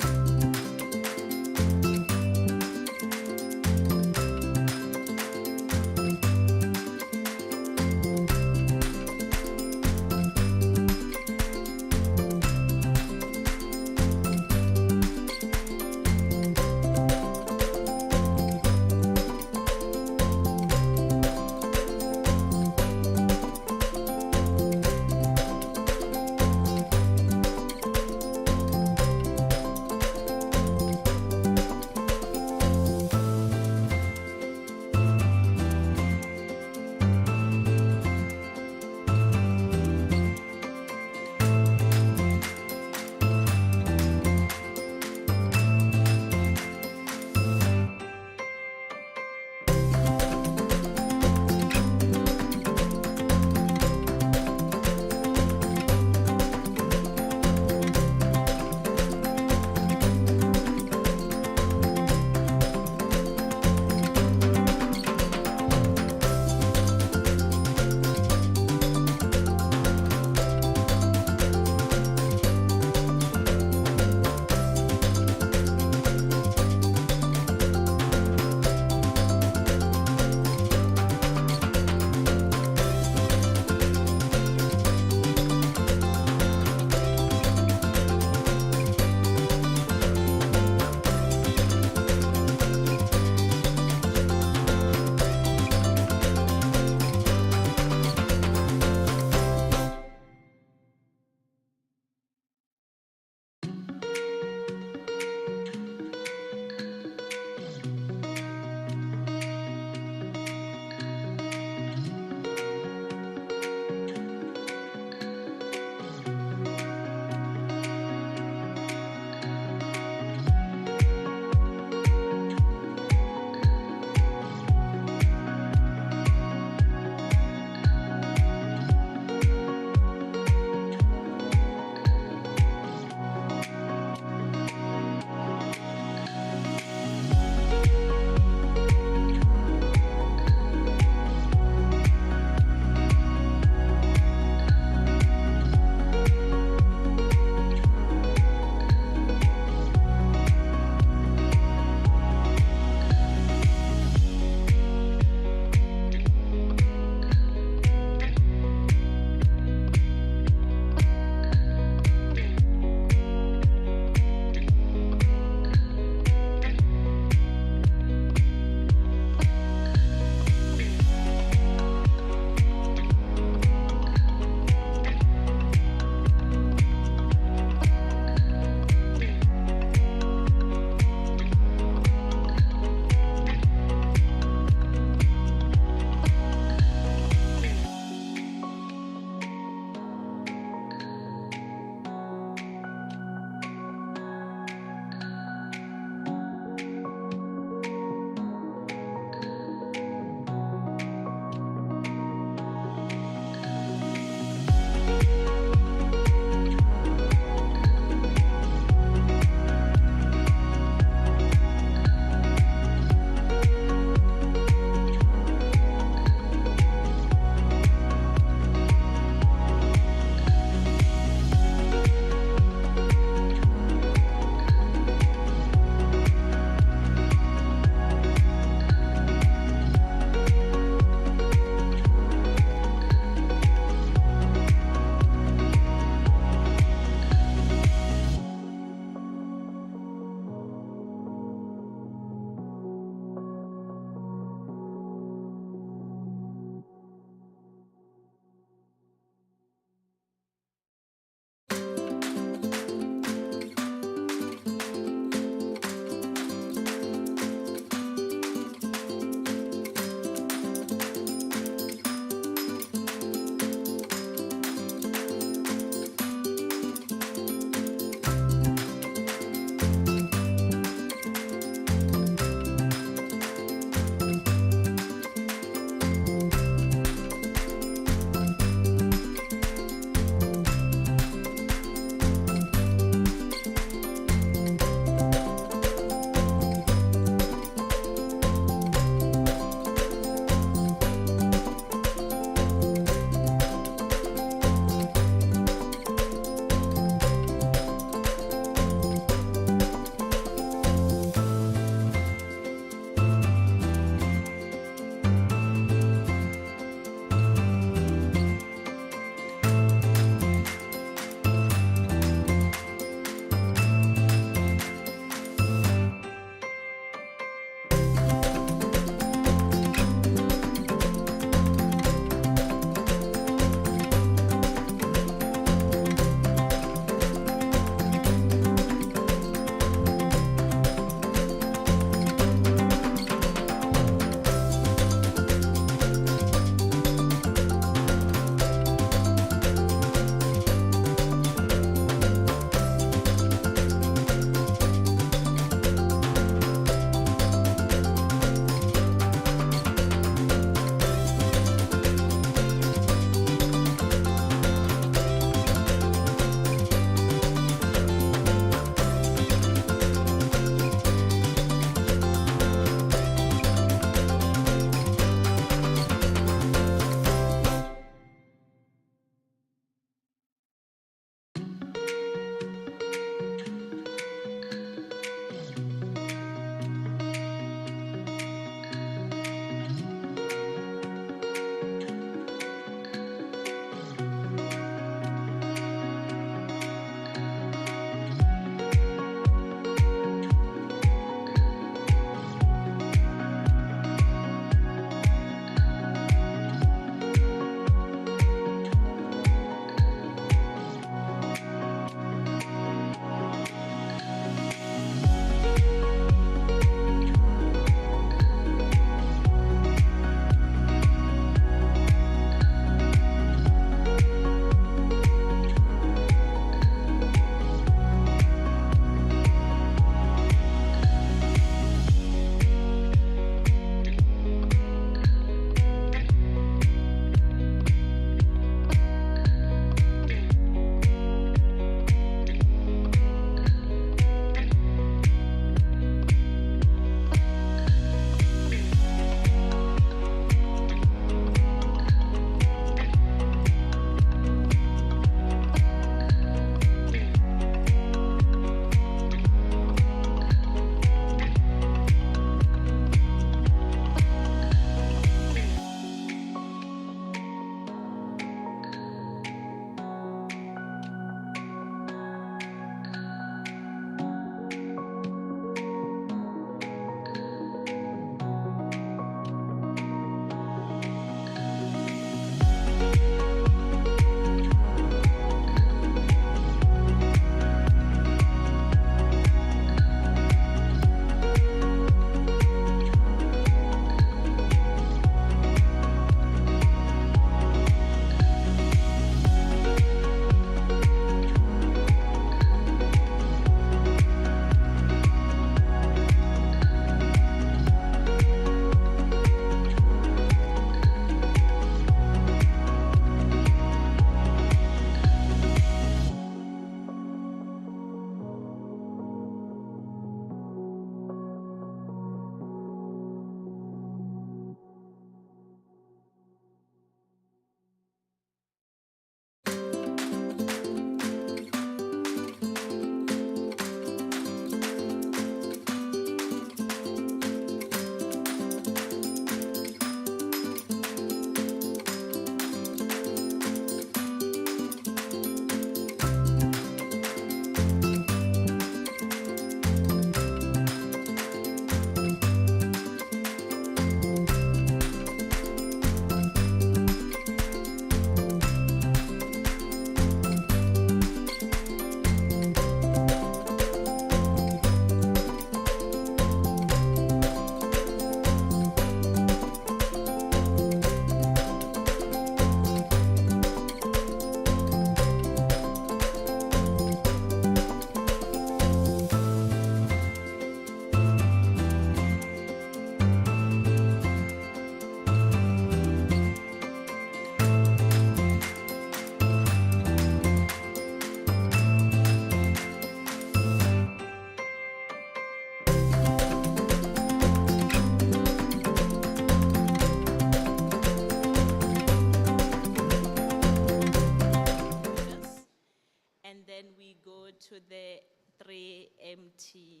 and then we go to the 3MT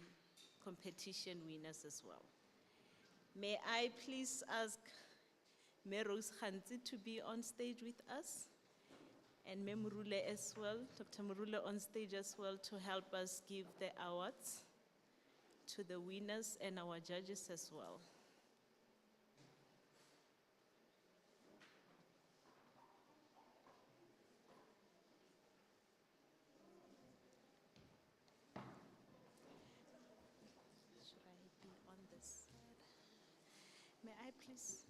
competition winners as well. May I please ask Rose Khanzi to be on stage with us, and Murule as well, Dr. Murule on stage as well, to help us give the awards to the winners and our judges as well. Should I be on this side? May I please?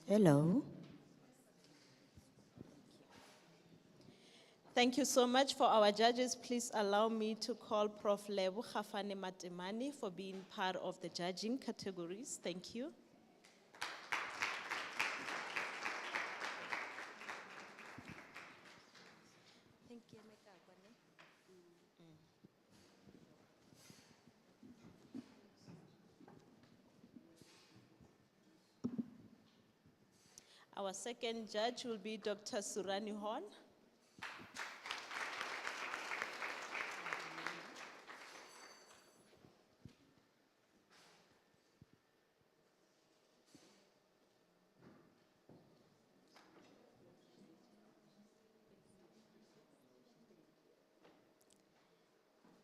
Hello. Thank you so much for our judges. Please allow me to call Prof. Lebu Khafane Matemani for being part of the judging categories. Thank you. Thank you, Our second judge will be Dr. Surani Horn.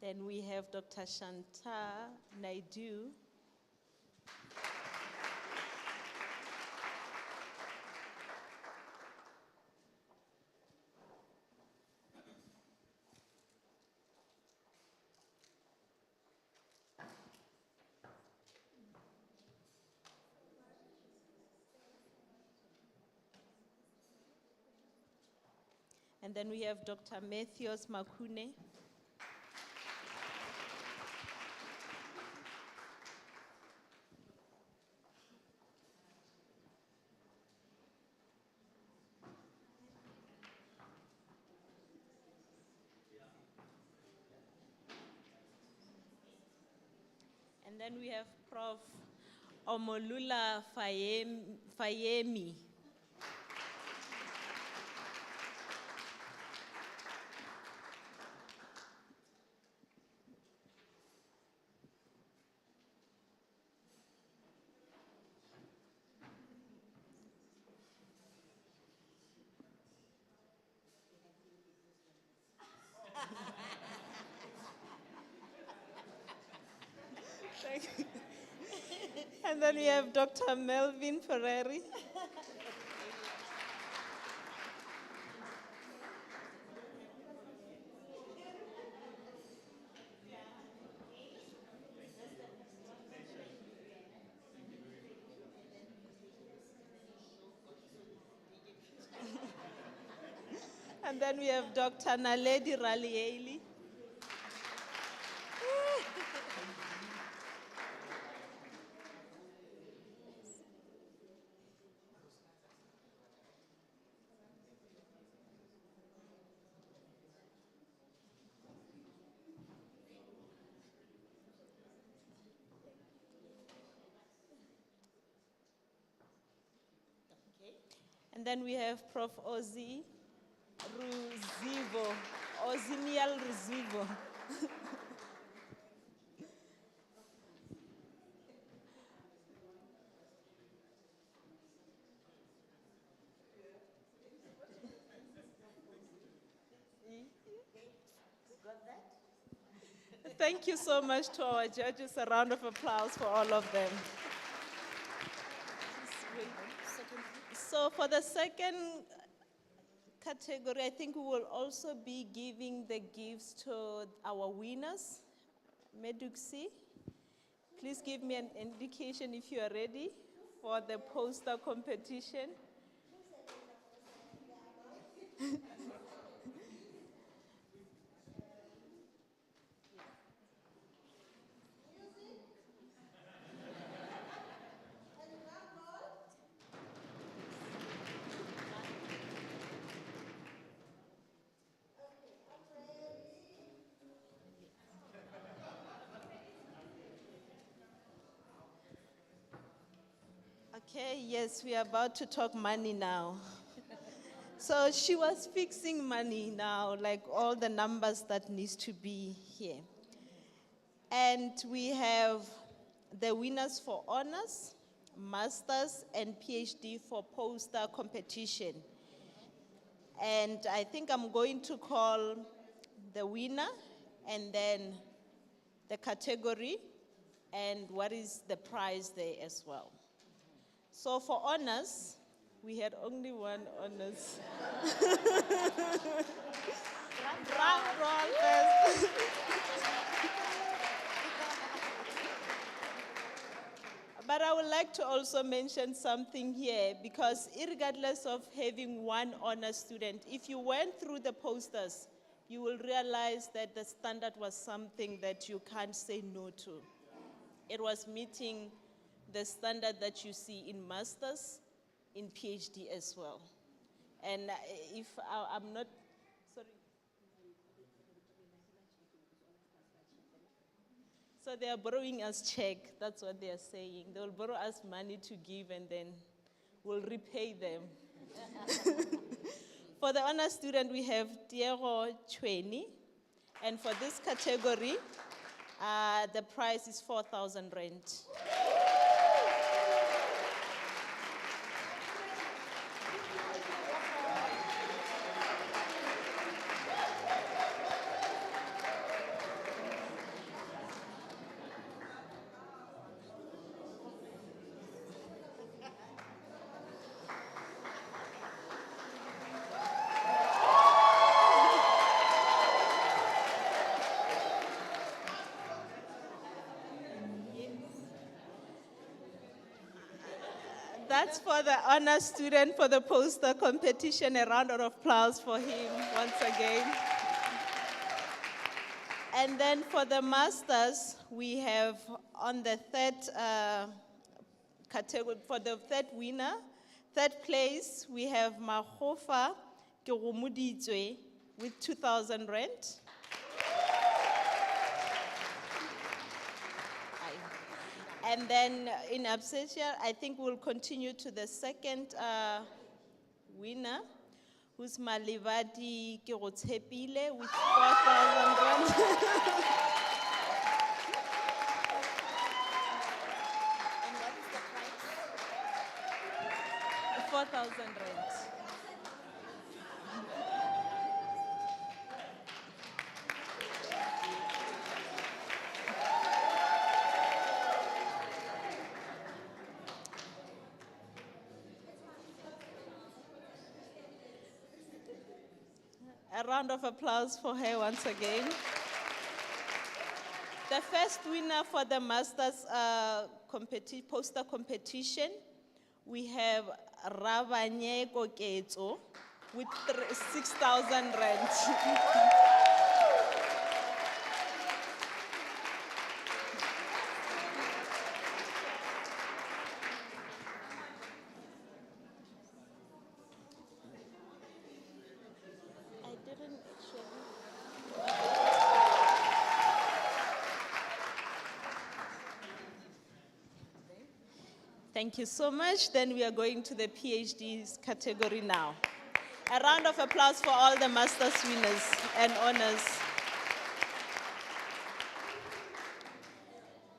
Then we have Dr. Shanta Naidu. And then we have Dr. Matthews Makune. And then we have Prof. Omolula Fayemi. Thank you. And then we have Dr. Melvin Ferreri. And then we have Dr. Naledi Ralieli. And then we have Prof. Ozzy Ruzivo, Ozimiel Ruzivo. Thank you so much to our judges. A round of applause for all of them. So for the second category, I think we will also be giving the gifts to our winners. Meduxi, please give me an indication if you are ready for the poster competition. Okay, yes, we are about to talk money now. So she was fixing money now, like all the numbers that needs to be here. And we have the winners for honors, masters, and PhD for poster competition. And I think I'm going to call the winner and then the category and what is the prize there as well. So for honors, we had only one honors. Drum roll first. But I would like to also mention something here because regardless of having one honor student, if you went through the posters, you will realize that the standard was something that you can't say no to. It was meeting the standard that you see in masters, in PhD as well. And if I'm not, sorry. So they are borrowing us check, that's what they are saying. They will borrow us money to give and then we'll repay them. For the honor student, we have Diego Chweni. And for this category, the price is 4,000 rand. That's for the honor student for the poster competition. A round of applause for him once again. And then for the masters, we have on the third category, for the third winner, third place, we have Mahofa Kerumuditswe with 2,000 rand. And then in absentia, I think we'll continue to the second winner, who's Malivadi Kirotepile with 4,000 rand. And what is the price? 4,000 rand. A round of applause for her once again. The first winner for the Masters poster competition, we have Rabanye Koketso with 6,000 rand. Thank you so much. Then we are going to the PhDs category now. A round of applause for all the master's winners and honors.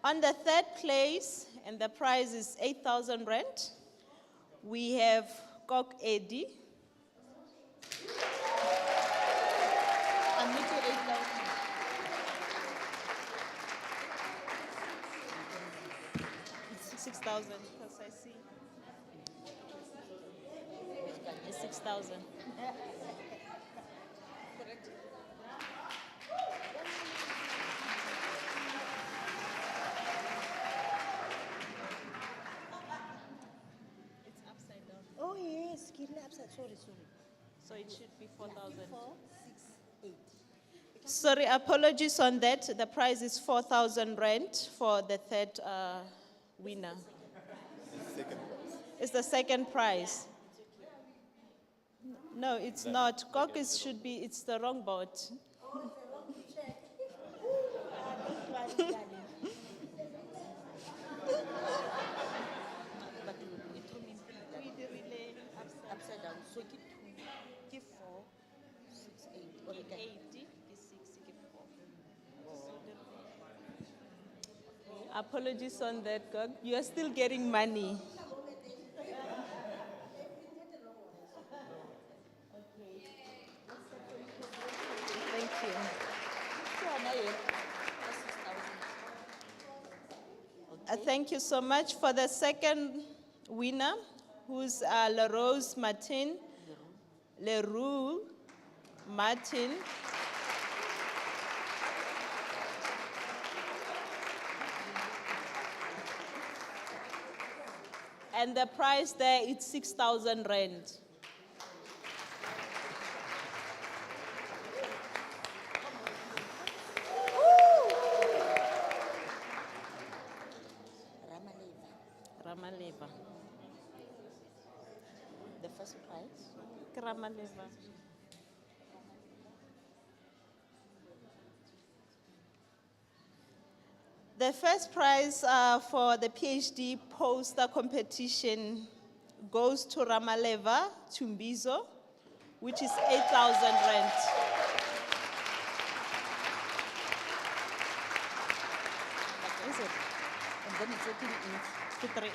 On the third place, and the prize is 8,000 rand, we have Kok Eddie. I'm making 8,000. 6,000, because I see. It's 6,000. Correct. Sorry. So it should be 4,000. 468. Sorry, apologies on that. The prize is 4,000 rand for the third winner. It's the second prize. No, it's not. Should be, it's the wrong boat. Upside down. So give 4, 6, 8. Okay. 80, 6, 4. Apologies on that, Gog. You are still getting money. Thank you. Thank you so much for the second winner, who's LaRose Martin. Leroux Martin. And the price there is 6,000 rand. Ramaleva. The first prize. Ramaleva. The first prize for the PhD poster competition goes to Ramaleva Tumbizo, which is 8,000 rand. Is it? And then it's taking To 3 inch.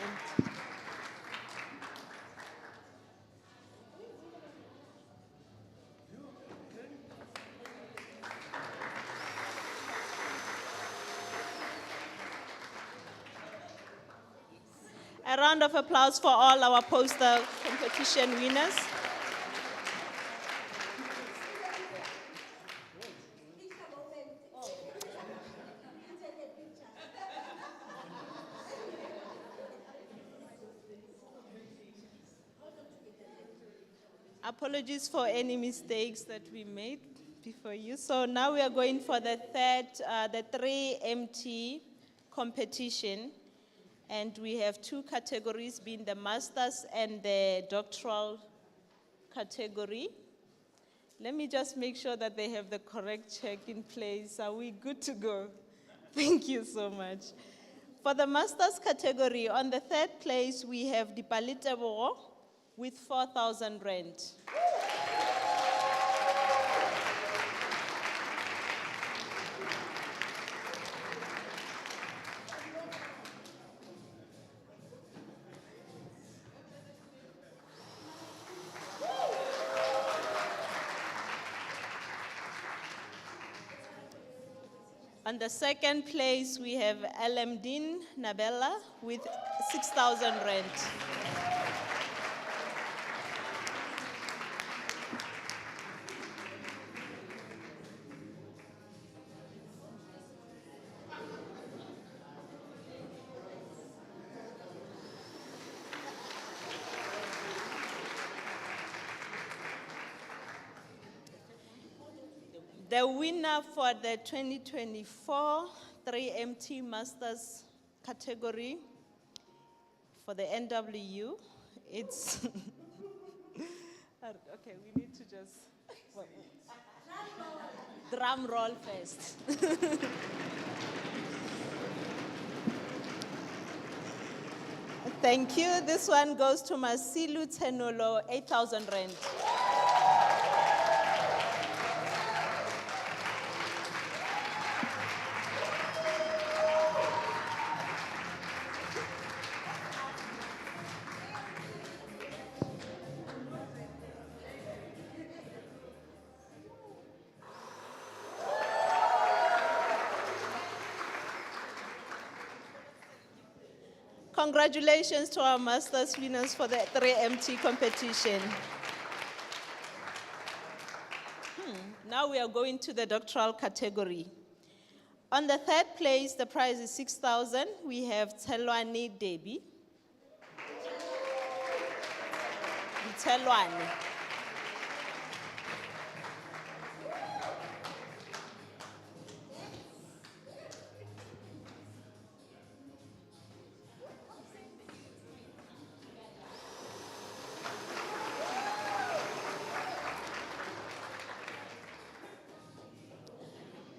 A round of applause for all our poster competition winners. Apologies for any mistakes that we made before you. So now we are going for the 3MT competition. And we have two categories, being the master's and the doctoral category. Let me just make sure that they have the correct check in place. Are we good to go? Thank you so much. For the master's category, on the third place, we have Dipalitebo with 4,000 rand. On the second place, we have Alamdin Nabella with 6,000 rand. The winner for the 2024 3MT Masters category for the NWU, it's okay, we need to just drum roll first. Thank you. This one goes to Masilu Tenolo, 8,000 rand. Congratulations to our Masters winners for the 3MT competition. Now we are going to the doctoral category. On the third place, the prize is 6,000. We have Telwani Debi. Mtselwane.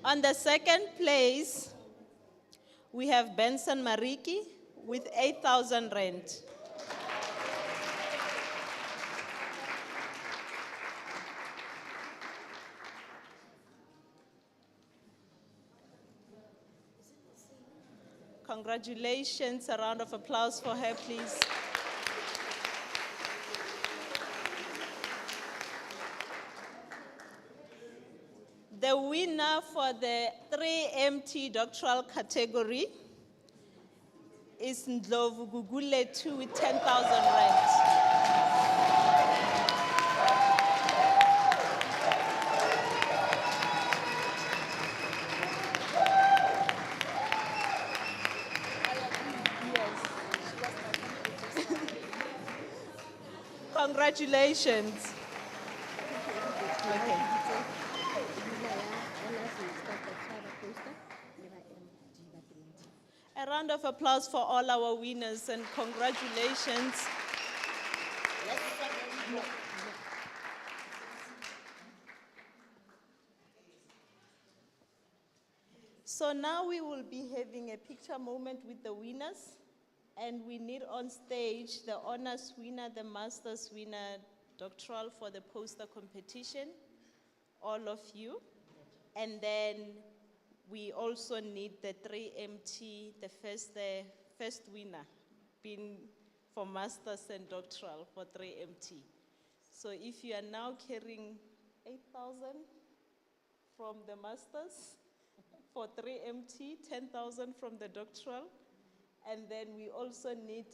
On the second place, we have Benson Mariki with 8,000 rand. Congratulations, a round of applause for her, please. The winner for the 3MT doctoral category is Ndlovu Guguletu with 10,000 rand. Congratulations. Okay. A round of applause for all our winners and congratulations. So now we will be having a picture moment with the winners, and we need on stage the honors winner, the master's winner, doctoral for the poster competition, all of you. And then we also need the 3MT, the first winner, being for masters and doctoral for 3MT. So if you are now carrying 8,000 from the masters for 3MT, 10,000 from the doctoral, and then we also need,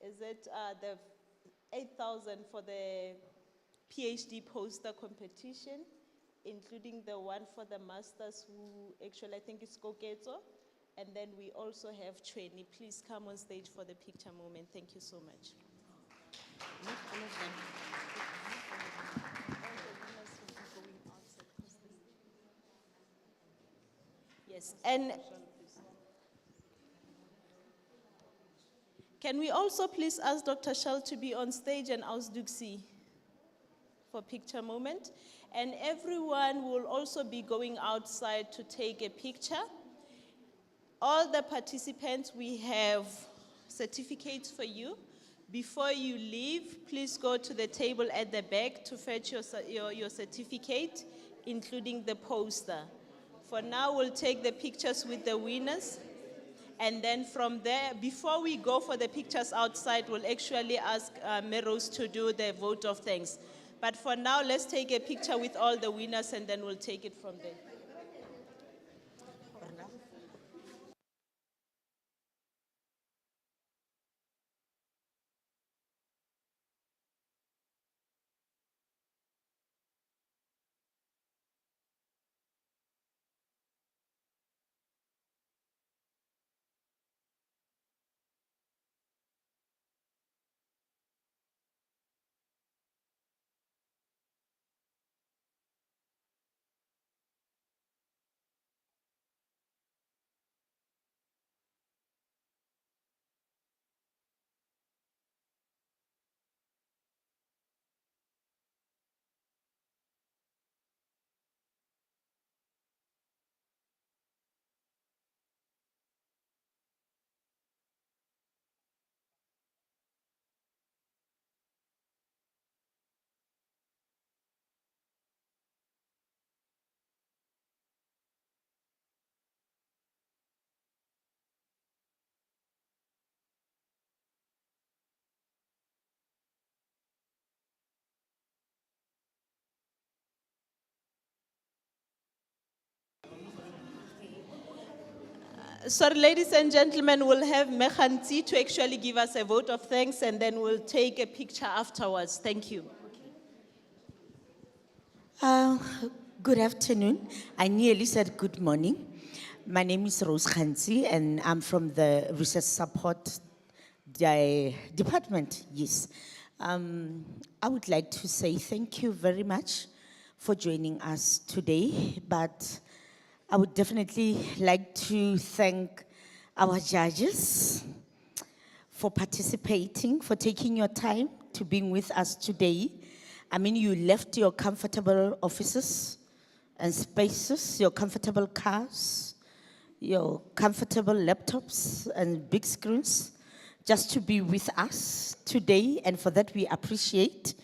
the 8,000 for the PhD poster competition, including the one for the masters who actually I think is Koketo. And then we also have Chweni. Please come on stage for the picture moment. Thank you so much. Yes, and can we also please ask Dr. Shell to be on stage and Ausduxi for picture moment? And everyone will also be going outside to take a picture. All the participants, we have certificates for you. Before you leave, please go to the table at the back to fetch your certificate, including the poster. For now, we'll take the pictures with the winners. And then from there, before we go for the pictures outside, we'll actually ask Meros to do the vote of thanks. But for now, let's take a picture with all the winners and then we'll take it from there. Sorry, ladies and gentlemen, we'll have Mekhanti to actually give us a vote of thanks and then we'll take a picture afterwards. Thank you. Good afternoon. I nearly said good morning. My name is Rose Khansi and I'm from the Research Support department, yes. I would like to say thank you very much for joining us today, but I would definitely like to thank our judges for participating, for taking your time to being with us today. I mean, you left your comfortable offices and spaces, your comfortable cars, your comfortable laptops and big screens, just to be with us today, and for that we appreciate.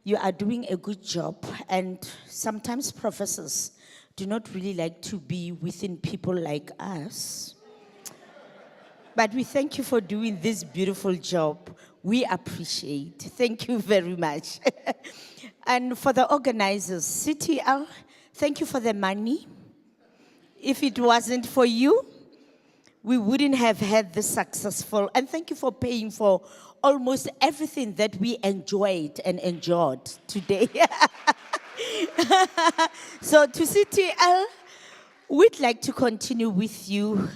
You are doing a good job, and sometimes professors do not really like to be within people like us. But we thank you for doing this beautiful job. We appreciate. Thank you very much. And for the organizers, CTL, thank you for the money. If it wasn't for you, we wouldn't have had this successful. And thank you for paying for almost everything that we enjoyed and endured today. So to CTL, we'd like to continue with you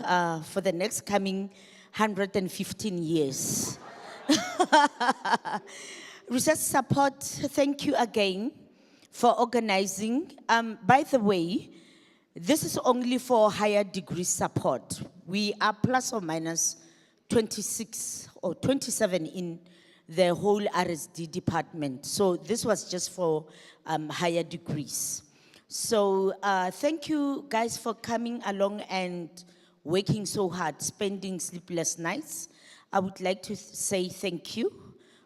for the next coming 115 years. Research support, thank you again for organizing. By the way, this is only for higher degree support. We are plus or minus 26 or 27 in the whole RSD department. So this was just for higher degrees. So thank you guys for coming along and working so hard, spending sleepless nights. I would like to say thank you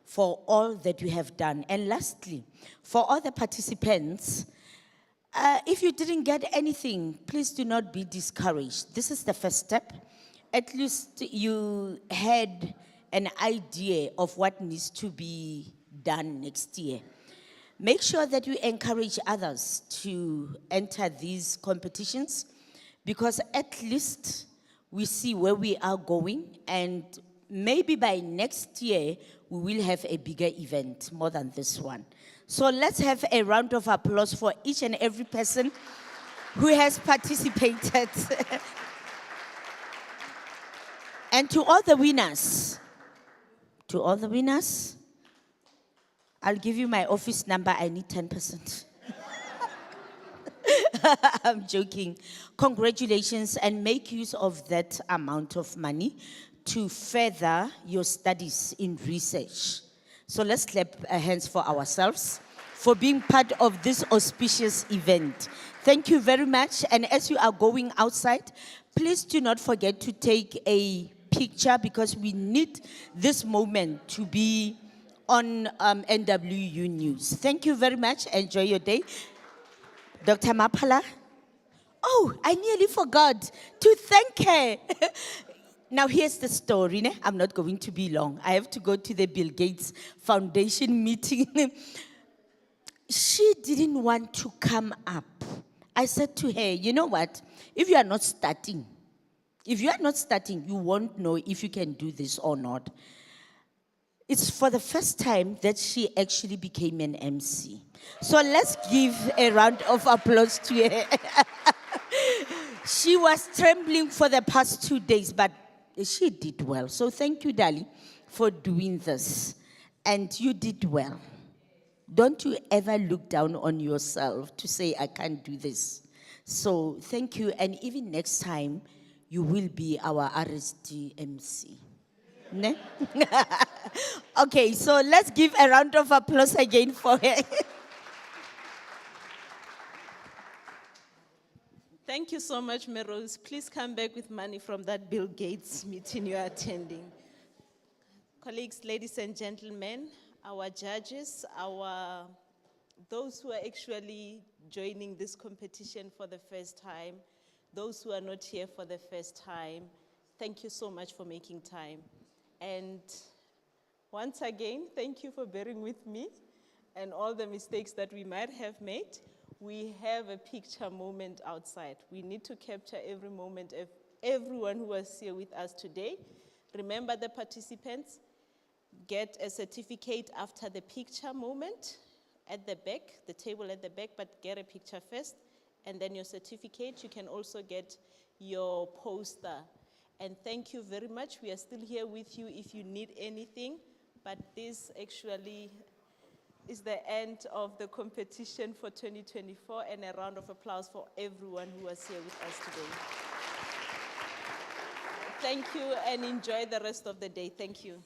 for all that you have done. And lastly, for all the participants, if you didn't get anything, please do not be discouraged. This is the first step. At least you had an idea of what needs to be done next year. Make sure that you encourage others to enter these competitions, because at least we see where we are going, and maybe by next year, we will have a bigger event, more than this one. So let's have a round of applause for each and every person who has participated. And to all the winners, I'll give you my office number. I need 10%. I'm joking. Congratulations, and make use of that amount of money to further your studies in research. So let's clap hands for ourselves for being part of this auspicious event. Thank you very much. And as you are going outside, please do not forget to take a picture, because we need this moment to be on NWU News. Thank you very much. Enjoy your day. Dr. Maphala. Oh, I nearly forgot to thank her. Now, here's the story. I'm not going to be long. I have to go to the Bill Gates Foundation meeting. She didn't want to come up. I said to her, you know what? If you are not starting, you won't know if you can do this or not. It's for the first time that she actually became an MC. So let's give a round of applause to her. She was trembling for the past 2 days, but she did well. So thank you, Dali, for doing this. And you did well. Don't you ever look down on yourself to say, I can't do this. So thank you. And even next time, you will be our RSD MC. Ne? Okay, so let's give a round of applause again for her. Thank you so much, Merose. Please come back with money from that Bill Gates meeting you are attending. Colleagues, ladies and gentlemen, our judges, those who are actually joining this competition for the first time, those who are not here for the first time, thank you so much for making time. And once again, thank you for bearing with me and all the mistakes that we might have made. We have a picture moment outside. We need to capture every moment of everyone who was here with us today. Remember, the participants get a certificate after the picture moment at the back, the table at the back, but get a picture first, and then your certificate. You can also get your poster. And thank you very much. We are still here with you if you need anything, but this actually is the end of the competition for 2024, and a round of applause for everyone who was here with us today. Thank you and enjoy the rest of the day. Thank you.